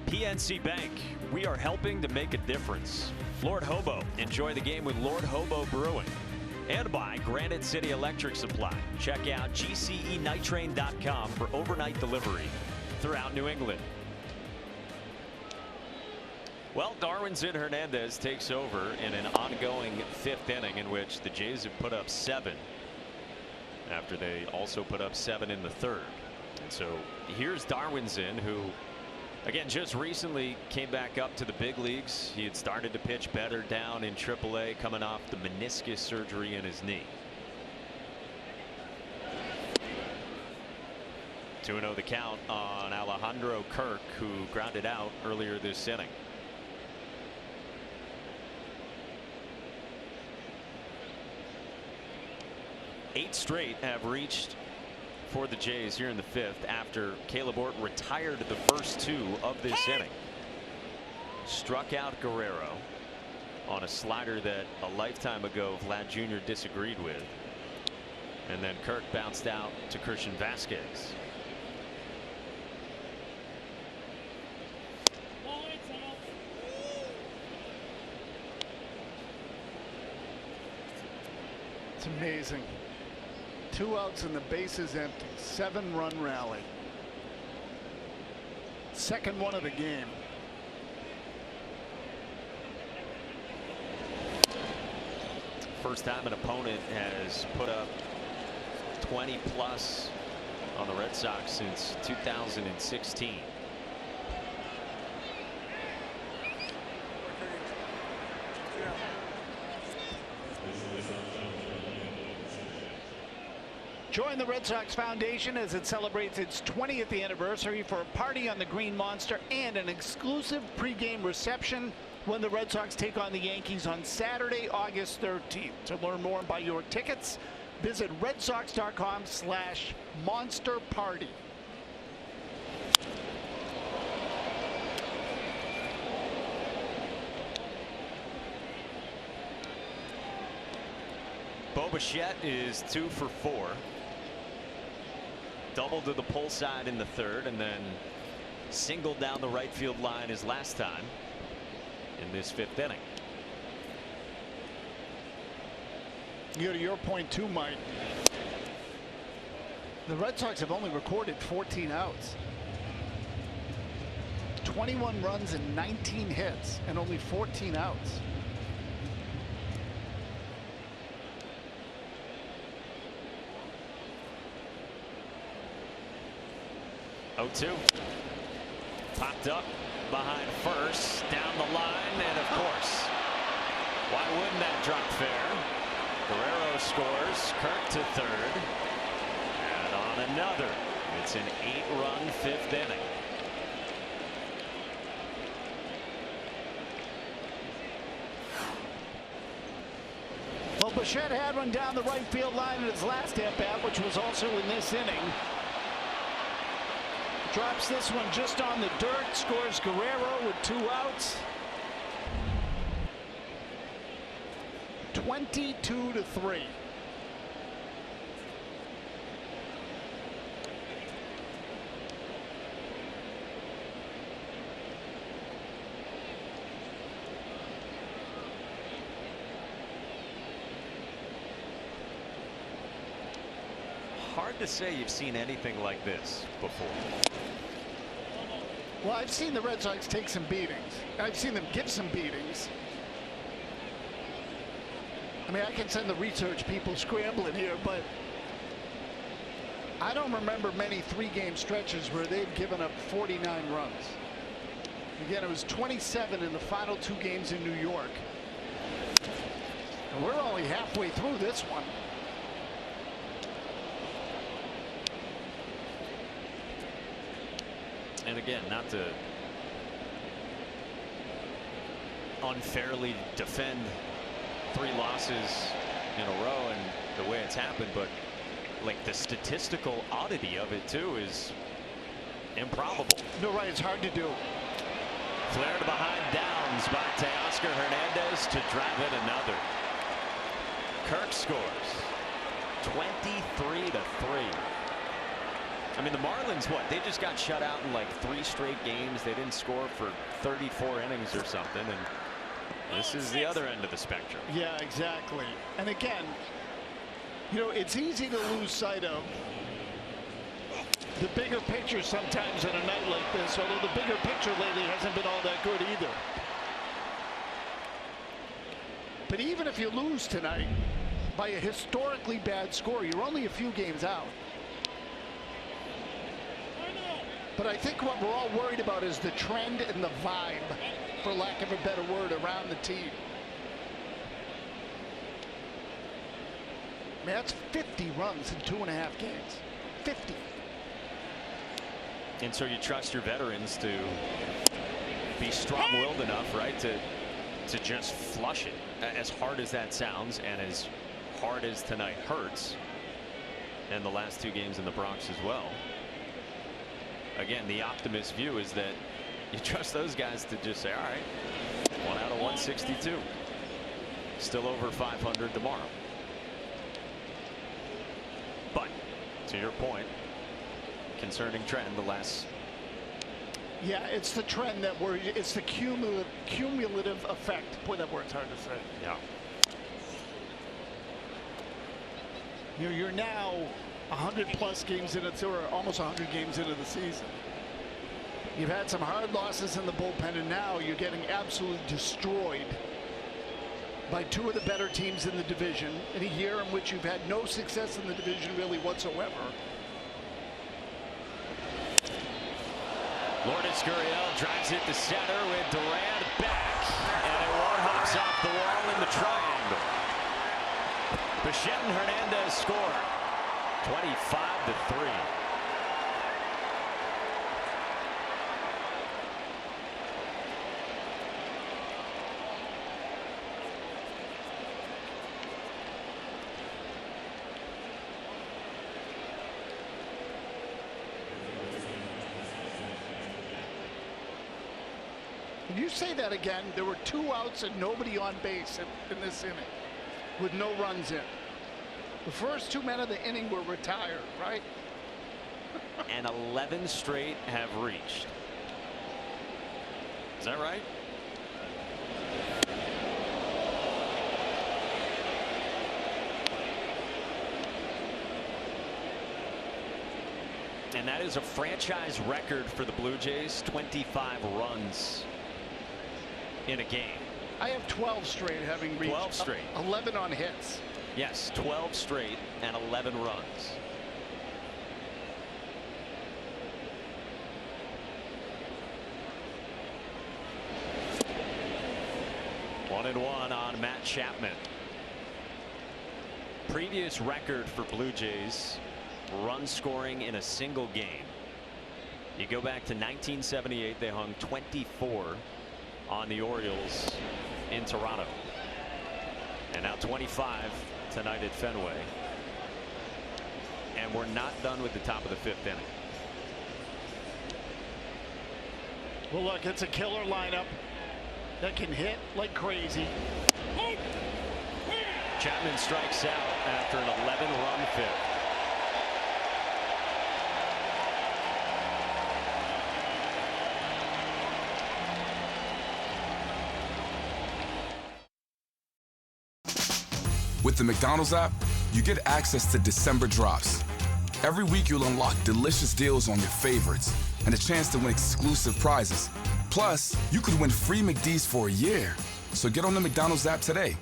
PNC Bank, we are helping to make a difference. Lord Hobo, enjoy the game with Lord Hobo Brewing. And by Granite City Electric Supply. Check out gcenitrain.com for overnight delivery throughout New England. Well, Darwinzon Hernandez takes over in an ongoing 5th inning in which the Jays have put up 7 after they also put up 7 in the 3rd. And so here's Darwinzon, who again just recently came back up to the big leagues. He had started to pitch better down in AAA, coming off the meniscus surgery in his knee. 2-0 the count on Alejandro Kirk, who grounded out earlier this inning. Eight straight have reached for the Jays here in the 5th after Caleb Orton retired the first 2 of this inning. Struck out Guerrero on a slider that a lifetime ago Vlad Jr. disagreed with. And then Kirk bounced out to Christian Vasquez. It's amazing. 2 outs and the bases empty. 7-run rally. Second one of the game. First time an opponent has put up 20 plus on the Red Sox since 2016. Join the Red Sox Foundation as it celebrates its 20th anniversary for a party on the Green Monster and an exclusive pregame reception when the Red Sox take on the Yankees on Saturday, August 13th. To learn more and buy your tickets, visit redsox.com/Monster Party. Bo Bichette is 2 for 4. Doubled to the pull side in the 3rd and then singled down the right field line his last time in this 5th inning. You go to your point too, Mike. The Red Sox have only recorded 14 outs. 21 runs and 19 hits and only 14 outs. Oh, 2. Popped up behind first, down the line, and of course, why wouldn't that drop fair? Guerrero scores, Kirk to third, and on another. It's an 8-run 5th inning. Well, Bichette had one down the right field line in his last at-bat, which was also in this inning. Drops this one just on the dirt, scores Guerrero with 2 outs. 22-3. Hard to say you've seen anything like this before. Well, I've seen the Red Sox take some beatings. I've seen them give some beatings. I mean, I can send the research people scrambling here, but I don't remember many 3-game stretches where they've given up 49 runs. Again, it was 27 in the final 2 games in New York. And we're only halfway through this one. And again, not to unfairly defend 3 losses in a row and the way it's happened, but like the statistical oddity of it too is improbable. No, right, it's hard to do. Flared behind downs by Teoscar Hernandez to drive in another. Kirk scores 23-3. I mean, the Marlins, what, they just got shut out in like 3 straight games. They didn't score for 34 innings or something, and this is the other end of the spectrum. Yeah, exactly. And again, you know, it's easy to lose sight of the bigger picture sometimes in a night like this, although the bigger picture lately hasn't been all that good either. But even if you lose tonight by a historically bad score, you're only a few games out. But I think what we're all worried about is the trend and the vibe, for lack of a better word, around the team. I mean, that's 50 runs in 2.5 games. 50. And so you trust your veterans to be strong-willed enough, right, to just flush it. As hard as that sounds, and as hard as tonight hurts, and the last 2 games in the Bronx as well. Again, the optimist view is that you trust those guys to just say, all right, 1 out of 162. Still over 500 tomorrow. But to your point, concerning trend the last. Yeah, it's the trend that it's the cumulative effect. Boy, that word's hard to say. Yeah. You're now 100+ games into, or almost 100 games into the season. You've had some hard losses in the bullpen, and now you're getting absolutely destroyed by 2 of the better teams in the division in a year in which you've had no success in the division really whatsoever. Lourdes Gurriel drives it to center with Durant back, and it hops off the wall in the triangle. Bichette and Hernandez score 25-3. Can you say that again? There were 2 outs and nobody on base in this inning with no runs in. The first 2 men of the inning were retired, right? And 11 straight have reached. Is that right? And that is a franchise record for the Blue Jays, 25 runs in a game. I have 12 straight having reached. 12 straight. 11 on hits. Yes, 12 straight and 11 runs. 1-1 on Matt Chapman. Previous record for Blue Jays run scoring in a single game. You go back to 1978, they hung 24 on the Orioles in Toronto. And now 25 tonight at Fenway. And we're not done with the top of the 5th inning. Well, look, it's a killer lineup that can hit like crazy. Chapman strikes out after an 11-run 5th. With the McDonald's app, you get access to December drops. Every week you'll unlock delicious deals on your favorites and a chance to win exclusive prizes. Plus, you could win free McD's for a year. So get on the McDonald's app today.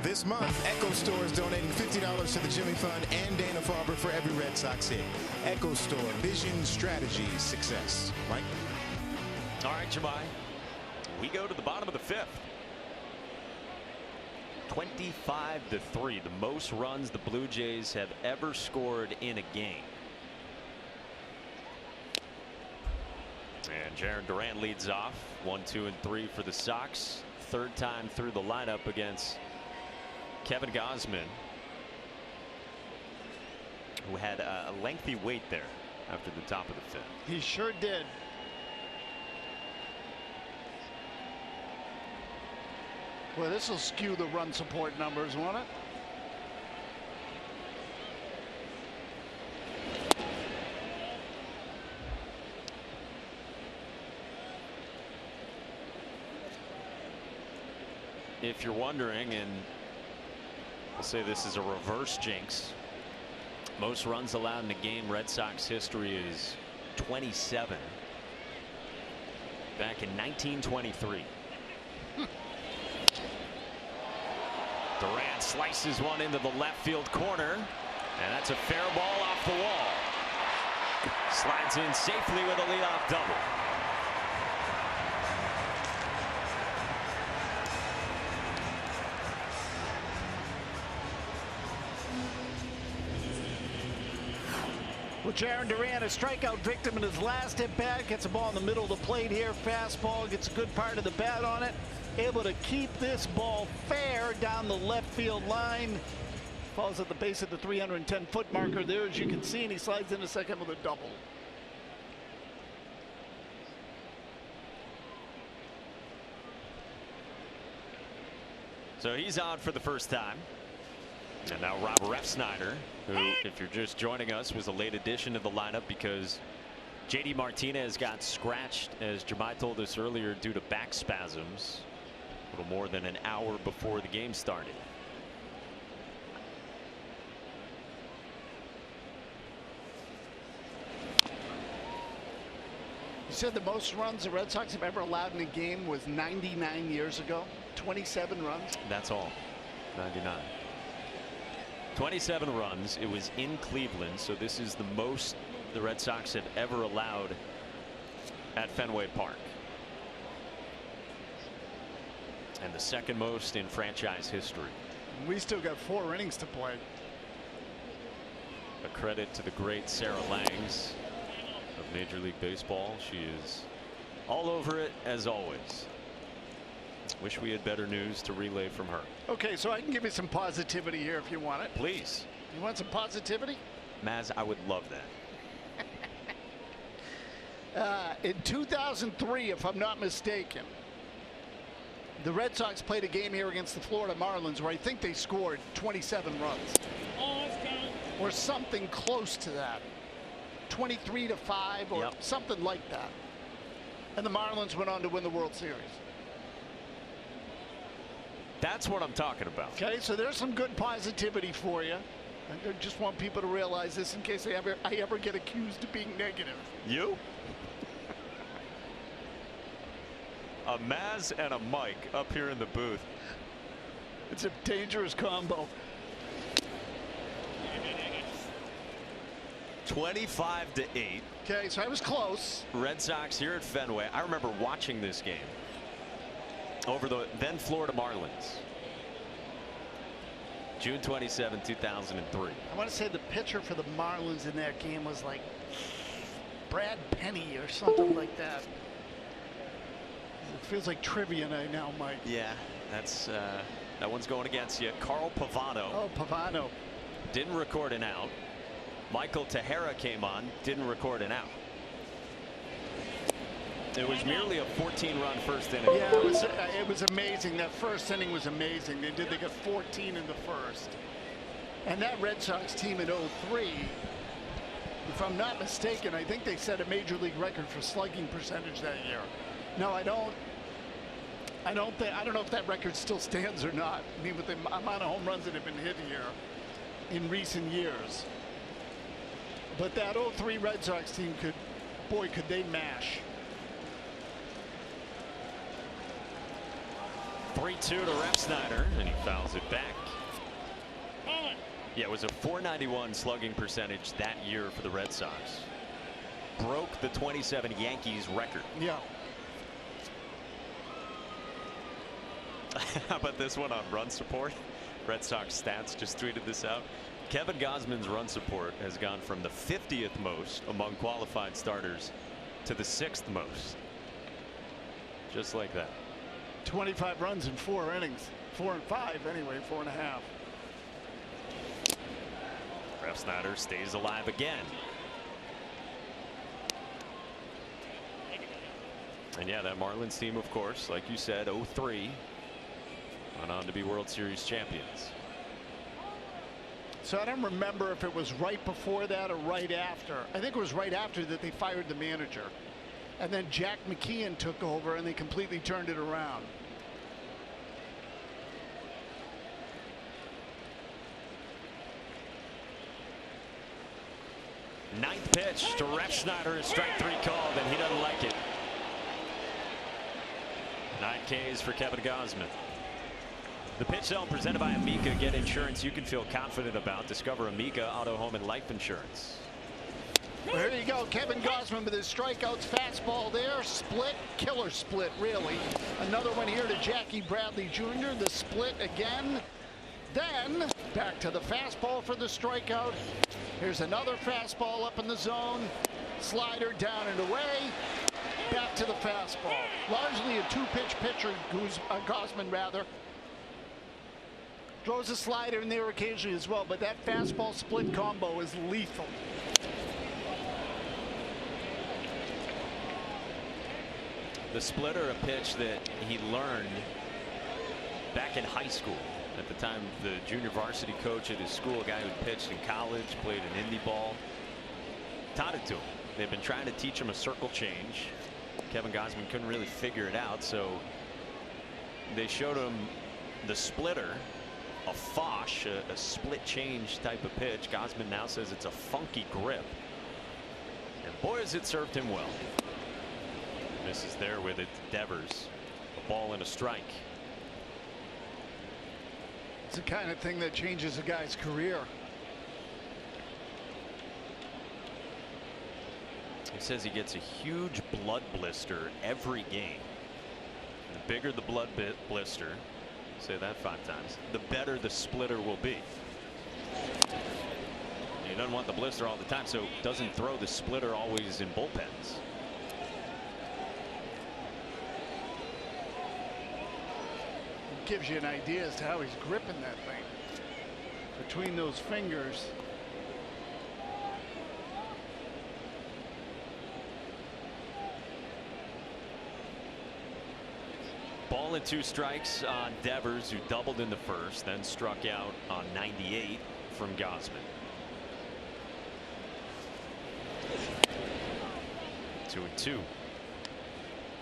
This month, Echo Store is donating $50 to the Jimmy Fund and Dana-Farber for every Red Sox hit. Echo Store, vision, strategy, success. Mike? All right, Jemai. We go to the bottom of the 5th. 25-3, the most runs the Blue Jays have ever scored in a game. And Jarren Duran leads off. 1, 2, and 3 for the Sox. Third time through the lineup against Kevin Gausman, who had a lengthy wait there after the top of the 5th. He sure did. Well, this will skew the run support numbers, won't it? If you're wondering, and we'll say this is a reverse jinx, most runs allowed in a game Red Sox history is 27. Back in 1923. Durant slices one into the left field corner, and that's a fair ball off the wall. Slides in safely with a leadoff double. Well, Jarren Duran, a strikeout victim in his last at bat, gets a ball in the middle of the plate here. Fastball, gets a good part of the bat on it. Able to keep this ball fair down the left field line. Falls at the base of the 310-foot marker there, as you can see, and he slides into second with a double. So he's out for the first time. And now Rob Refsnyder, who, if you're just joining us, was a late addition to the lineup because JD Martinez got scratched, as Jemai told us earlier, due to back spasms. A little more than an hour before the game started. You said the most runs the Red Sox have ever allowed in a game was 99 years ago. 27 runs. That's all. 99. 27 runs. It was in Cleveland, so this is the most the Red Sox have ever allowed at Fenway Park. And the second most in franchise history. We still got 4 innings to play. A credit to the great Sarah Langs of Major League Baseball. She is all over it as always. Wish we had better news to relay from her. Okay, so I can give you some positivity here if you want it. Please. You want some positivity? Maz, I would love that. In 2003, if I'm not mistaken, the Red Sox played a game here against the Florida Marlins where I think they scored 27 runs. Or something close to that. 23-5 or something like that. And the Marlins went on to win the World Series. That's what I'm talking about. Okay, so there's some good positivity for you. I just want people to realize this in case I ever get accused of being negative. You? A Maz and a Mike up here in the booth. It's a dangerous combo. 25-8. Okay, so I was close. Red Sox here at Fenway. I remember watching this game over the then Florida Marlins. June 27, 2003. I want to say the pitcher for the Marlins in that game was like Brad Penny or something like that. It feels like trivia night now, Mike. Yeah, that's that one's going against you. Carl Pavano. Oh, Pavano. Didn't record an out. Michael Tejera came on, didn't record an out. It was merely a 14-run first inning. Yeah, it was amazing. That first inning was amazing. They got 14 in the first. And that Red Sox team in 03, if I'm not mistaken, I think they set a major league record for slugging percentage that year. No, I don't know if that record still stands or not. I mean, with the amount of home runs that have been hit here in recent years. But that 03 Red Sox team could they mash. 3-2 to Refsnyder, and he fouls it back. Yeah, it was a .491 slugging percentage that year for the Red Sox. Broke the 27 Yankees record. Yeah. How about this one on run support? Red Sox Stats just tweeted this out. Kevin Gausman's run support has gone from the 50th most among qualified starters to the 6th most. Just like that. 25 runs in 4 innings. 4 and 5 anyway, 4.5. Refsnyder stays alive again. And yeah, that Marlins team, of course, like you said, 03, went on to be World Series champions. So I don't remember if it was right before that or right after. I think it was right after that they fired the manager. And then Jack McKeon took over and they completely turned it around. Ninth pitch to Refsnyder, a strike 3 called, and he doesn't like it. 9 Ks for Kevin Gausman. The pitch zone presented by Amica. Get insurance you can feel confident about. Discover Amica Auto, Home, and Life Insurance. Well, here you go. Kevin Gausman with his strikeouts, fastball there. Split, killer split, really. Another one here to Jackie Bradley Jr. The split again. Then back to the fastball for the strikeout. Here's another fastball up in the zone. Slider down and away. Back to the fastball. Largely a 2-pitch pitcher, Gausman rather. Throws a slider in there occasionally as well, but that fastball split combo is lethal. The splitter, a pitch that he learned back in high school. At the time, the junior varsity coach at his school, a guy who pitched in college, played an indie ball, taught it to him. They've been trying to teach him a circle change. Kevin Gausman couldn't really figure it out, so they showed him the splitter, a Fosh, a split change type of pitch. Gausman now says it's a funky grip. And boy, has it served him well. Misses there with it. Devers, a ball and a strike. It's the kind of thing that changes a guy's career. He says he gets a huge blood blister every game. The bigger the blood blister, say that 5 times, the better the splitter will be. He doesn't want the blister all the time, so doesn't throw the splitter always in bullpens. Gives you an idea as to how he's gripping that thing between those fingers. Ball and 2 strikes on Devers, who doubled in the first, then struck out on 98 from Gausman. 2-2.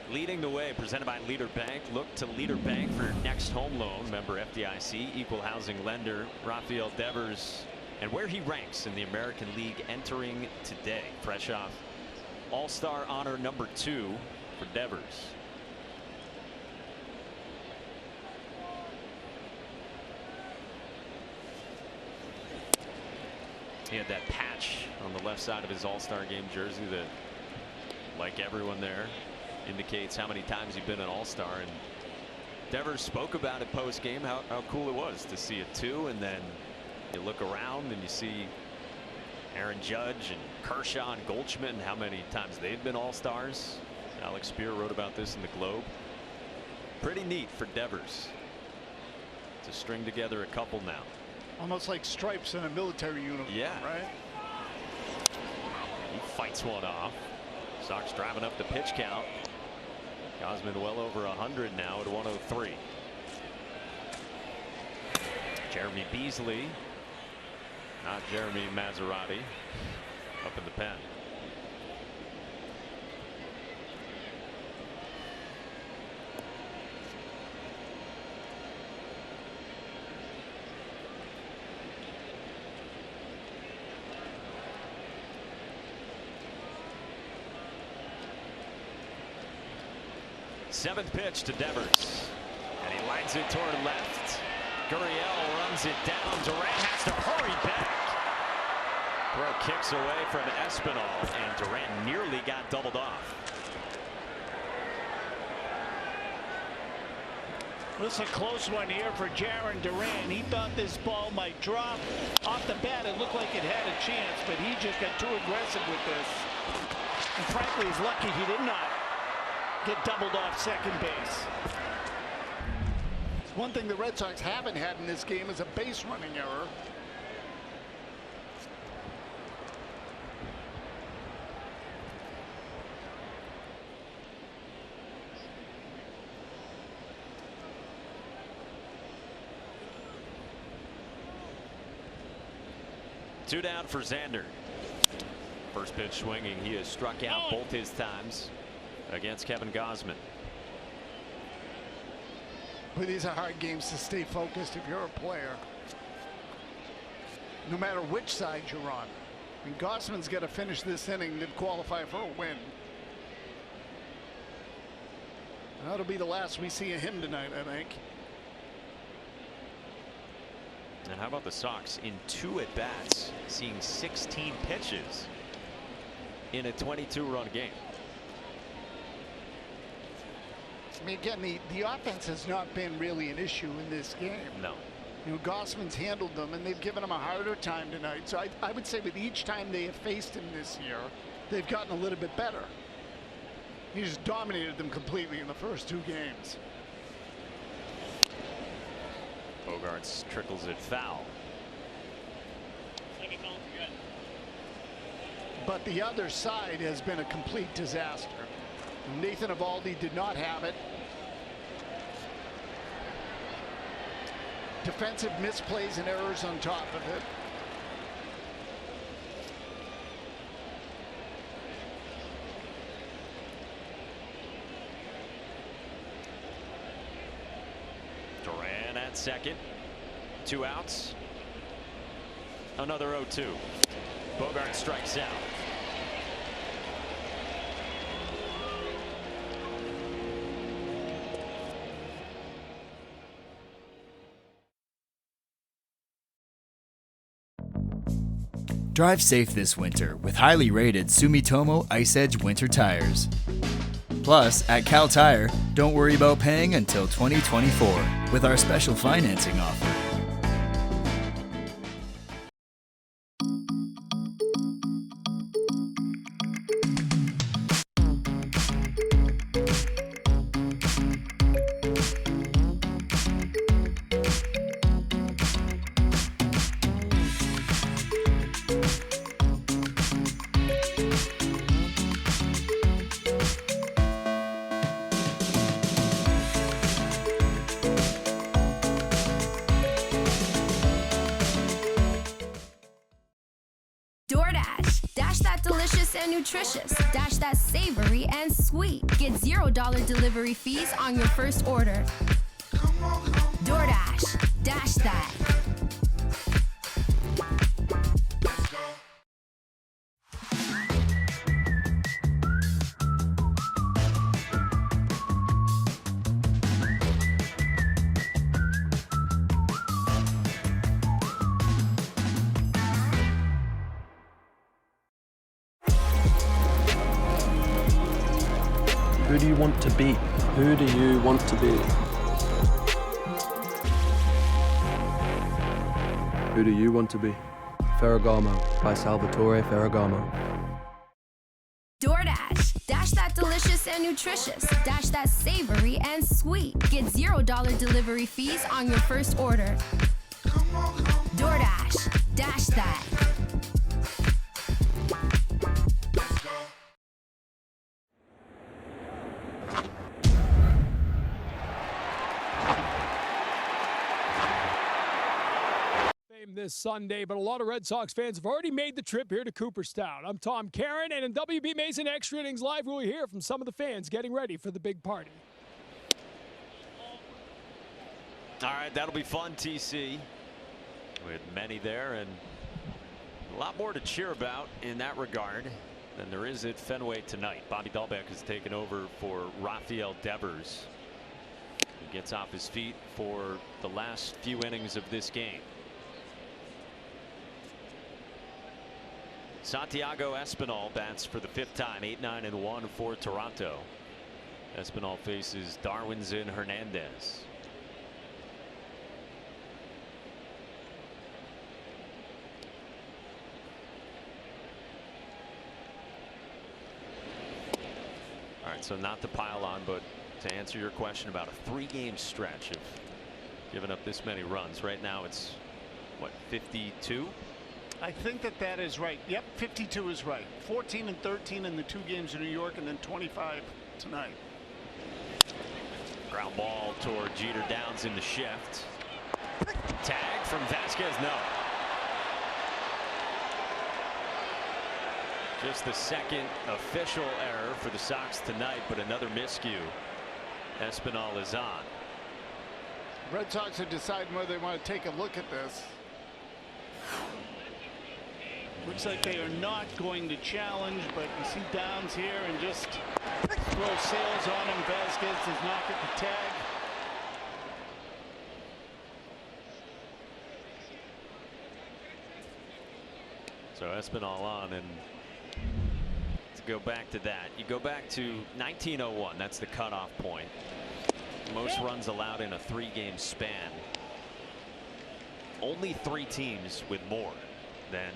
Leading the way, presented by Leader Bank. Look to Leader Bank for your next home loan. Member FDIC, equal housing lender. Rafael Devers, and where he ranks in the American League entering today. Fresh off All-Star honor number 2 for Devers. He had that patch on the left side of his All-Star game jersey that, like everyone there, indicates how many times he's been an All-Star. And Devers spoke about it post-game, how cool it was to see a 2, and then you look around and you see Aaron Judge and Kershaw and Goldschmidt and how many times they've been All-Stars. Alex Spear wrote about this in the Globe. Pretty neat for Devers to string together a couple now. Almost like stripes in a military uniform. Yeah. Right. He fights one off. Sox driving up the pitch count. Gausman well over 100 now at 103. Jeremy Beasley, not Jeremy Maserati, up in the pen. Seventh pitch to Devers, and he lines it toward left. Gurriel runs it down. Durant has to hurry back. Throw kicks away from Espinal, and Durant nearly got doubled off. This is a close one here for Jarren Duran. He thought this ball might drop off the bat. It looked like it had a chance, but he just got too aggressive with this. And frankly, he's lucky he did not get doubled off second base. One thing the Red Sox haven't had in this game is a base running error. Two down for Xander. First pitch swinging. He has struck out both his times against Kevin Gausman. But these are hard games to stay focused if you're a player, no matter which side you're on. I mean, Gausman's got to finish this inning to qualify for a win. That'll be the last we see of him tonight, I think. And how about the Sox in 2 at-bats, seeing 16 pitches in a 22-run game? I mean, again, the offense has not been really an issue in this game. No. You know, Gausman's handled them, and they've given him a harder time tonight. So I would say with each time they have faced him this year, they've gotten a little bit better. He just dominated them completely in the first 2 games. Bogarts trickles it foul. But the other side has been a complete disaster. Nathan Eovaldi did not have it. Defensive misplays and errors on top of it. at second. 2 outs. Another 0-2. Bogart strikes out. Drive safe this winter with highly rated Sumitomo Ice Edge winter tires. Plus, at Cal Tire, don't worry about paying until 2024 with our special financing offer. DoorDash. Dash that delicious and nutritious. Dash that savory and sweet. Get $0 delivery fees on your first order. DoorDash. Dash that. Who do you want to be? Who do you want to be? Who do you want to be? Ferragamo by Salvatore Ferragamo. DoorDash. Dash that delicious and nutritious. Dash that savory and sweet. Get $0 delivery fees on your first order. DoorDash. Dash that. This Sunday, but a lot of Red Sox fans have already made the trip here to Cooperstown. I'm Tom Caron, and in WB Mason Extra Innings Live, we'll hear from some of the fans getting ready for the big party. All right, that'll be fun, TC, with many there and a lot more to cheer about in that regard than there is at Fenway tonight. Bobby Dahlbeck has taken over for Rafael Devers. He gets off his feet for the last few innings of this game. Santiago Espinal bats for the 5th time, 8-9-1 for Toronto. Espinal faces Darwinzon Hernandez. All right, so not to pile on, but to answer your question about a 3-game stretch of giving up this many runs. Right now it's, what, 52? I think that is right. Yep, 52 is right. 14 and 13 in the 2 games in New York, and then 25 tonight. Ground ball toward Jeter Downs in the shift. Tag from Vasquez, no. Just the second official error for the Sox tonight, but another miscue. Espinal is on. Red Sox are deciding whether they want to take a look at this. Looks like they are not going to challenge, but you see Downs here and just throw sails on him. Vasquez does not get the tag. So Espinal on, and to go back to that, you go back to 1901. That's the cutoff point. Most runs allowed in a 3-game span. Only 3 teams with more than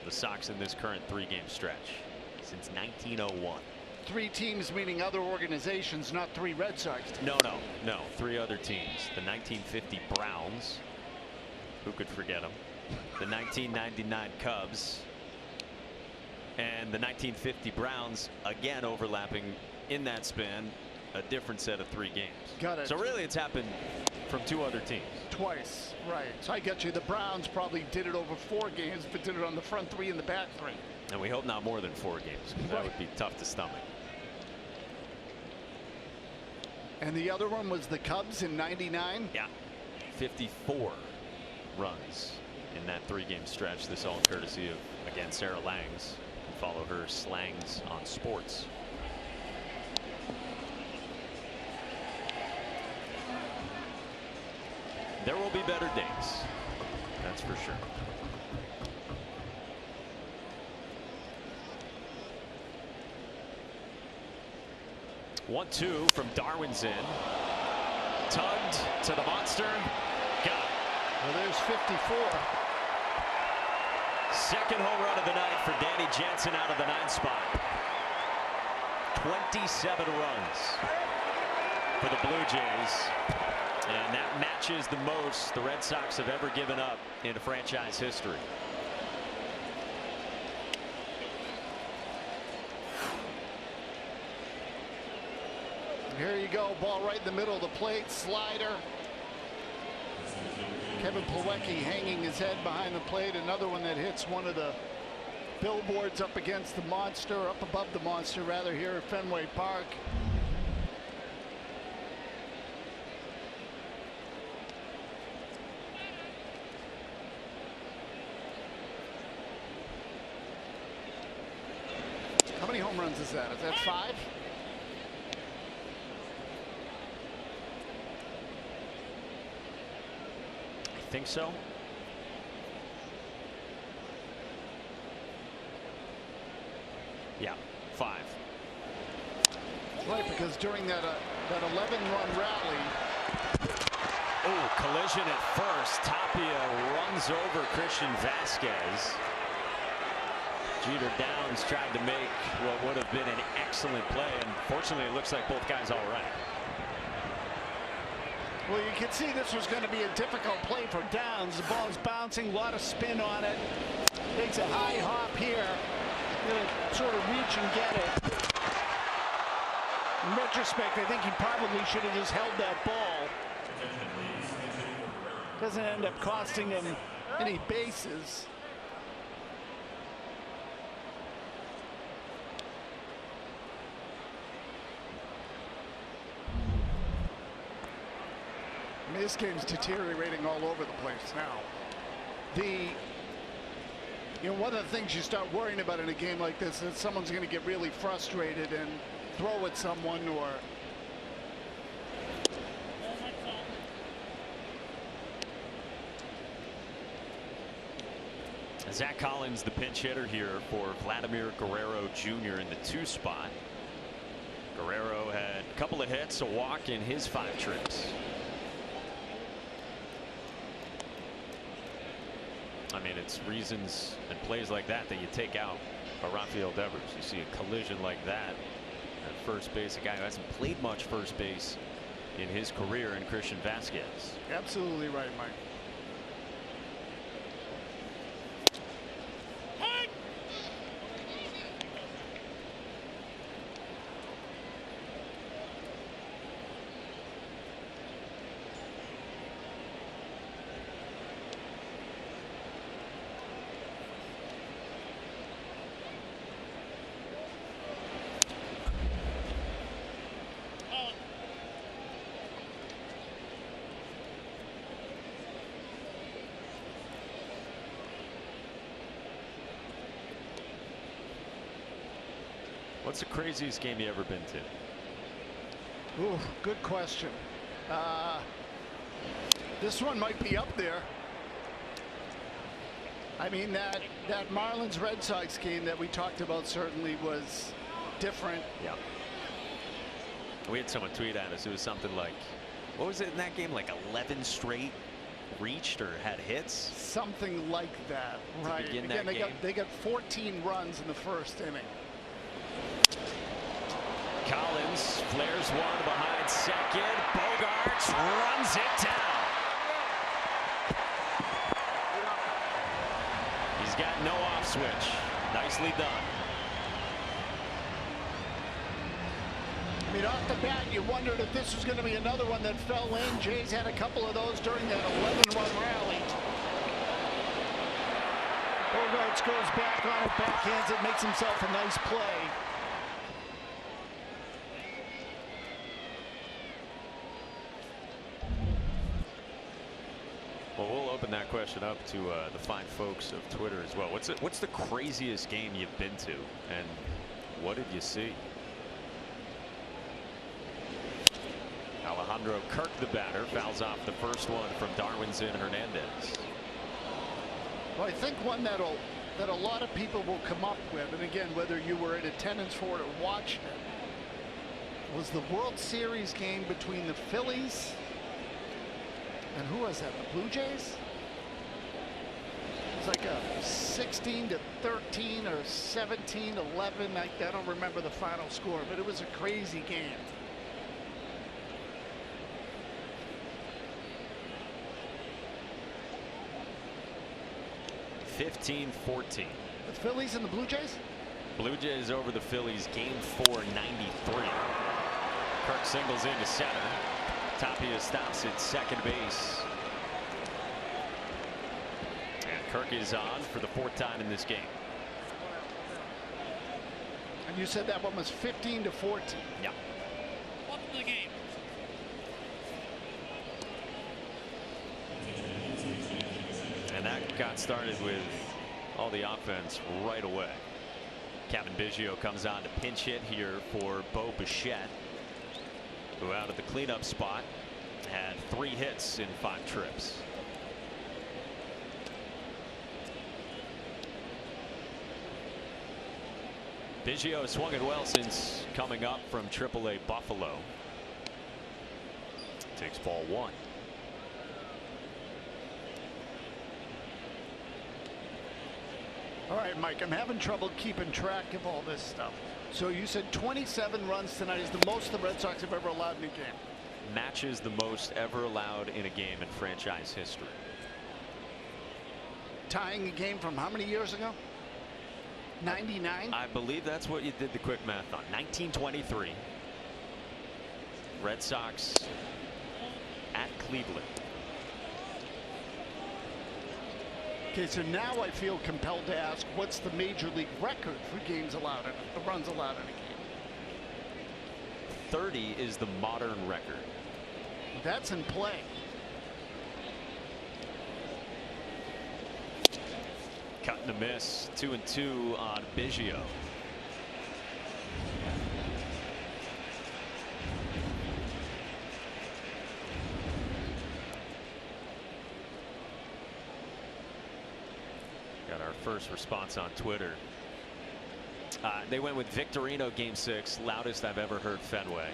the Sox in this current 3-game stretch since 1901. 3 teams meaning other organizations, not 3 Red Sox teams. No. 3 other teams. The 1950 Browns. Who could forget them? The 1999 Cubs. And the 1950 Browns, again overlapping in that span, a different set of 3 games. Got it. So really it's happened from 2 other teams. Twice, right. So I get you. The Browns probably did it over 4 games, but did it on the front 3 and the back 3. And we hope not more than 4 games, because that would be tough to stomach. And the other one was the Cubs in '99. Yeah. 54 runs in that 3-game stretch. This all courtesy of, again, Sarah Langs. Follow her slangs on sports. There will be better days, that's for sure. One, two from Darwin's in. Tugged to the monster. Got it. Well, there's 54. Second home run of the night for Danny Jansen out of the 9th spot. 27 runs for the Blue Jays. And that matches the most the Red Sox have ever given up in franchise history. Here you go, ball right in the middle of the plate, slider. Kevin Plawecki hanging his head behind the plate. Another one that hits one of the billboards up against the monster, up above the monster rather, here at Fenway Park. How many home runs is that? Is that 5? I think so. Yeah, 5. Right, because during that 11-run rally. Oh, collision at first. Tapia runs over Christian Vasquez. Jeter Downs tried to make what would have been an excellent play, and fortunately it looks like both guys all right. Well, you can see this was going to be a difficult play for Downs. The ball's bouncing, a lot of spin on it. Takes a high hop here. Going to sort of reach and get it. In retrospect, I think he probably should have just held that ball. Doesn't end up costing him any bases. I mean, this game's deteriorating all over the place now. One of the things you start worrying about in a game like this is someone's going to get really frustrated and throw at someone, or Zach Collins, the pinch hitter here for Vladimir Guerrero Jr. in the 2 spot. Guerrero had a couple of hits, a walk in his 5 trips. I mean, it's reasons and plays like that that you take out a Rafael Devers. You see a collision like that at first base, a guy who hasn't played much first base in his career, in Christian Vasquez. Absolutely right, Mike. What's the craziest game you ever been to? Ooh, good question. This one might be up there. I mean, that Marlins Red Sox game that we talked about certainly was different. Yeah. We had someone tweet at us. It was something like, what was it in that game? Like 11 straight reached or had hits? Something like that, right? Again, they got 14 runs in the first inning. Collins flares one behind second. Bogarts runs it down. He's got no off switch. Nicely done. I mean, off the bat, you wondered if this was going to be another one that fell in. Jays had a couple of those during that 11-run rally. Bogarts goes back on it, backhands it, makes himself a nice play. Well, we'll open that question up to the fine folks of Twitter as well. What's the craziest game you've been to, and what did you see? Alejandro Kirk, the batter, fouls off the first one from Darwinzon Hernandez. Well, I think one that a lot of people will come up with, and again, whether you were in attendance for it or watched it, was the World Series game between the Phillies and who was that? The Blue Jays? It was like a 16-13 or 17-11. I don't remember the final score, but it was a crazy game. $15-14. The Phillies and the Blue Jays? Blue Jays over the Phillies, game 4, 93. Kirk singles into center. Tapia stops at second base. And Kirk is on for the 4th time in this game. And you said that one was 15-14. Yeah. Welcome to the game. And that got started with all the offense right away. Kevin Biggio comes on to pinch hit here for Bo Bichette, who out of the cleanup spot had 3 hits in 5 trips. Biggio has swung it well since coming up from AAA Buffalo. Takes ball 1. All right, Mike, I'm having trouble keeping track of all this stuff. So you said 27 runs tonight is the most the Red Sox have ever allowed in a game. Matches the most ever allowed in a game in franchise history. Tying a game from how many years ago? 99? I believe that's what you did the quick math on. 1923. Red Sox at Cleveland. Okay, so now I feel compelled to ask, what's the major league record for games allowed in the runs allowed in a game? 30 is the modern record. That's in play. Cut and a miss. 2-2 on Biggio. Got our first response on Twitter. They went with Victorino game 6, loudest I've ever heard Fenway.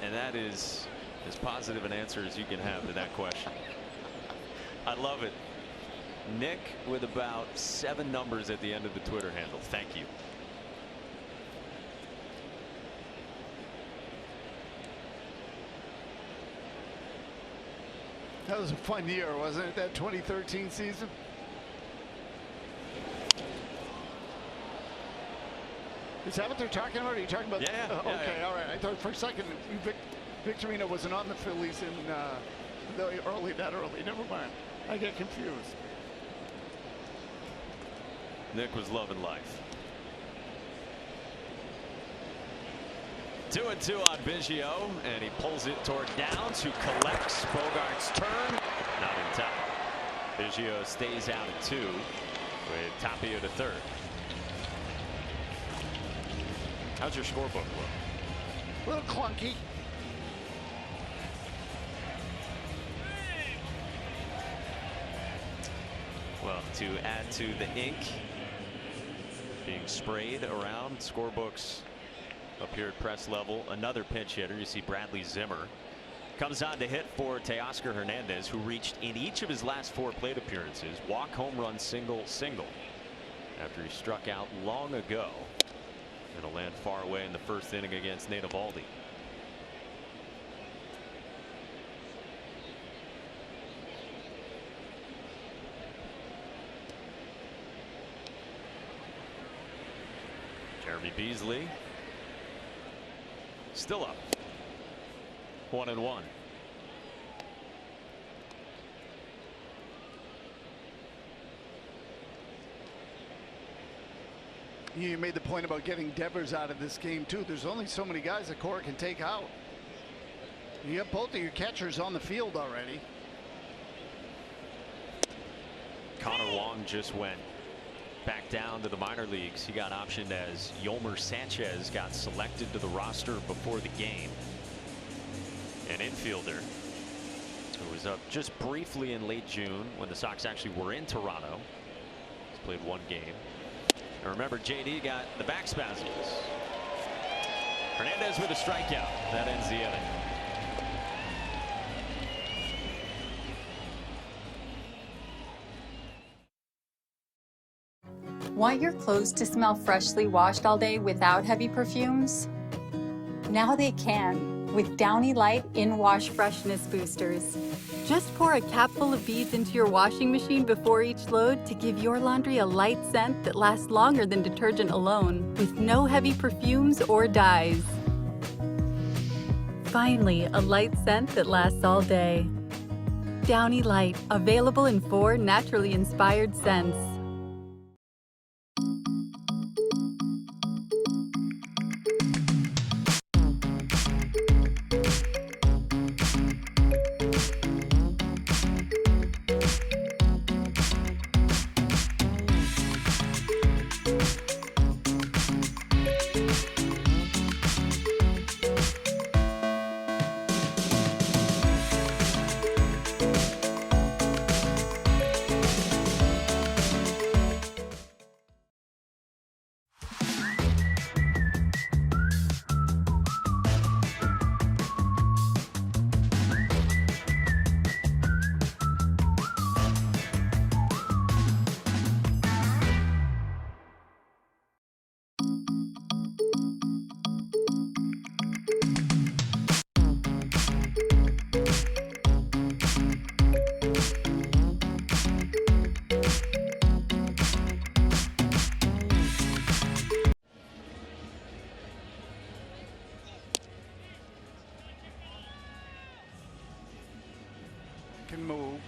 And that is as positive an answer as you can have to that question. I love it. Nick with about 7 numbers at the end of the Twitter handle. Thank you. That was a fun year, wasn't it? That 2013 season. Is that what they're talking about? Are you talking about? Yeah. Okay. Yeah. All right. I thought for a second Victorino wasn't on the Phillies in that early. Never mind. I get confused. Nick was loving life. 2-2 on Biggio, and he pulls it toward Downs, who collects Bogart's turn. Not in time. Biggio stays out at 2 with Tapia to third. How's your scorebook look? A little clunky. Well, to add to the ink being sprayed around scorebooks up here at press level, another pinch hitter. You see Bradley Zimmer comes on to hit for Teoscar Hernandez, who reached in each of his last 4 plate appearances walk, home run, single after he struck out long ago. It'll land far away in the first inning against Nate Eovaldi. Jeremy Beasley still up. 1-1. You made the point about getting Devers out of this game too. There's only so many guys that Cora can take out. You got both of your catchers on the field already. Connor Wong just went back down to the minor leagues. He got optioned as Yolmer Sanchez got selected to the roster before the game. An infielder who was up just briefly in late June when the Sox actually were in Toronto. He's played one game. And remember, JD got the back spasms. Hernandez with a strikeout. That ends the inning. Want your clothes to smell freshly washed all day without heavy perfumes? Now they can with Downy Light In-Wash Freshness Boosters. Just pour a cap full of beads into your washing machine before each load to give your laundry a light scent that lasts longer than detergent alone, with no heavy perfumes or dyes. Finally, a light scent that lasts all day. Downy Light, available in 4 naturally inspired scents. Can move.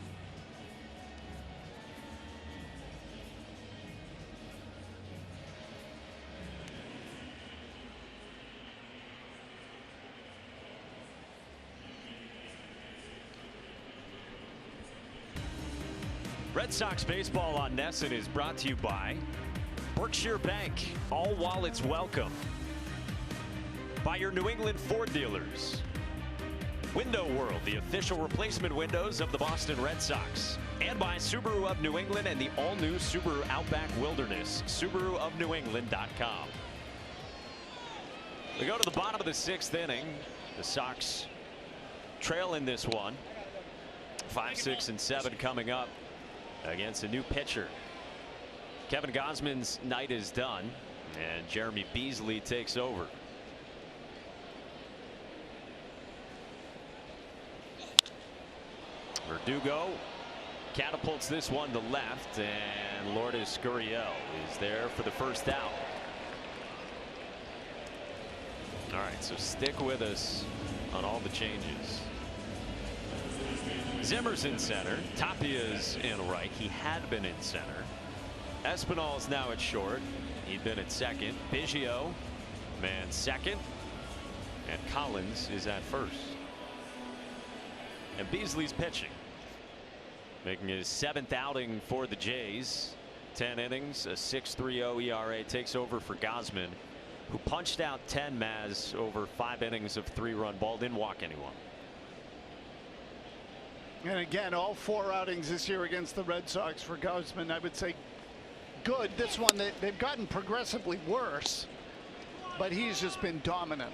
Red Sox baseball on NESN is brought to you by Berkshire Bank. All wallets welcome. By your New England Ford dealers. Window World, the official replacement windows of the Boston Red Sox. And by Subaru of New England and the all-new Subaru Outback Wilderness. SubaruofNewEngland.com. We go to the bottom of the 6th inning. The Sox trail in this one. 5, 6, and 7 coming up against a new pitcher. Kevin Gausman's night is done, and Jeremy Beasley takes over. Verdugo catapults this one to left, and Lourdes Gurriel is there for the first out. All right, so stick with us on all the changes. Zimmer's in center. Tapia's in right. He had been in center. Espinal's now at short. He'd been at second. Biggio, man, second. And Collins is at first. And Beasley's pitching. Making his 7th outing for the Jays. 10 innings, a 6.30 ERA. Takes over for Gausman, who punched out 10 Maz over 5 innings of 3-run ball. Didn't walk anyone. And again, all 4 outings this year against the Red Sox for Gausman, I would say good. This one, they've gotten progressively worse, but he's just been dominant.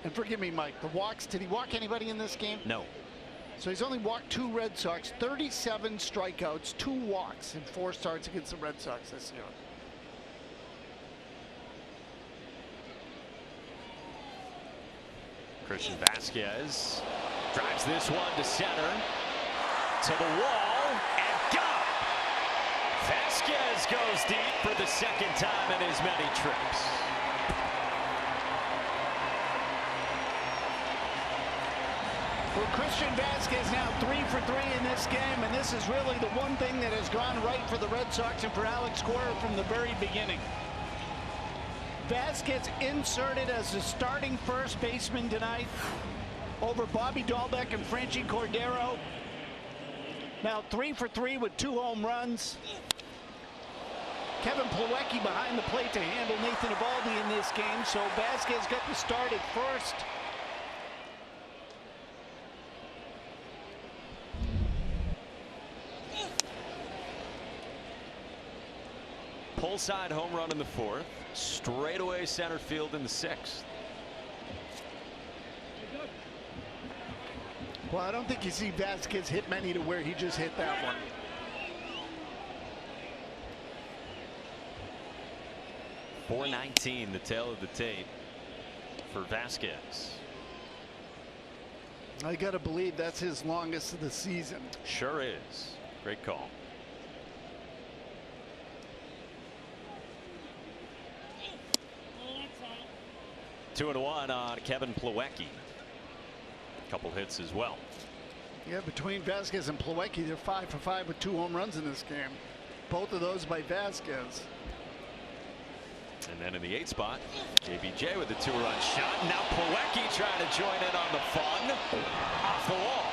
And forgive me, Mike, the walks, did he walk anybody in this game? No. So he's only walked 2 Red Sox, 37 strikeouts, 2 walks in 4 starts against the Red Sox this year. Christian Vasquez drives this one to center, to the wall, and gone. Vasquez goes deep for the 2nd time in his many trips. Well, Christian Vasquez now 3 for 3 in this game, and this is really the one thing that has gone right for the Red Sox and for Alex Cora from the very beginning. Vasquez inserted as the starting first baseman tonight over Bobby Dahlbeck and Franchi Cordero. Now 3 for 3 with 2 home runs. Kevin Plawecki behind the plate to handle Nathan Eovaldi in this game, so Vasquez got the start at first. Pull side home run in the 4th. Straightaway center field in the 6th. Well, I don't think you see Vasquez hit many to where he just hit that one. .419, the tail of the tape for Vasquez. I gotta believe that's his longest of the season. Sure is. Great call. Two and one on Kevin Plawecki. Couple hits as well. Yeah, between Vasquez and Plawecki, they're 5 for 5 with 2 home runs in this game. Both of those by Vasquez. And then in the 8th spot, JBJ with the 2-run shot. Now Plawecki trying to join in on the fun. Off the wall.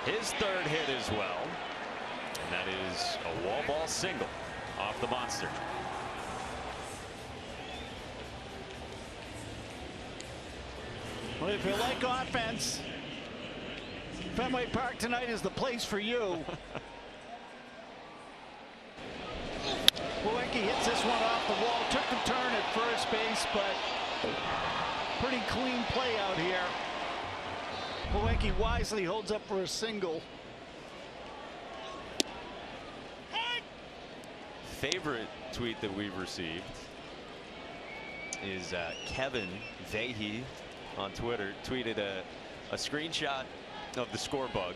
His 3rd hit as well. And that is a wall ball single off the monster. Well, if you like offense, Fenway Park tonight is the place for you. Plawecki hits this one off the wall, took the turn at first base, but pretty clean play out here. Plawecki wisely holds up for a single. Favorite tweet that we've received is Kevin Vahey on Twitter tweeted a screenshot of the score bug.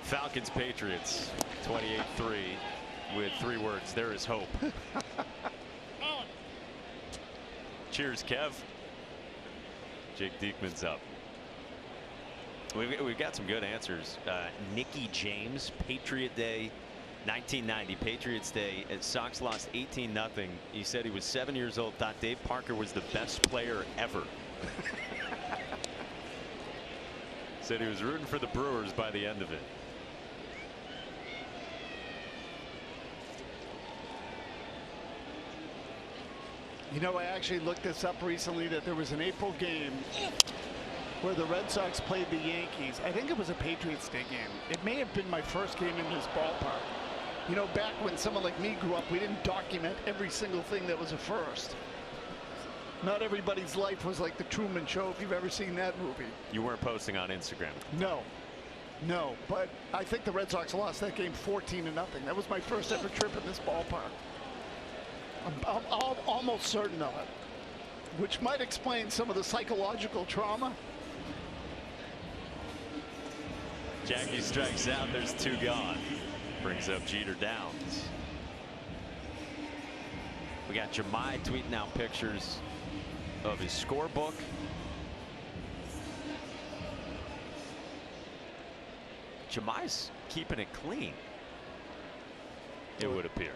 Falcons Patriots 28-3 with 3 words, there is hope. Cheers, Kev. Jake Diekman's up. We've got some good answers. Nicky James, Patriot Day 1990, Patriots Day, as Sox lost 18-0. He said he was 7 years old, thought Dave Parker was the best player ever. Said he was rooting for the Brewers by the end of it. You know, I actually looked this up recently, that there was an April game where the Red Sox played the Yankees. I think it was a Patriots Day game. It may have been my first game in this ballpark. You know, back when someone like me grew up, we didn't document every single thing that was a first. Not everybody's life was like the Truman Show, if you've ever seen that movie. You weren't posting on Instagram. No, but I think the Red Sox lost that game 14-0. That was my first ever trip in this ballpark. I'm almost certain of it, which might explain some of the psychological trauma. Jackie strikes out, there's 2 gone. Brings up Jeter Downs. We got Jemai tweeting out pictures of his scorebook. Jemai's keeping it clean, it would appear.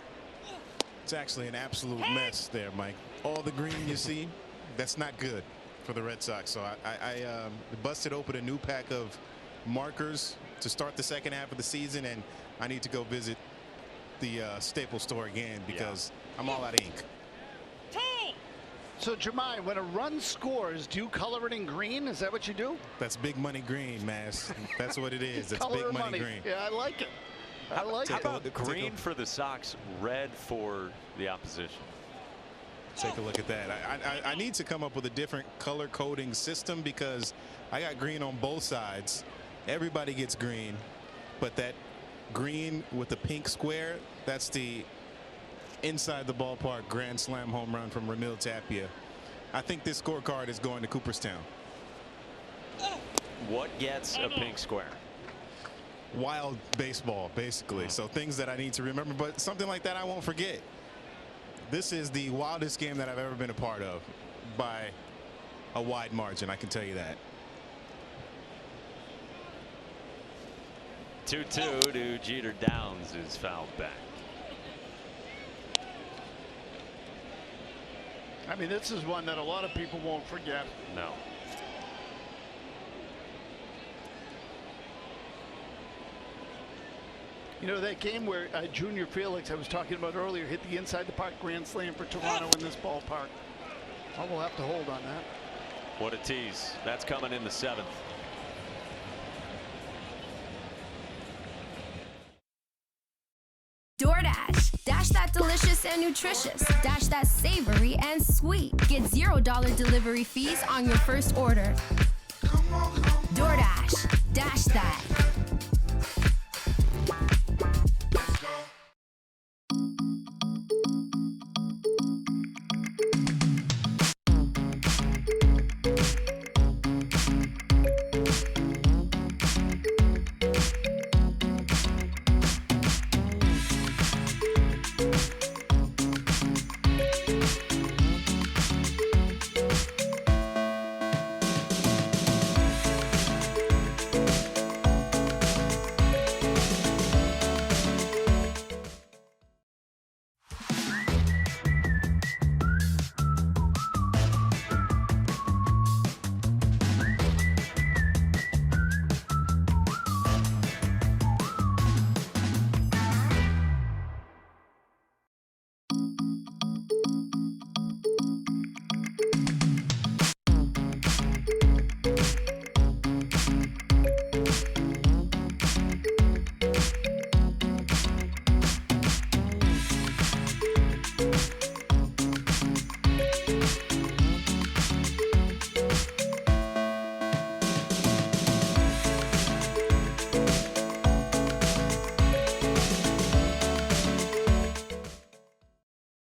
It's actually an absolute mess there, Mike. All the green you see, that's not good for the Red Sox. So I busted open a new pack of markers to start the second half of the season, and I need to go visit the Staples store again because I'm all out of ink. So Jemai, when a run scores, do you color it in green? Is that what you do? That's big money green, Mass. That's what it is. It's big money green. Yeah, I like it. I like it. How about green for the Sox, red for the opposition? Take a look at that. I need to come up with a different color coding system because I got green on both sides. Everybody gets green, but that green with the pink square, that's the inside the ballpark grand slam home run from Ramil Tapia. I think this scorecard is going to Cooperstown. What gets a pink square? Wild baseball, basically. So things that I need to remember, but something like that I won't forget. This is the wildest game that I've ever been a part of by a wide margin, I can tell you that. 2-2 to Jeter Downs is fouled back. I mean, this is one that a lot of people won't forget. No. You know, that game where Junior Felix, I was talking about earlier, hit the inside the park grand slam for Toronto in this ballpark. Oh, we'll have to hold on that. What a tease. That's coming in the 7th. DoorDash. Dash that delicious and nutritious. Dash that savory and sweet. Get $0 delivery fees on your first order. DoorDash. Dash that.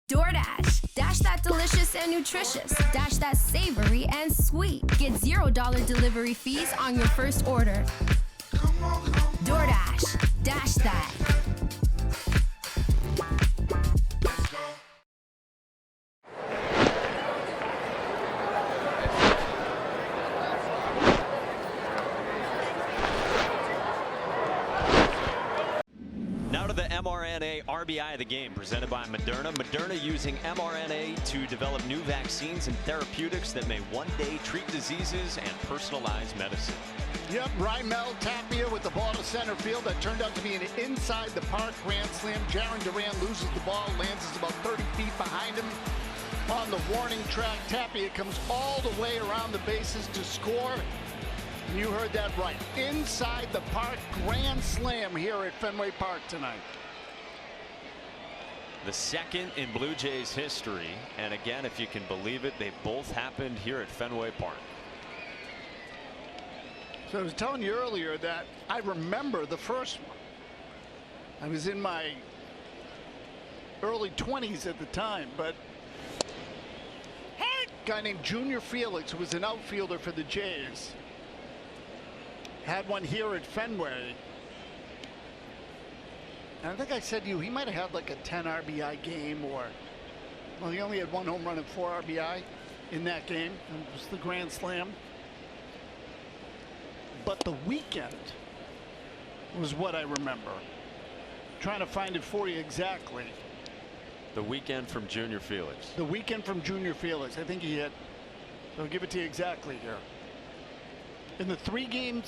DoorDash. Dash that delicious and nutritious. Dash that savory and sweet. Get $0 delivery fees on your first order. DoorDash. Dash that. Now to the mRNA RBI of the game, presented by Moderna. Moderna using mRNA to develop new vaccines and therapeutics that may one day treat diseases and personalize medicine. Yep, Raimel Tapia with the ball to center field. That turned out to be an inside the park grand slam. Jaron Duran loses the ball, lands is about 30 feet behind him on the warning track. Tapia comes all the way around the bases to score. You heard that right. Inside the park grand slam here at Fenway Park tonight. The second in Blue Jays history, and again, if you can believe it, they both happened here at Fenway Park. So I was telling you earlier that I remember the first one. I was in my early 20s at the time, but a guy named Junior Felix, who was an outfielder for the Jays, had one here at Fenway. And I think I said to you, he might have had like a 10 RBI game, or, well, he only had 1 home run and 4 RBI in that game. It was the grand slam. But the weekend was what I remember. Trying to find it for you exactly. The weekend from Junior Felix. The weekend from Junior Felix. I think he hit. I'll give it to you exactly here. In the 3-game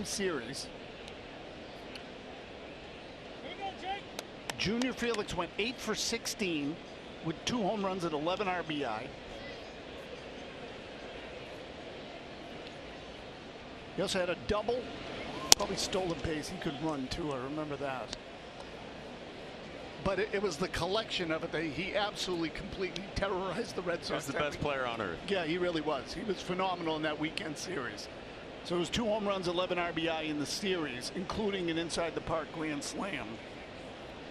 series, Junior Felix went 8 for 16 with 2 home runs and 11 RBI. He also had a double, probably stolen base. He could run too. I remember that. But it was the collection of it that he absolutely completely terrorized the Red Sox. He was the best player on earth. Yeah, he really was. He was phenomenal in that weekend series. So it was 2 home runs, 11 RBI in the series, including an inside the park grand slam,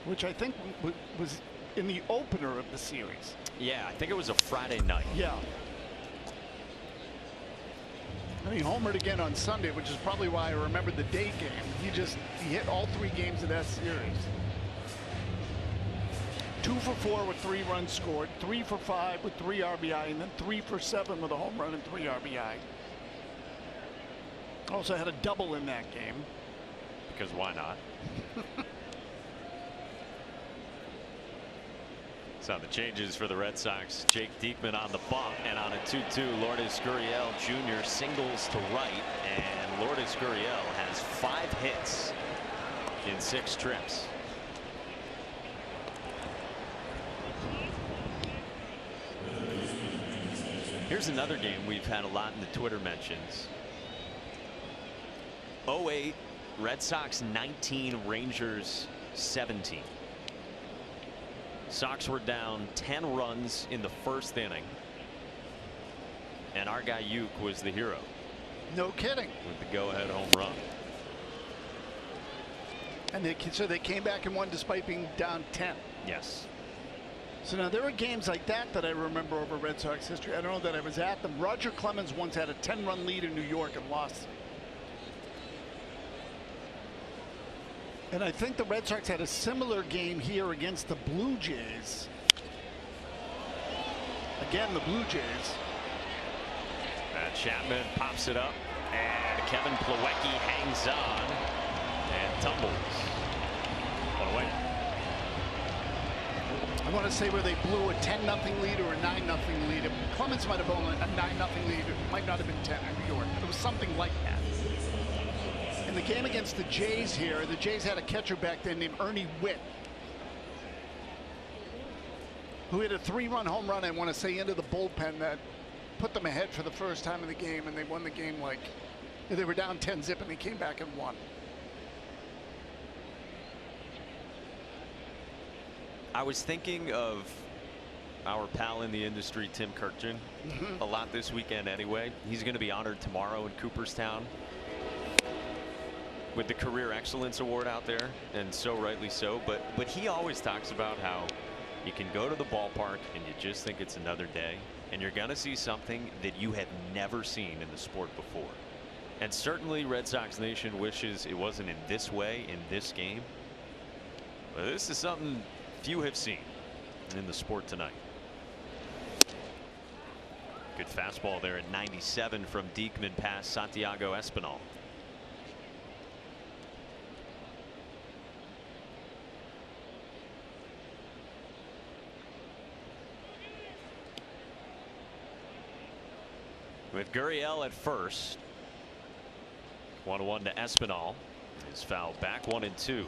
which I think was in the opener of the series. Yeah, I think it was a Friday night. Yeah. And he homered again on Sunday, which is probably why I remembered the day game. He hit all 3 games of that series. 2 for 4 with 3 runs scored, 3 for 5 with 3 RBI, and then 3 for 7 with a home run and 3 RBI. Also had a double in that game. Because why not? So the changes for the Red Sox. Jake Diekman on the bump, and on a 2-2, Lourdes Gurriel Jr. singles to right, and Lourdes Gurriel has 5 hits in 6 trips. Here's another game we've had a lot in the Twitter mentions. 08, Red Sox 19, Rangers 17. Sox were down 10 runs in the first inning, and our guy Uke was the hero. No kidding. With the go-ahead home run. And so they came back and won despite being down 10. Yes. So now there are games like that that I remember over Red Sox history. I don't know that I was at them. Roger Clemens once had a 10-run lead in New York and lost. And I think the Red Sox had a similar game here against the Blue Jays. Again, the Blue Jays. Chapman pops it up, and Kevin Plawecki hangs on and tumbles. One away. I want to say where they blew a 10-0 lead or a 9-0 lead. Clemens might have blown a 9-0 lead. It might not have been 10 in New York, but it was something like that. In the game against the Jays here, the Jays had a catcher back then named Ernie Witt, who hit a 3-run home run, I want to say, into the bullpen that put them ahead for the first time in the game, and they won the game like they were down 10-0 and they came back and won. I was thinking of our pal in the industry, Tim Kirkjian, a lot this weekend anyway. He's going to be honored tomorrow in Cooperstown with the Career Excellence Award out there, and so rightly so. But he always talks about how you can go to the ballpark and you just think it's another day, and you're going to see something that you have never seen in the sport before. And certainly Red Sox Nation wishes it wasn't in this way in this game. But this is something few have seen in the sport tonight. Good fastball there at 97 from Diekman past Santiago Espinal. With Gurriel at first. 1-1 to Espinal. His foul back, 1-2.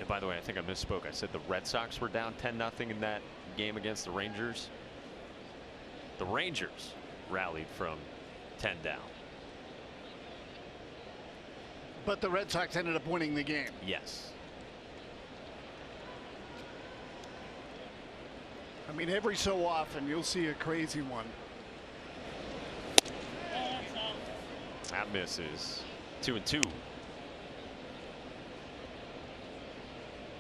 And by the way, I think I misspoke. I said the Red Sox were down 10-0 in that game against the Rangers. The Rangers rallied from 10 down. But the Red Sox ended up winning the game. Yes. I mean, every so often you'll see a crazy one. That misses. 2-2.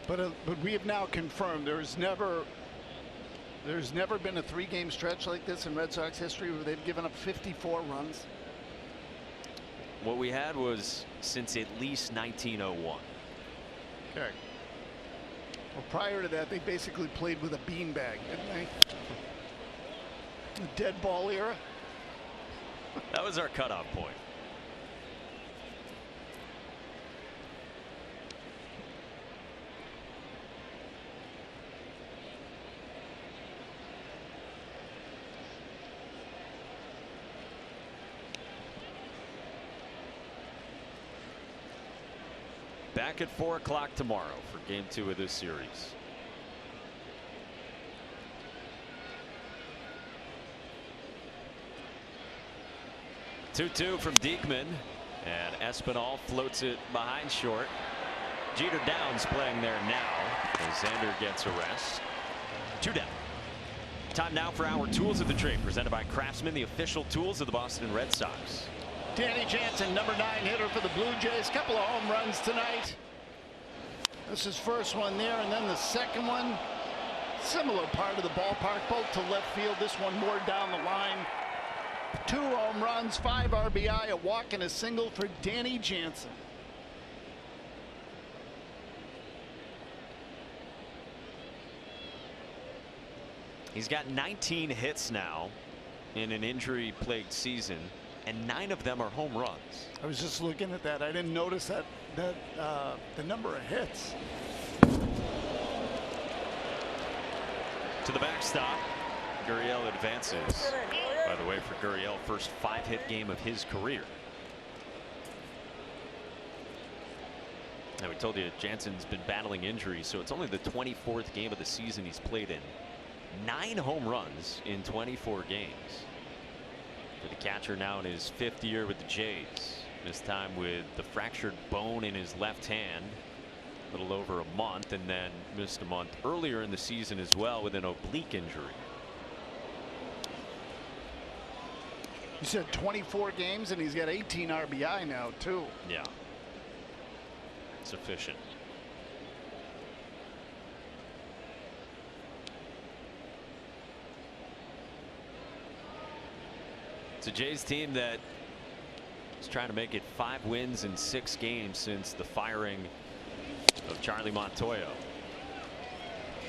But we have now confirmed there's never been a 3-game stretch like this in Red Sox history where they've given up 54 runs. What we had was since at least 1901. Okay. Well, prior to that, they basically played with a beanbag, didn't they? The dead ball era. That was our cutoff point. Back at 4 o'clock tomorrow for game 2 of this series. Two from Diekman, and Espinal floats it behind short. Jeter Downs playing there now as Xander gets a rest. 2 down. Time now for our tools of the trade, presented by Craftsman, the official tools of the Boston Red Sox. Danny Jansen, number 9 hitter for the Blue Jays. Couple of home runs tonight. This is first one there, and then the second one, similar part of the ballpark, both to left field. This one more down the line. 2 home runs, 5 RBI, a walk and a single for Danny Jansen. He's got 19 hits now in an injury-plagued season. and 9 of them are home runs. I was just looking at that. I didn't notice that the number of hits. To the backstop, Gurriel advances. By the way, for Gurriel, first 5-hit game of his career. Now, we told you Jansen's been battling injuries, so it's only the 24th game of the season he's played in. 9 home runs in 24 games. For the catcher now in his 5th year with the Jays. This time with the fractured bone in his left hand. A little over a month, and then missed a month earlier in the season as well with an oblique injury. You said 24 games, and he's got 18 RBI now, too. Yeah. Sufficient. It's a Jays team that is trying to make it 5 wins in 6 games since the firing of Charlie Montoyo.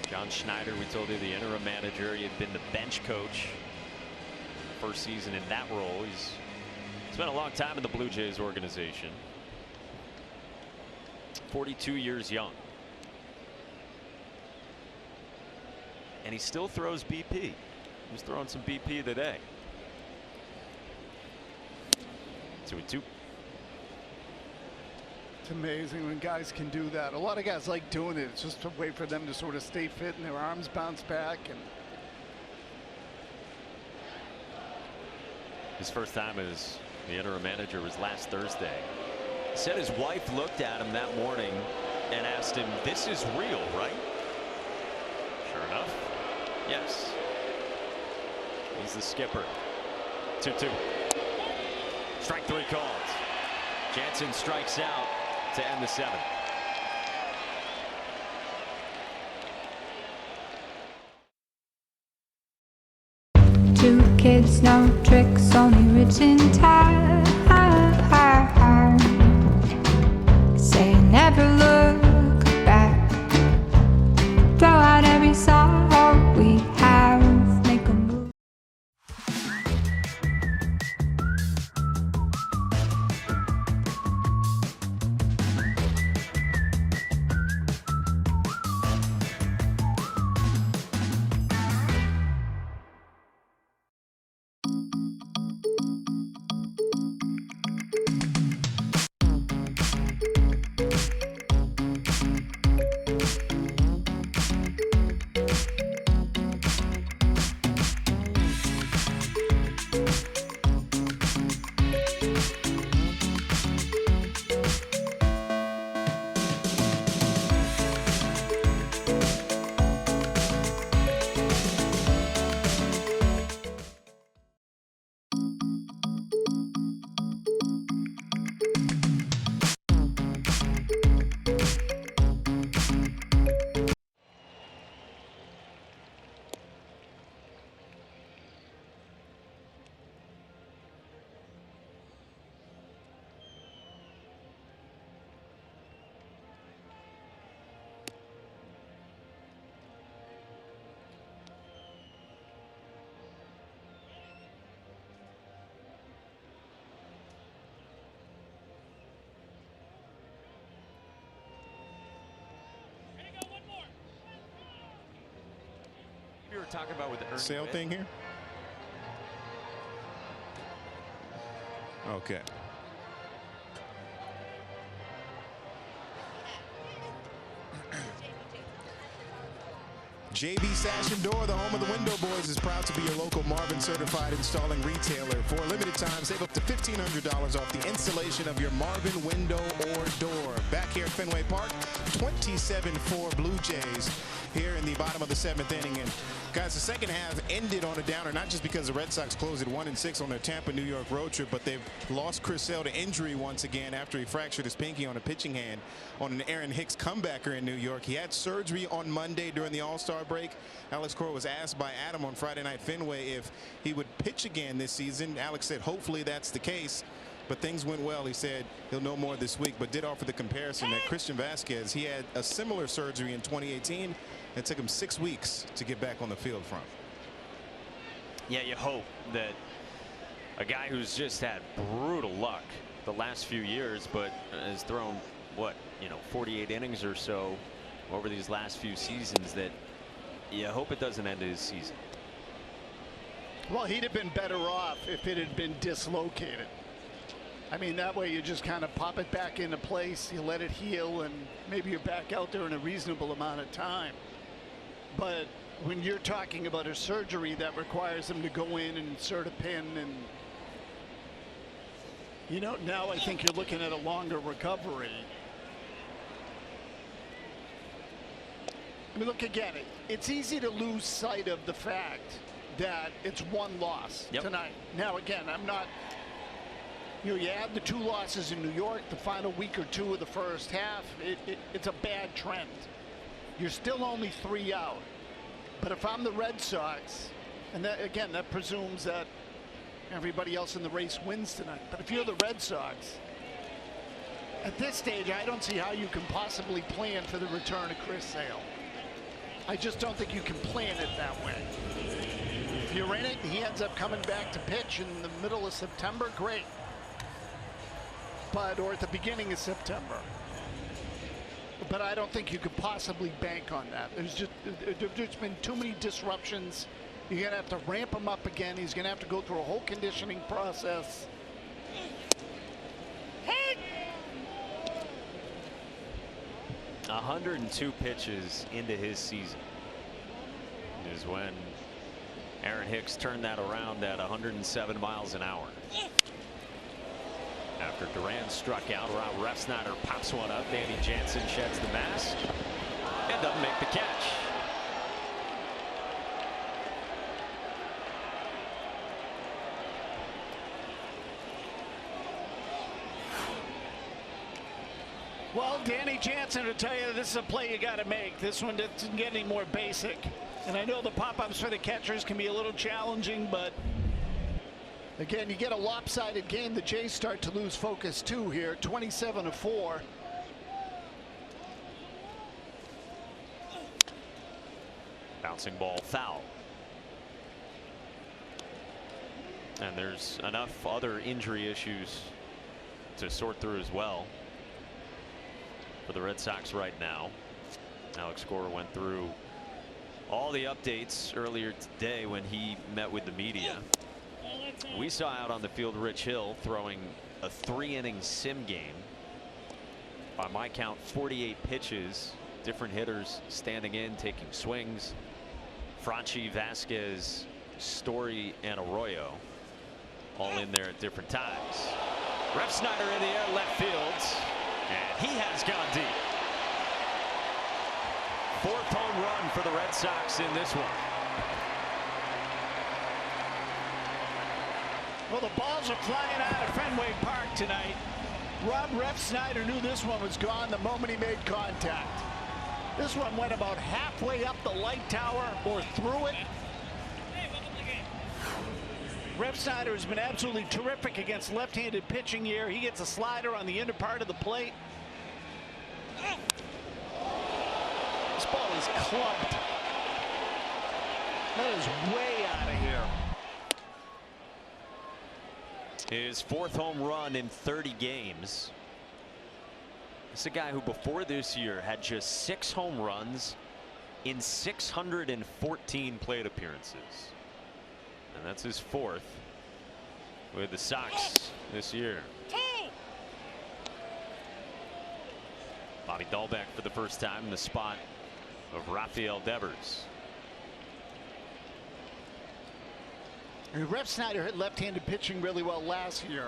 John Schneider, we told you, the interim manager. He had been the bench coach first season in that role. He's spent a long time in the Blue Jays organization. 42 years young. And he still throws BP. He was throwing some BP today. 2-2. It's amazing when guys can do that. A lot of guys like doing it. It's just a way for them to sort of stay fit and their arms bounce back. And his first time as the interim manager was last Thursday. He said his wife looked at him that morning and asked him, "This is real, right?" Sure enough, yes. He's the skipper. 2-2. Strike 3 called. Jansen strikes out to end the 7th. Two kids, no tricks, only rich in time. Say never look back. Throw out every sorrow we have. Make a move. We were talking about with the sale thing here. Okay. JB Sash and Door, the home of the Window Boys, is proud to be your local Marvin certified installing retailer. For a limited time, save up to $1,500 off the installation of your Marvin window or door. Back here at Fenway Park, 27-4 Blue Jays here in the bottom of the 7th inning. And guys, the second half ended on a downer, not just because the Red Sox closed at 1-6 on their Tampa, New York road trip, but they've lost Chris Sale to injury once again after he fractured his pinky on a pitching hand on an Aaron Hicks comebacker in New York. He had surgery on Monday during the All-Star break. Alex Cora was asked by Adam on Friday Night Fenway if he would pitch again this season. Alex said hopefully that's the case, but things went well. He said he'll know more this week, but did offer the comparison that Christian Vasquez, he had a similar surgery in 2018. It took him 6 weeks to get back on the field from. Yeah, you hope that A guy who's just had brutal luck the last few years, but has thrown, what, 48 innings or so over these last few seasons that you hope it doesn't end his season. Well, he'd have been better off if it had been dislocated. I mean, that way you just kind of pop it back into place, you let it heal, and maybe you're back out there in a reasonable amount of time. But when you're talking about a surgery that requires them to go in and insert a pin, and now I think you're looking at a longer recovery. I mean, look again, it's easy to lose sight of the fact that it's one loss tonight. Now, again, I'm not, you add the 2 losses in New York, the final week or 2 of the first half, it's a bad trend. You're still only 3 out. But if I'm the Red Sox, and that, again, that presumes that everybody else in the race wins tonight. But if you're the Red Sox, at this stage, I don't see how you can possibly plan for the return of Chris Sale. I just don't think you can plan it that way. If you're in it and he ends up coming back to pitch in the middle of September, great. Or at the beginning of September. But I don't think you could possibly bank on that. There's been too many disruptions. You're going to have to ramp him up again. He's going to have to go through a whole conditioning process. 102 pitches into his season is when Aaron Hicks turned that around at 107 miles an hour. After Duran struck out, Rob Refsnyder pops one up. Danny Jansen sheds the mask and doesn't make the catch. Well, Danny Jansen will tell you this is a play you got to make. This one doesn't get any more basic. And I know the pop-ups for the catchers can be a little challenging, but again, you get a lopsided game. The Jays start to lose focus too here, 27-4. Bouncing ball foul. And there's enough other injury issues to sort through as well for the Red Sox right now. Alex Cora went through all the updates earlier today when he met with the media. We saw out on the field Rich Hill throwing a 3-inning sim game. By my count, 48 pitches, different hitters standing in, taking swings. Franchi, Vasquez, Story, and Arroyo all in there at different times. Refsnyder in the air, left field, and he has gone deep. 4th home run for the Red Sox in this one. Well, the balls are flying out of Fenway Park tonight. Rob Refsnyder knew this one was gone the moment he made contact. This one went about halfway up the light tower or through it. Refsnyder has been absolutely terrific against left-handed pitching here. He gets a slider on the inner part of the plate. This ball is clubbed. That is way out of here. His 4th home run in 30 games. This is a guy who before this year had just 6 home runs in 614 plate appearances. And that's his 4th with the Sox this year. Bobby Dahlbeck for the first time in the spot of Rafael Devers. Refsnyder hit left-handed pitching really well last year.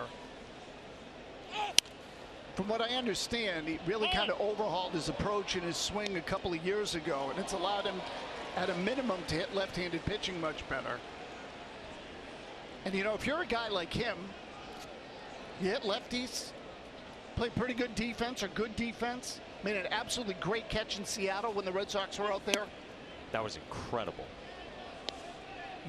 From what I understand, he really kind of overhauled his approach and his swing a couple of years ago, and it's allowed him at a minimum to hit left-handed pitching much better. And if you're a guy like him, you hit lefties, play pretty good defense or good defense, made an absolutely great catch in Seattle when the Red Sox were out there. That was incredible.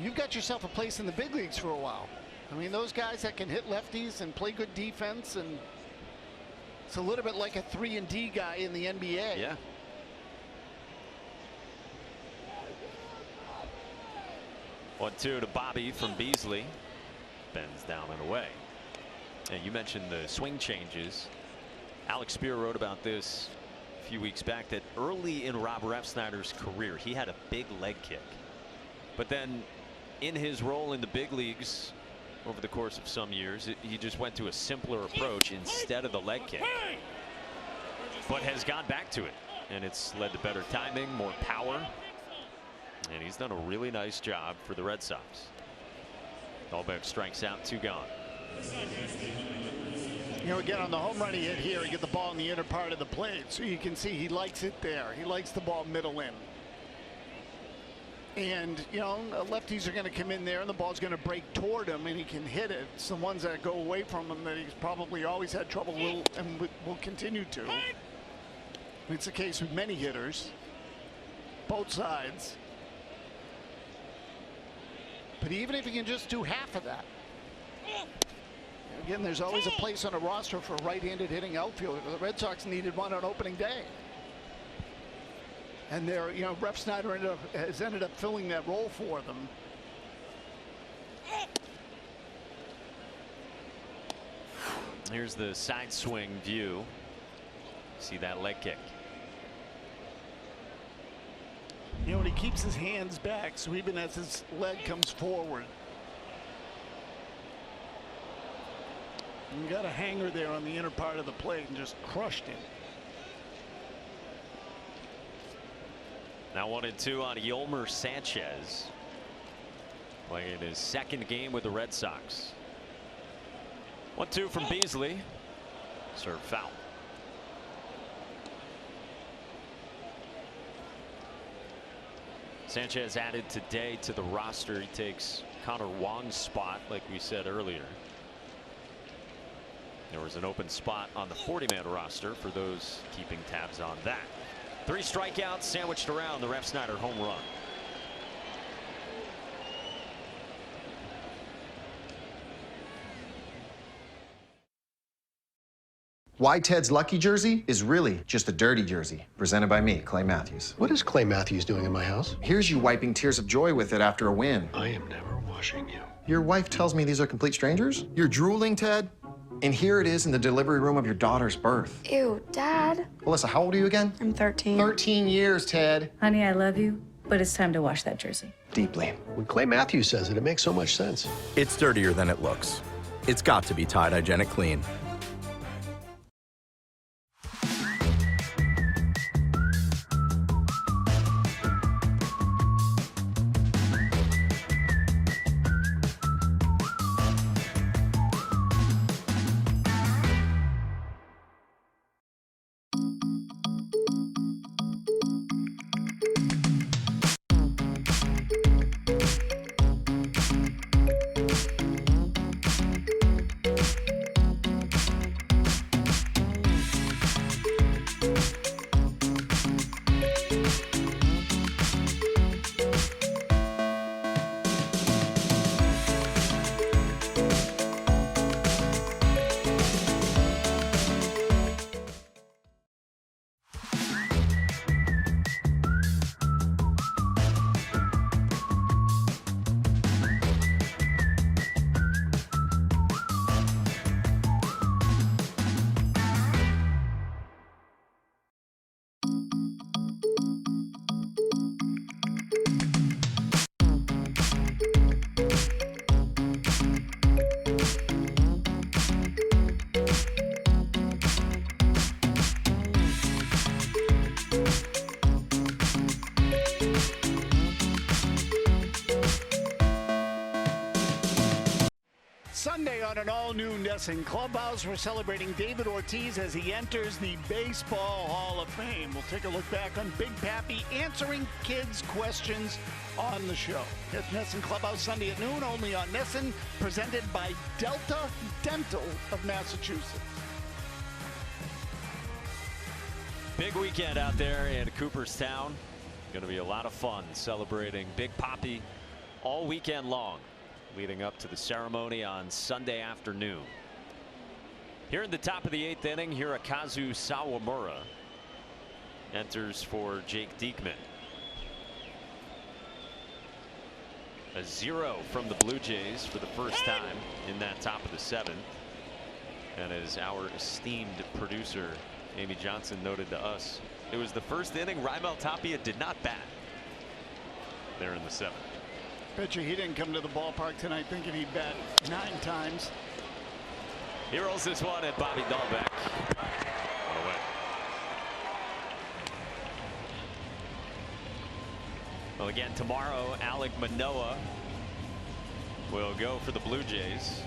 You've got yourself a place in the big leagues for a while. I mean, those guys that can hit lefties and play good defense, and it's a little bit like a 3-and-D guy in the NBA. Yeah. One two to Bobby from Beasley. bends down and away. And you mentioned the swing changes. Alex Spear wrote about this a few weeks back, that early in Rob Refsnyder's career he had a big leg kick, but then in his role in the big leagues over the course of some years, he just went to a simpler approach instead of the leg kick, but has gone back to it, and it's led to better timing, more power, and he's done a really nice job for the Red Sox. Dahlbeck strikes out, 2 gone. You know, again, on the home run he hit here, he get the ball in the inner part of the plate, so you can see he likes it there. He likes the ball middle in. And, you know, lefties are going to come in there and the ball's going to break toward him and he can hit it. It's the ones that go away from him that he's probably always had trouble with and will continue to. It's the case with many hitters, both sides. But even if he can just do half of that, again, there's always a place on a roster for a right-handed hitting outfielder. The Red Sox needed one on opening day. And they're, you know, Refsnyder has ended up filling that role for them. Here's the side swing view. See that leg kick. You know, and he keeps his hands back, so even as his leg comes forward. You got a hanger there on the inner part of the plate and just crushed him. Now 1-2 on Yolmer Sanchez, playing his second game with the Red Sox. 1-2 from Beasley. Serve foul. Sanchez added today to the roster. He takes Connor Wong's spot, like we said earlier. There was an open spot on the 40-man roster for those keeping tabs on that. 3 strikeouts sandwiched around the Refsnyder home run. Why Ted's Lucky jersey is really just a dirty jersey. Presented by me, Clay Matthews. What is Clay Matthews doing in my house? Here's you wiping tears of joy with it after a win. I am never washing you. Your wife tells me these are complete strangers? You're drooling, Ted? And here it is in the delivery room of your daughter's birth. Ew, Dad. Alyssa, how old are you again? I'm 13. 13 years, Ted. Honey, I love you, but it's time to wash that jersey. Deeply. When Clay Matthews says it makes so much sense. It's dirtier than it looks. It's got to be Tide Hygienic Clean. Sunday on an all-new NESN Clubhouse, we're celebrating David Ortiz as he enters the Baseball Hall of Fame. We'll take a look back on Big Pappy answering kids' questions on the show. At NESN Clubhouse Sunday at noon, only on NESN, presented by Delta Dental of Massachusetts. Big weekend out there in Cooperstown. Going to be a lot of fun celebrating Big Papi all weekend long, leading up to the ceremony on Sunday afternoon. Here in the top of the 8th inning, Hirokazu Sawamura enters for Jake Diekman. A 0 from the Blue Jays for the first time in that top of the 7th. And as our esteemed producer Amy Johnson noted to us, it was the first inning Raimel Tapia did not bat there in the 7th. Bet you he didn't come to the ballpark tonight thinking he'd bat 9 times. He rolls this one at Bobby Dahlbeck. Away. Well, again, tomorrow, Alek Manoah will go for the Blue Jays.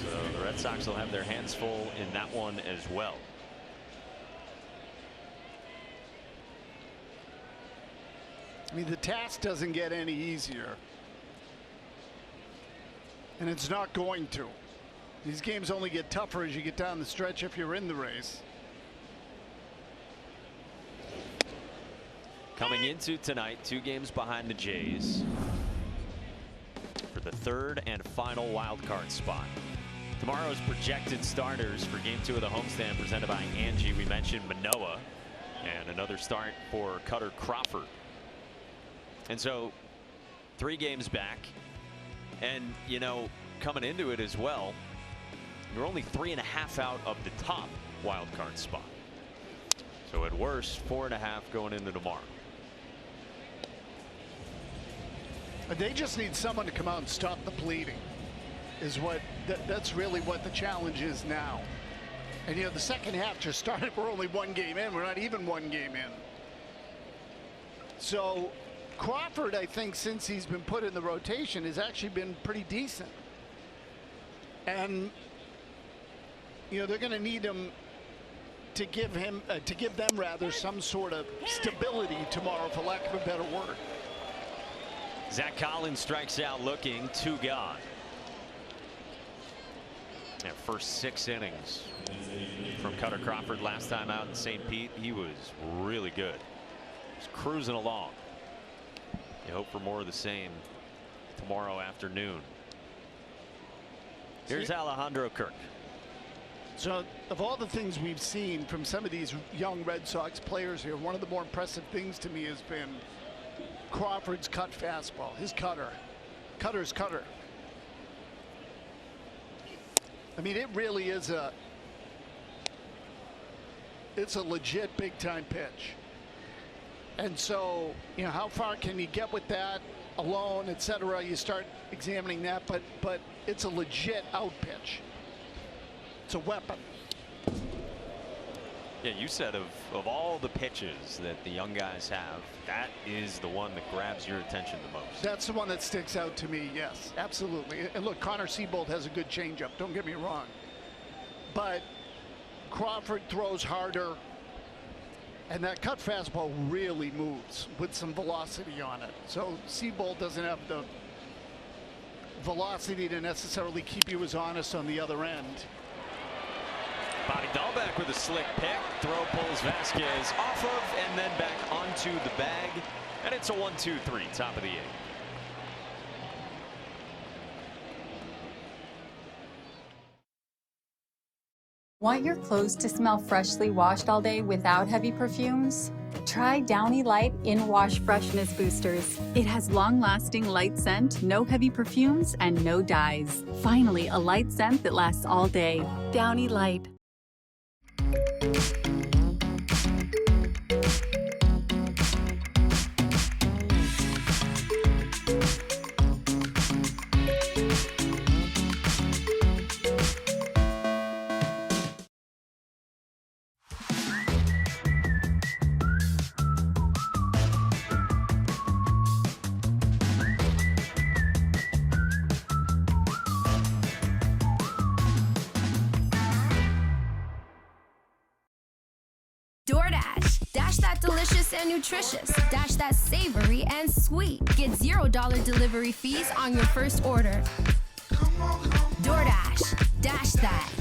So the Red Sox will have their hands full in that one as well. I mean, the task doesn't get any easier. And it's not going to. These games only get tougher as you get down the stretch if you're in the race. Coming into tonight, 2 games behind the Jays for the 3rd and final wild card spot. Tomorrow's projected starters for Game 2 of the homestand presented by Angie. We mentioned Manoah and another start for Cutter Crawford. And so 3 games back, and you know, coming into it as well, you're only 3.5 out of the top wild card spot. So at worst, 4.5 going into tomorrow. They just need someone to come out and stop the bleeding. Is what that's really what the challenge is now. And you know, the second half just started. We're only 1 game in. We're not even 1 game in. So Crawford, I think, since he's been put in the rotation, has actually been pretty decent. And you know, they're going to need him to give them rather some sort of stability tomorrow, for lack of a better word. Zach Collins strikes out looking, 2 gone. Yeah, first 6 innings from Cutter Crawford last time out in St. Pete, he was really good. Just cruising along. You hope for more of the same tomorrow afternoon. Here's Alejandro Kirk. So of all the things we've seen from some of these young Red Sox players here, one of the more impressive things to me has been Crawford's cut fastball, his cutter's cutter. I mean, it really is it's a legit big time pitch. And so, you know, how far can he get with that alone, etc. You start examining that, but it's a legit out pitch. It's a weapon. Yeah, you said of all the pitches that the young guys have, that is the one that grabs your attention the most. That's the one that sticks out to me, yes, absolutely. And look, Connor Seabold has a good changeup, don't get me wrong. But Crawford throws harder, and that cut fastball really moves with some velocity on it. So Seabold doesn't have the velocity to necessarily keep you as honest on the other end. Bobby Dahlbeck with a slick pick. Throw pulls Vasquez off of and then back onto the bag. And it's a 1-2-3, top of the 8th. Want your clothes to smell freshly washed all day without heavy perfumes? Try Downy Light In Wash Freshness Boosters. It has long-lasting light scent, no heavy perfumes, and no dyes. Finally, a light scent that lasts all day. Downy Light. DoorDash. Dash that delicious and nutritious. Dash that savory and sweet. Get $0 delivery fees on your first order. DoorDash. Dash that.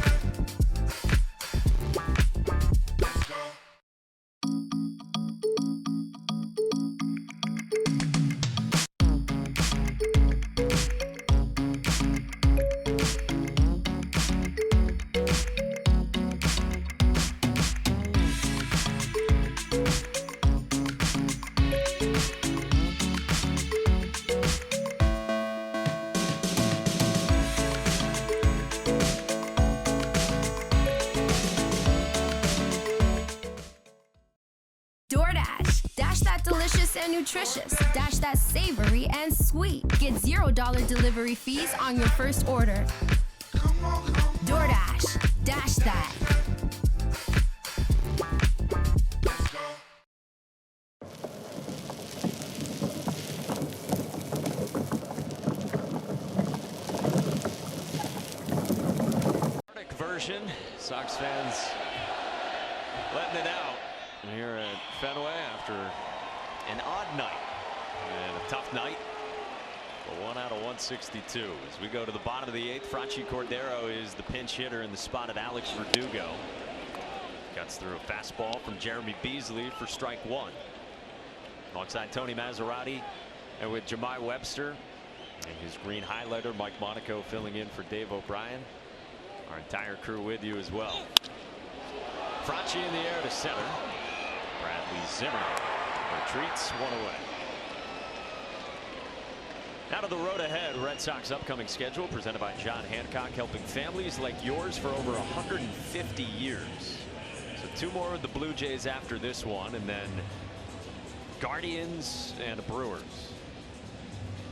DoorDash. Dash that delicious and nutritious. Dash that savory and sweet. Get $0 delivery fees on your first order. DoorDash. Dash that. Version. Sox fans letting it out here at Fenway after an odd night and a tough night. But 1 out of 162 as we go to the bottom of the 8th. Franchi Cordero is the pinch hitter in the spot of Alex Verdugo. Cuts through a fastball from Jeremy Beasley for strike 1. Alongside Tony Maserati and with Jemai Webster and his green highlighter Mike Monaco filling in for Dave O'Brien. Our entire crew with you as well. Franchi in the air to center. Bradley Zimmer retreats 1 away. Now to the road ahead. Red Sox upcoming schedule presented by John Hancock, helping families like yours for over 150 years. So 2 more with the Blue Jays after this one, and then Guardians and Brewers.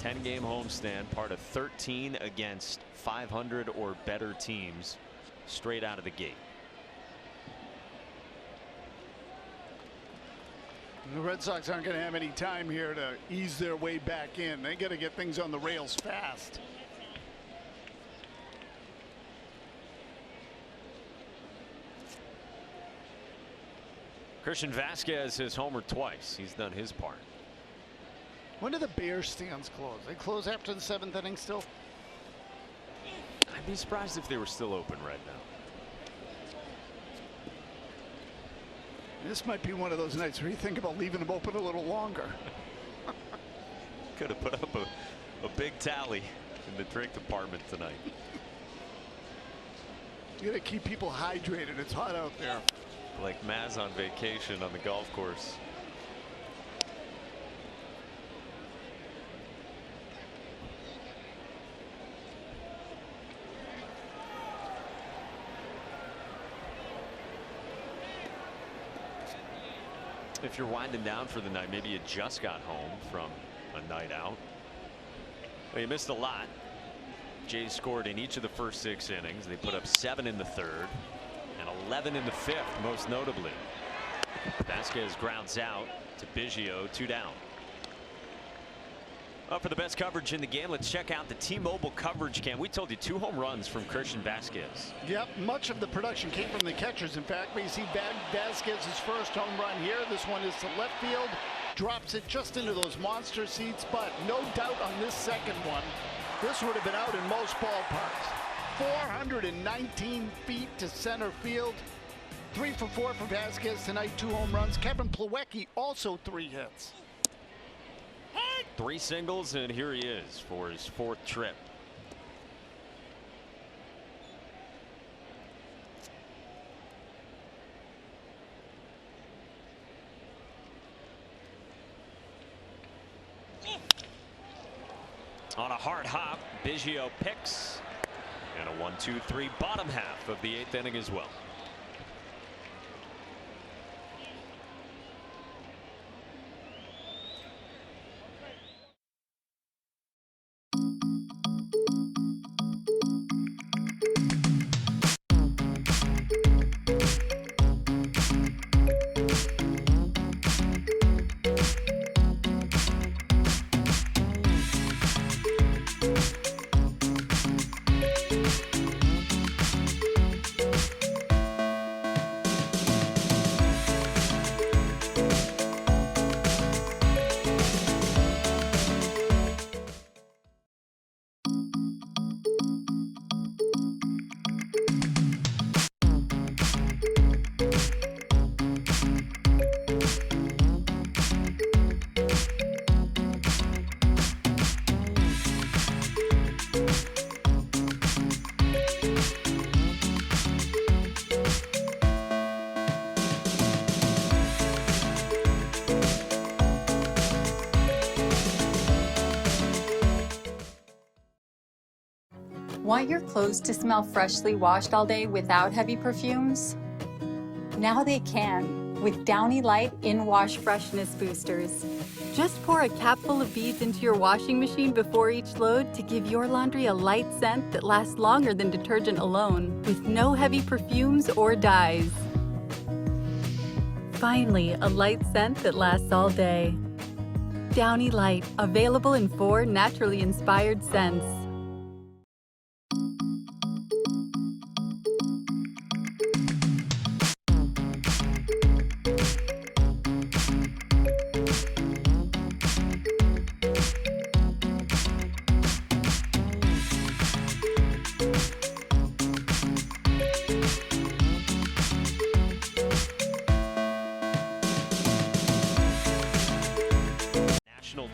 10-game homestand, part of 13 against 500 or better teams straight out of the gate. The Red Sox aren't going to have any time here to ease their way back in. They got to get things on the rails fast. Christian Vasquez has homered twice. He's done his part. When do the Bears stands close? They close after the 7th inning still? I'd be surprised if they were still open right now. This might be one of those nights where you think about leaving them open a little longer. Could have put up a big tally in the drink department tonight. You got to keep people hydrated. It's hot out there. Like Maz on vacation on the golf course. If you're winding down for the night, maybe you just got home from a night out. Well, you missed a lot. Jays scored in each of the first 6 innings. They put up 7 in the 3rd and 11 in the 5th, most notably. Vasquez grounds out to Biggio, 2 down. Well, for the best coverage in the game, let's check out the T-Mobile coverage cam. We told you 2 home runs from Christian Vasquez. Yep, much of the production came from the catchers. In fact, we see Vasquez's first home run here. This one is to left field, drops it just into those monster seats, but no doubt on this second one, this would have been out in most ballparks. 419 feet to center field. 3 for 4 for Vasquez tonight, 2 home runs. Kevin Plawecki also 3 hits. 3 singles, and here he is for his 4th trip. On a hard hop, Biggio picks, and a 1-2-3 bottom half of the 8th inning as well. Want your clothes to smell freshly washed all day without heavy perfumes? Now they can. with Downy Light in-wash freshness boosters. Just pour a capful of beads into your washing machine before each load to give your laundry a light scent that lasts longer than detergent alone, with no heavy perfumes or dyes. Finally, a light scent that lasts all day. Downy Light, available in 4 naturally inspired scents.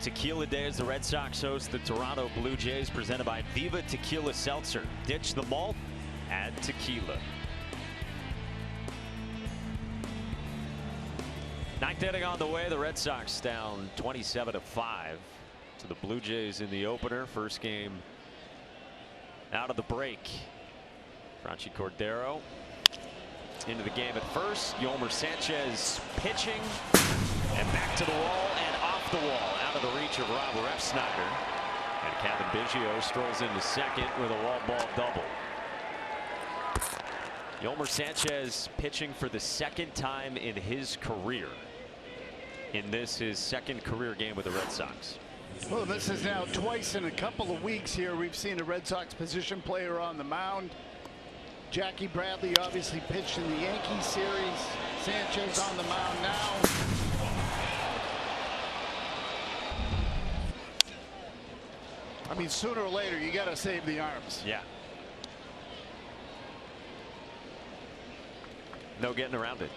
Tequila Day as the Red Sox host the Toronto Blue Jays, presented by Viva Tequila Seltzer. Ditch the malt, add tequila. Ninth inning on the way. The Red Sox down 27-5 to the Blue Jays in the opener. First game out of the break. Franchi Cordero into the game at first. Yolmer Sanchez pitching and back to the wall and off the wall, out of the reach of Rob Refsnyder. And Kevin Biggio strolls into second with a wall ball double. Yolmer Sanchez pitching for the second time in his career. In this, his second career game with the Red Sox. Well, this is now twice in a couple of weeks here we've seen a Red Sox position player on the mound. Jackie Bradley obviously pitched in the Yankees series. Sanchez on the mound now. I mean, sooner or later, you got to save the arms. Yeah. No getting around it.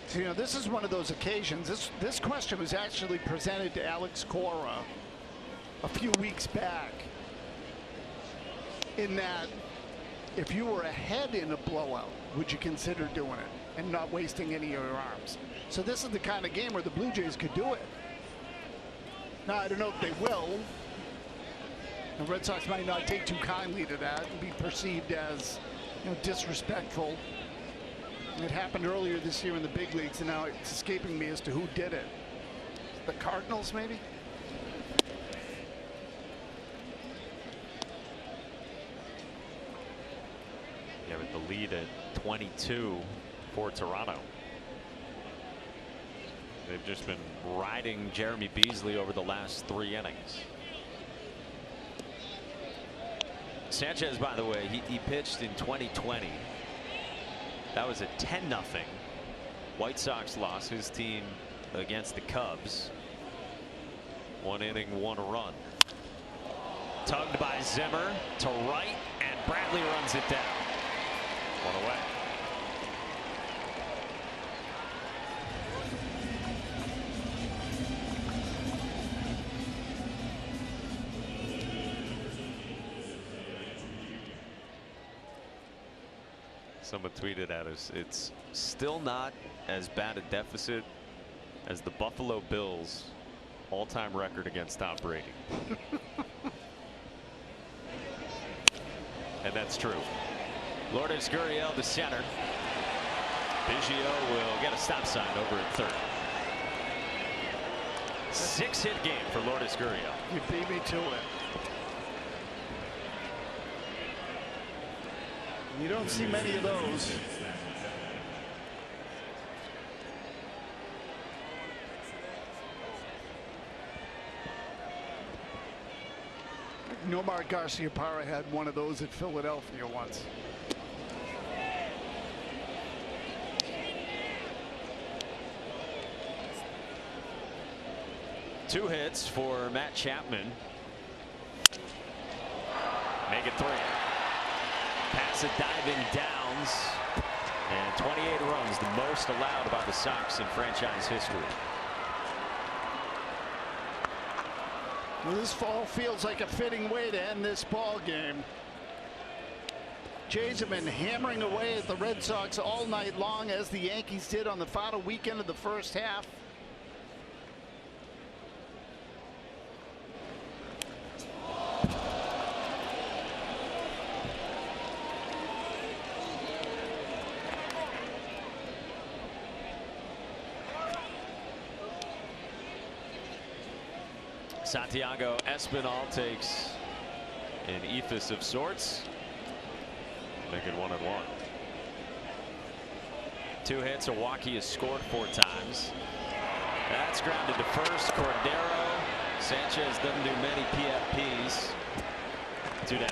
So, you know, this is one of those occasions. This question was actually presented to Alex Cora a few weeks back. In that, if you were ahead in a blowout, would you consider doing it and not wasting any of your arms? So this is the kind of game where the Blue Jays could do it. Now, I don't know if they will. The Red Sox might not take too kindly to that and be perceived as, you know, disrespectful. It happened earlier this year in the big leagues, and now it's escaping me as to who did it. The Cardinals, maybe? Yeah, with the lead at 22 for Toronto. They've just been riding Jeremy Beasley over the last 3 innings. Sanchez, by the way, he pitched in 2020. That was a 10-0 White Sox loss. His team against the Cubs. 1 inning, 1 run. Tugged by Zimmer to right, and Bradley runs it down. 1 away. Someone tweeted at us, it's still not as bad a deficit as the Buffalo Bills all-time record against Tom Brady. And that's true. Lourdes Gurriel to center. Biggio will get a stop sign over at third. 6-hit game for Lourdes Gurriel. You beat me to it. You don't see many of those. Nomar Garciaparra had one of those at Philadelphia once. Two hits for Matt Chapman. Make it 3. Pass it diving Downs, and 28 runs, the most allowed by the Sox in franchise history. Well, this fall feels like a fitting way to end this ball game. Jays have been hammering away at the Red Sox all night long, as the Yankees did on the final weekend of the first half. Santiago Espinal takes an ethos of sorts. Make it 1-1. 2 hits. Milwaukee has scored 4 times. That's grounded to first. Cordero. Sanchez doesn't do many PFPs. 2 down.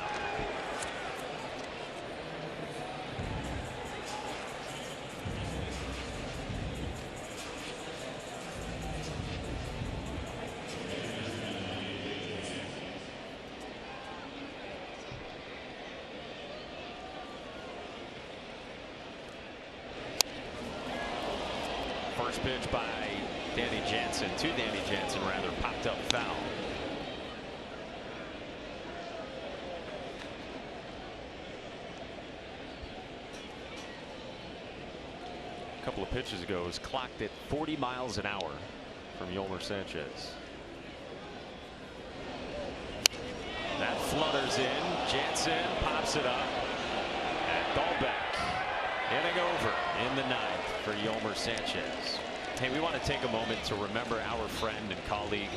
First pitch by Danny Jansen, to Danny Jansen rather, popped up foul. A couple of pitches ago, it was clocked at 40 miles an hour from Yolmer Sanchez. That flutters in. Jansen pops it up. And Dahlbeck hitting over in the 9th for Yolmer Sanchez. Hey, we want to take a moment to remember our friend and colleague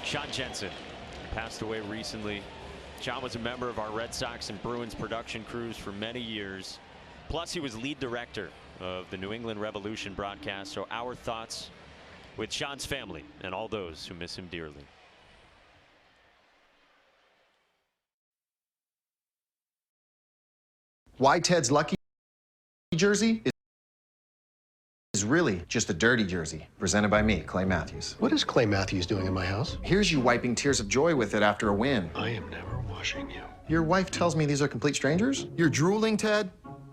Sean Jensen, who passed away recently. Sean was a member of our Red Sox and Bruins production crews for many years. Plus, he was lead director of the New England Revolution broadcast. So our thoughts with Sean's family and all those who miss him dearly. Why Ted's lucky jersey is really just a dirty jersey, presented by me, Clay Matthews. What is Clay Matthews doing in my house? Here's you wiping tears of joy with it after a win. I am never washing you. Your wife tells me these are complete strangers? You're drooling, Ted?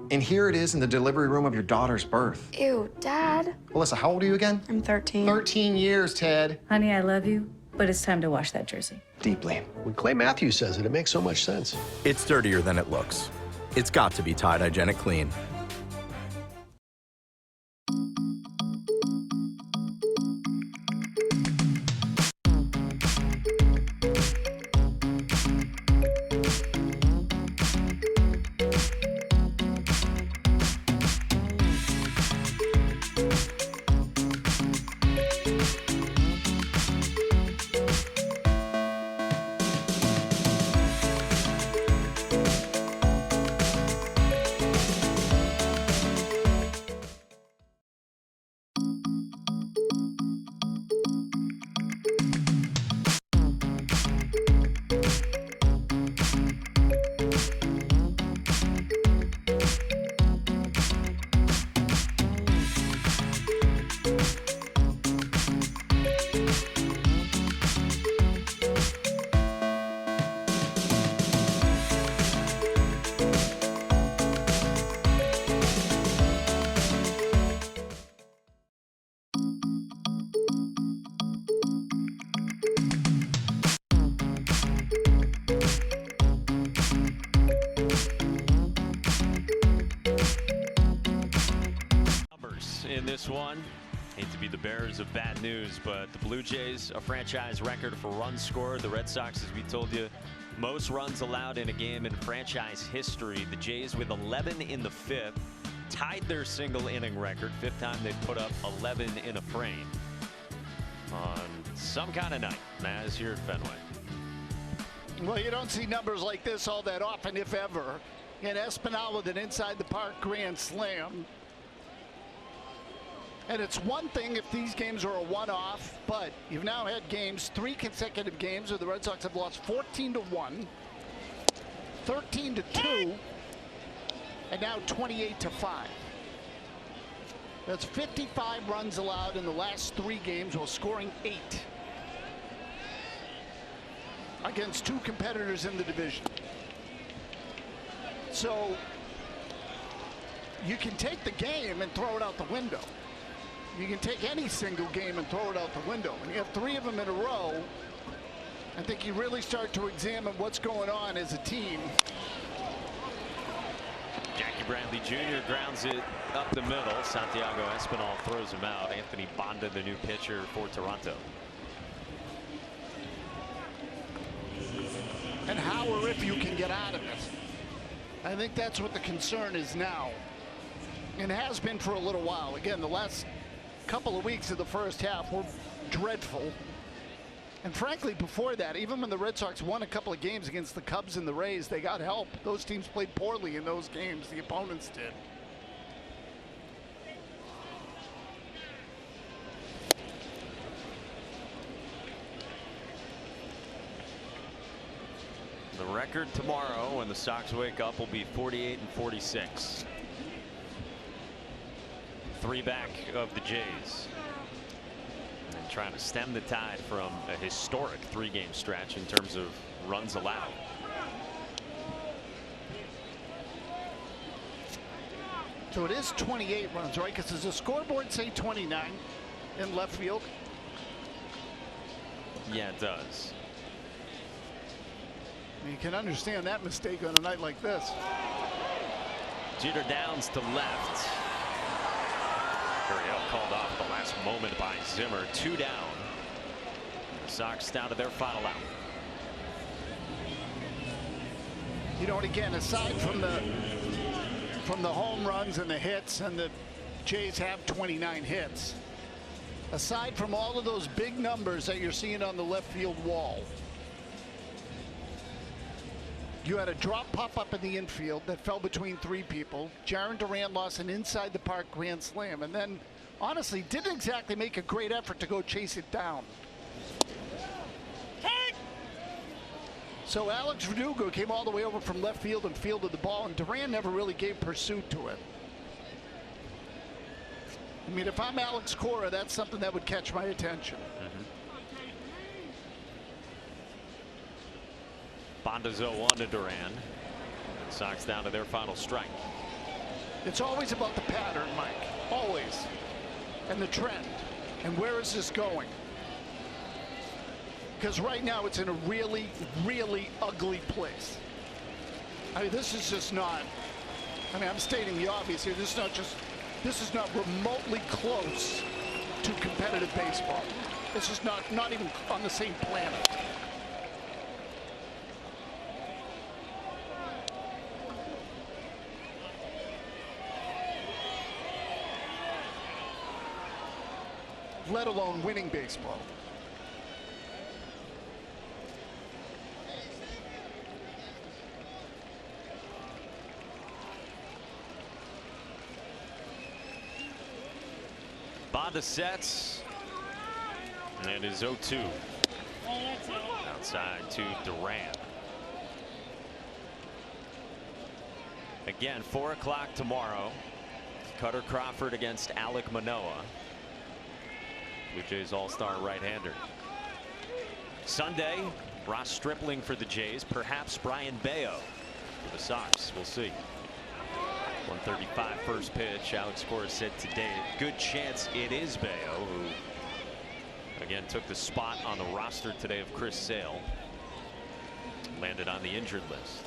And here it is in the delivery room of your daughter's birth. Ew, Dad. Alyssa, how old are you again? I'm 13. 13 years, Ted. Honey, I love you, but it's time to wash that jersey. Deeply. When Clay Matthews says it, it makes so much sense. It's dirtier than it looks. It's got to be Tide Hygienic Clean. In this one, hate to be the bearers of bad news, but the Blue Jays, a franchise record for runs scored. The Red Sox, as we told you, most runs allowed in a game in franchise history. The Jays with 11 in the 5th, tied their single inning record. 5th time they put up 11 in a frame on some kind of night. Naz here at Fenway. Well, you don't see numbers like this all that often, if ever. And Espinal with an inside the park grand slam. And it's one thing if these games are a one-off, but you've now had games, 3 consecutive games where the Red Sox have lost 14-1, 13-2, and now 28-5. That's 55 runs allowed in the last 3 games while scoring 8 against 2 competitors in the division. So you can take the game and throw it out the window. You can take any single game and throw it out the window. When you have 3 of them in a row, I think you really start to examine what's going on as a team. Jackie Bradley Jr. grounds it up the middle. Santiago Espinal throws him out. Anthony Banda, the new pitcher for Toronto. And how or if you can get out of it. I think that's what the concern is now. And has been for a little while. Again, the last couple of weeks of the first half were dreadful. And frankly, before that, even when the Red Sox won a couple of games against the Cubs and the Rays, they got help. Those teams played poorly in those games. The opponents did. The record tomorrow when the Sox wake up will be 48-46. 3 back of the Jays. And trying to stem the tide from a historic 3-game stretch in terms of runs allowed. So it is 28 runs, right? Because does the scoreboard say 29 in left field? Yeah, it does. You can understand that mistake on a night like this. Jeter Downs to left. Gurriel called off the last moment by Zimmer. 2 down. The Sox down to their final out. You know, and again, aside from the home runs and the hits, and the Jays have 29 hits. Aside from all of those big numbers that you're seeing on the left field wall, you had a drop pop up in the infield that fell between 3 people. Jarren Duran lost an inside the park grand slam, and then honestly didn't exactly make a great effort to go chase it down. So Alex Verdugo came all the way over from left field and fielded the ball, and Duran never really gave pursuit to it. I mean, if I'm Alex Cora, that's something that would catch my attention. Bonda's 0-1 to Duran. Sox down to their final strike. It's always about the pattern, Mike. Always. And the trend. And where is this going? Because right now it's in a really, really ugly place. I mean, this is just not, I mean, I'm stating the obvious here. This is not remotely close to competitive baseball. It's just not even on the same planet. Let alone winning baseball. Bonda sets, and it is 0-2. Outside to Duran. Again, 4 o'clock tomorrow. Cutter Crawford against Alek Manoah. Blue Jays all-star right-hander. Sunday, Ross Stripling for the Jays, perhaps Brian Bayo for the Sox. We'll see. 1:35 first pitch. Alex Cora said today a good chance it is Bayo, who again took the spot on the roster today of Chris Sale. Landed on the injured list.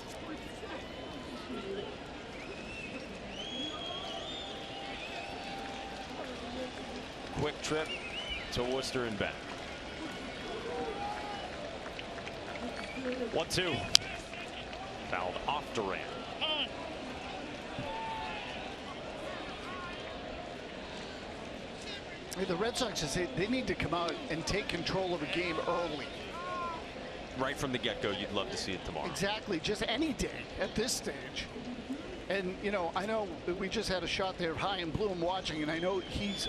Quick trip to Worcester and back. 1-2. Fouled off Duran. The Red Sox just say they need to come out and take control of a game early. Right from the get-go, you'd love to see it tomorrow. Exactly, just any day at this stage. And you know, I know that we just had a shot there of High and Bloom watching, and I know he's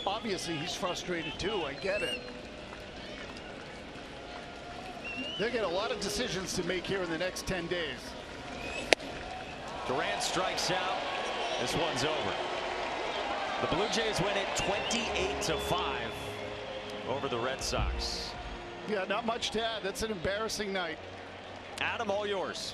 frustrated too. I get it. They got a lot of decisions to make here in the next 10 days. Duran strikes out. This one's over. The Blue Jays win it 28-5 over the Red Sox. Yeah, not much to add. That's an embarrassing night. Adam, all yours.